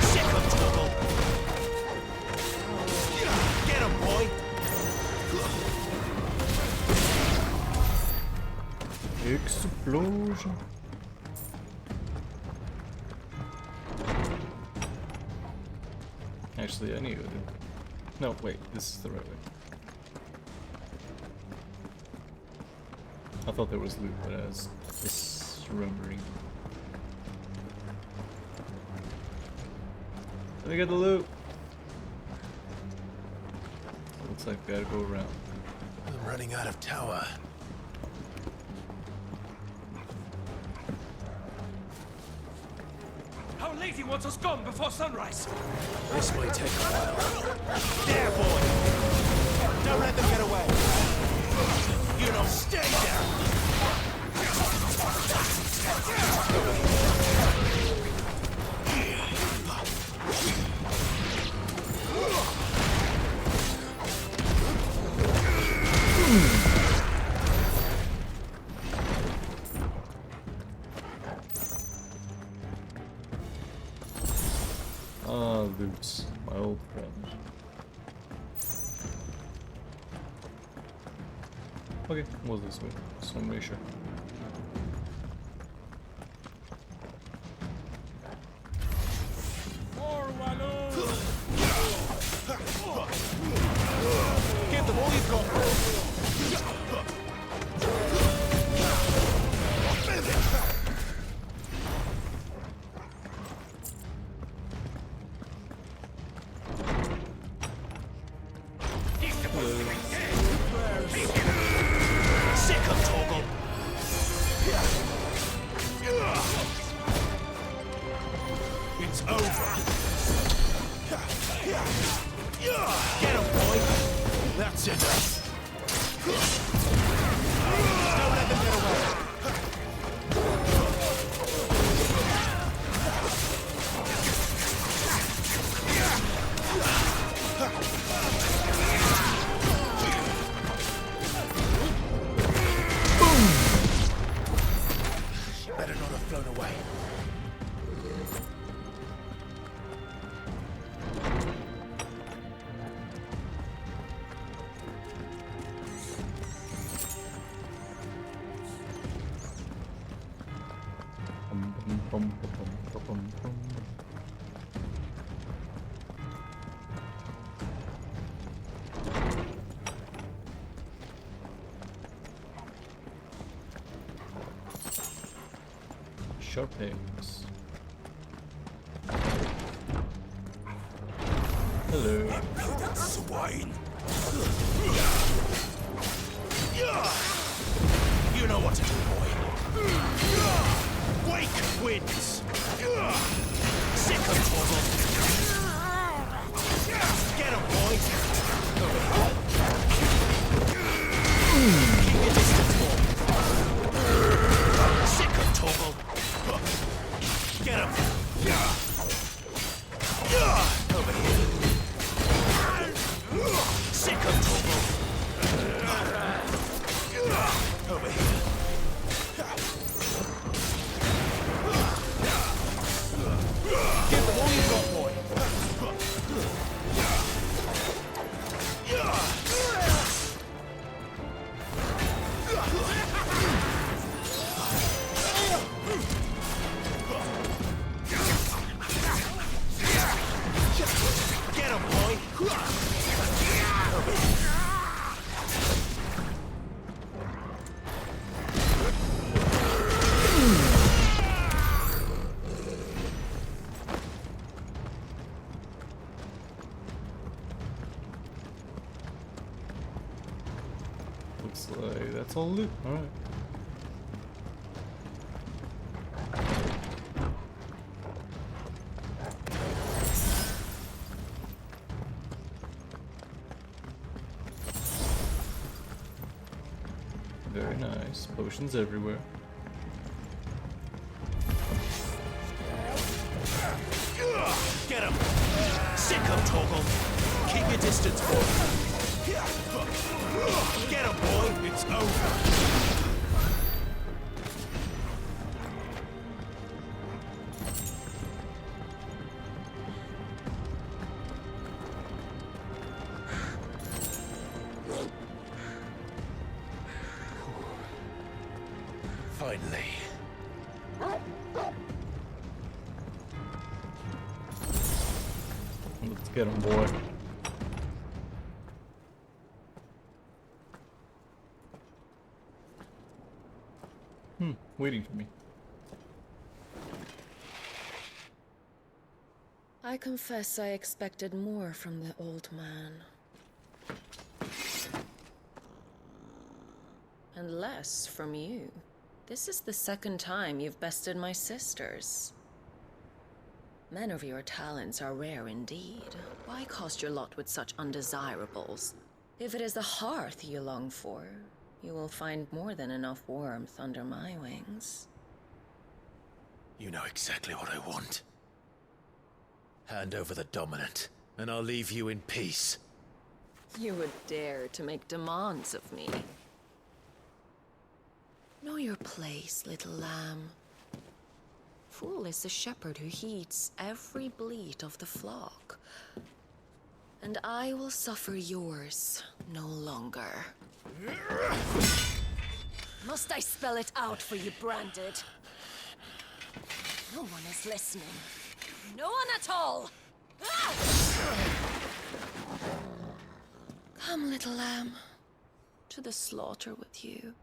Sick of trouble! Get him, boy! Explosion. Actually, I need to do. No, wait, this is the right way. I thought there was loot, but I was misremembering. Let me get the loot. Looks like we gotta go around. I'm running out of tower. Our lady wants us gone before sunrise. This might take a while. There, boy! Don't let them get away! You don't stay there! Okay, we'll this way. Just want to make sure. Give them all you've got. Sick of Torgal. It's over. Get him, boy. That's enough. Don't let them get away. She better not have flown away. Sharp eggs. Hello. Bloated swine. You know what to do, boy. Wake winds. Sick of Torgal. Get him, boy. Keep your distance, boy. Sick of Torgal. Get him. Over here. Sick of Torgal. Over here. Give them all you've got, boy. Get him, boy. Looks like that's all loot. Alright. Very nice. Potions everywhere. Get him. Sick of Torgal. Keep your distance, boy. Get him, boy. It's over. Finally. Let's get him, boy. Waiting for me. I confess I expected more from the old man. And less from you. This is the second time you've bested my sisters. Men of your talents are rare indeed. Why cast your lot with such undesirables? If it is the hearth you long for, you will find more than enough warmth under my wings. You know exactly what I want. Hand over the dominant, and I'll leave you in peace. You would dare to make demands of me. Know your place, little lamb. Fool is the shepherd who heeds every bleat of the flock. And I will suffer yours no longer. Must I spell it out for you, Branded? No one is listening. No one at all! Ah! Come, little lamb, to the slaughter with you.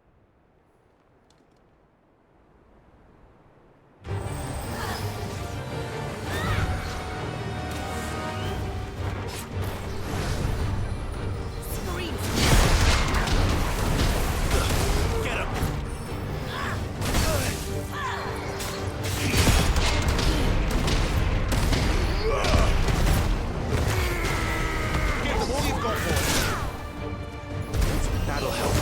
That'll help.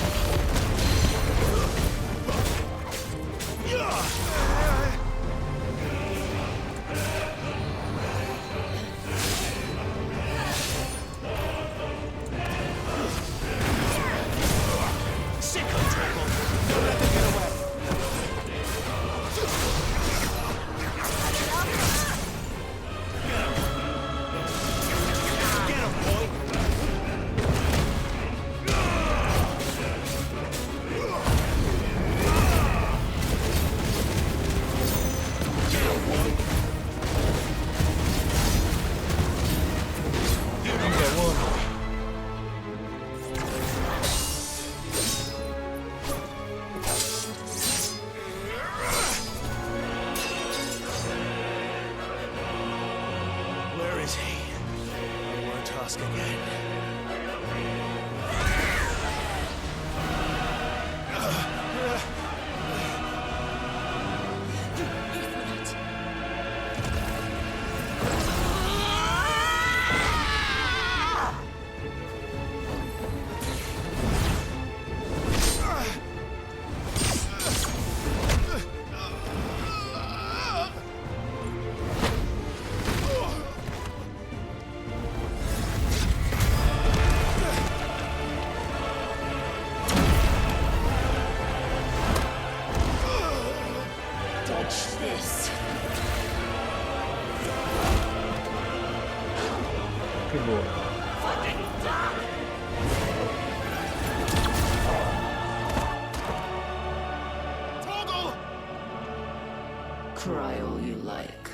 Cry all you like.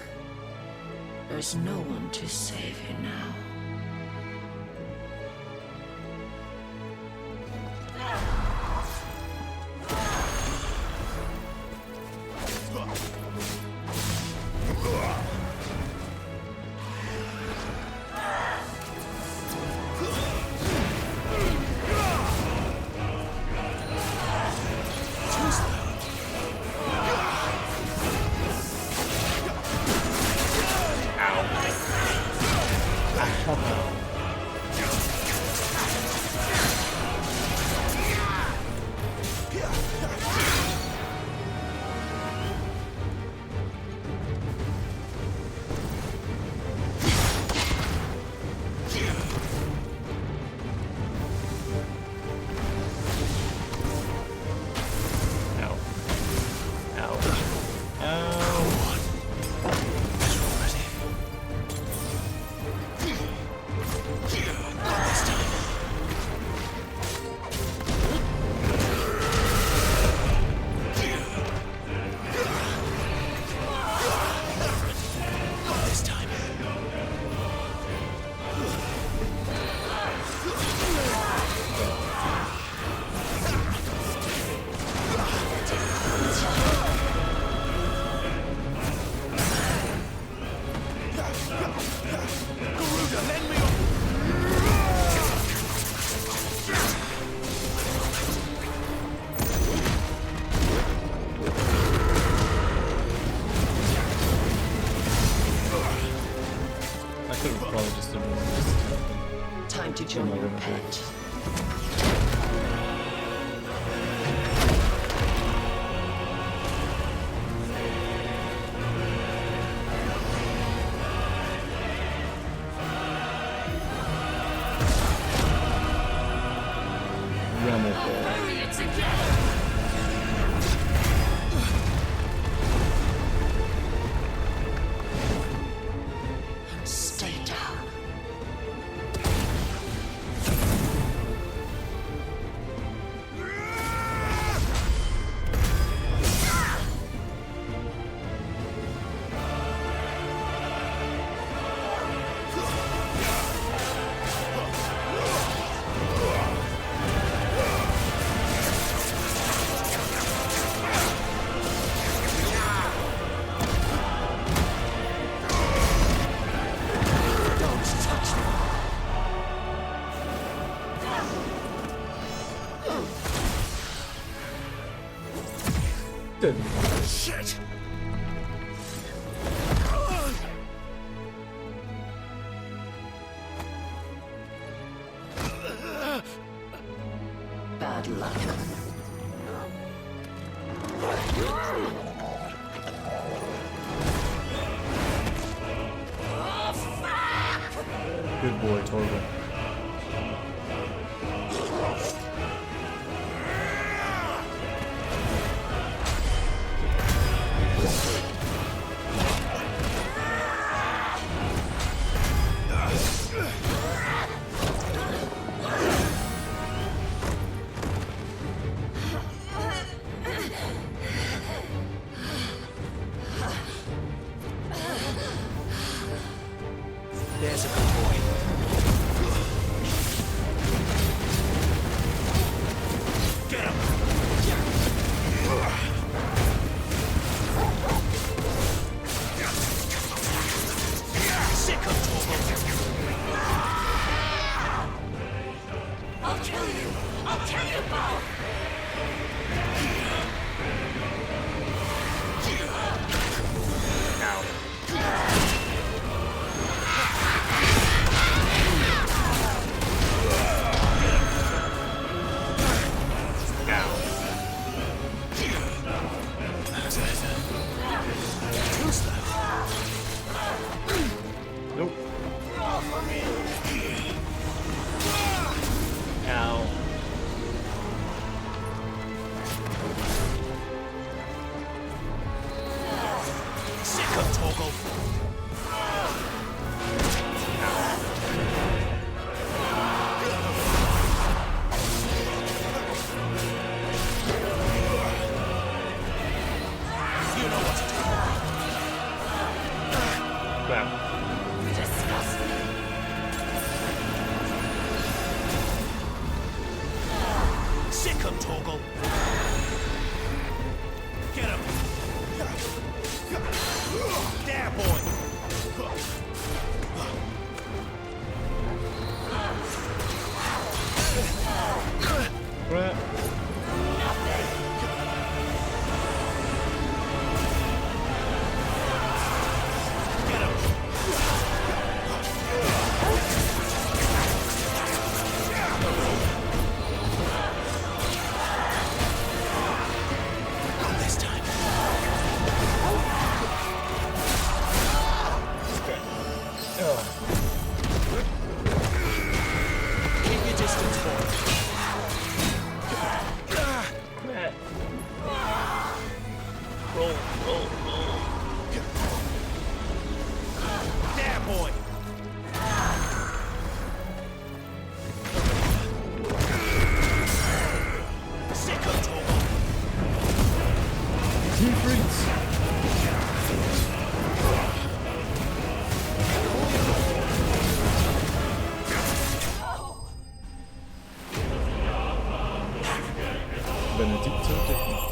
There's no one to save you now. Time to join your pet. Hurry it together! Stay down. Soken! Shit! Bad luck. Good boy, Torvald. There's a good boy. Get him! Sick of I'll kill you! I'll kill you both! Nope. Ow. Sick of Torgal. You know what to do. Wow. Sick of Torgal. Get him. There, boy. Right. Not this time. Keep your distance, boy. Roll, roll, roll. There, boy. Sick of Torgal. Team freaks! Benedicto Dickman.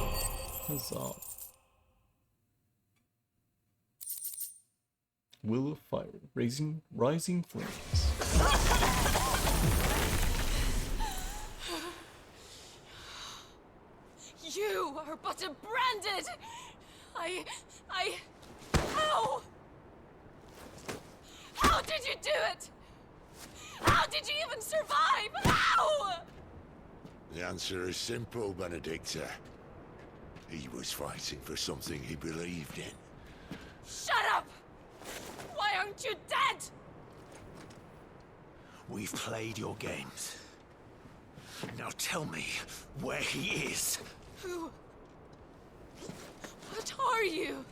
Huzzah. Will of Fire, rising flames. You are but a branded! How? How did you do it? How did you even survive? How? The answer is simple, Benedicta. He was fighting for something he believed in. Shut up! Why aren't you dead? We've played your games. Now tell me where he is. Who? What are you?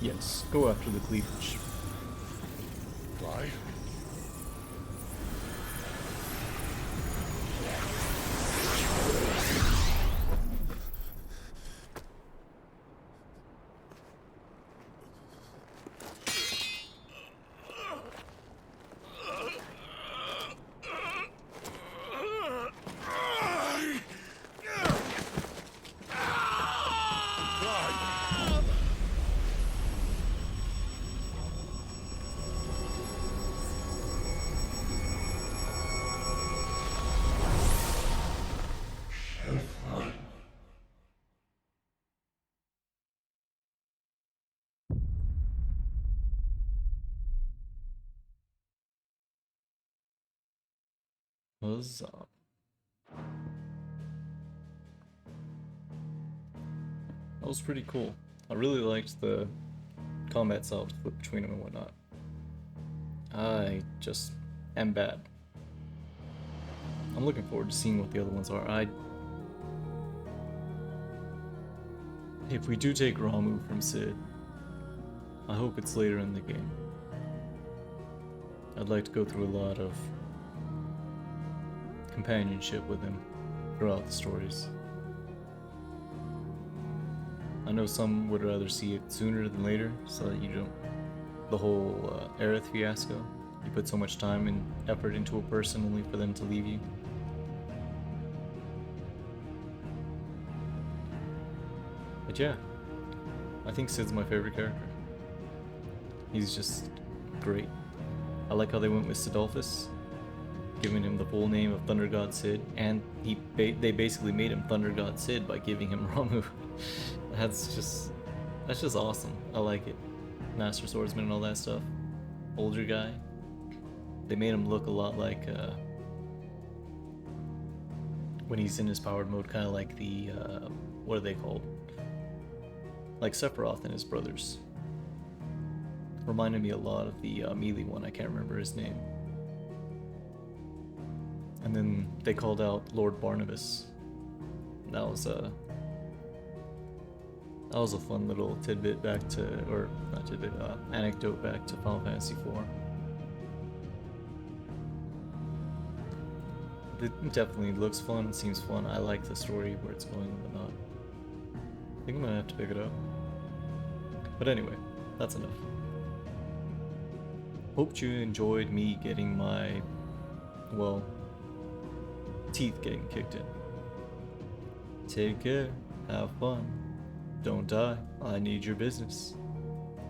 Yes, go after the cleavage. Why? Huzzah. That was pretty cool. I really liked the combat style to flip between them and whatnot. I just am bad. I'm looking forward to seeing what the other ones are. If we do take Ramu from Sid, I hope it's later in the game. I'd like to go through a lot of companionship with him throughout the stories. I know some would rather see it sooner than later, so that you don't... The whole Aerith fiasco. You put so much time and effort into a person only for them to leave you. But yeah, I think Sid's my favorite character. He's just great. I like how they went with Sidolphus, giving him the full name of Thunder God Sid, and they basically made him Thunder God Sid by giving him Ramu. That's just awesome. I like it. Master Swordsman and all that stuff. Older guy. They made him look a lot like when he's in his powered mode, kind of like the what are they called? Like Sephiroth and his brothers. Reminded me a lot of the melee one. I can't remember his name. And then they called out Lord Barnabas. That was a fun little tidbit back to, or not tidbit, anecdote back to Final Fantasy IV. It definitely looks fun, seems fun. I like the story, where it's going and whatnot. I think I'm gonna have to pick it up. But anyway, that's enough. Hope you enjoyed me getting my, well, teeth getting kicked in. Take care, have fun, don't die, I need your business.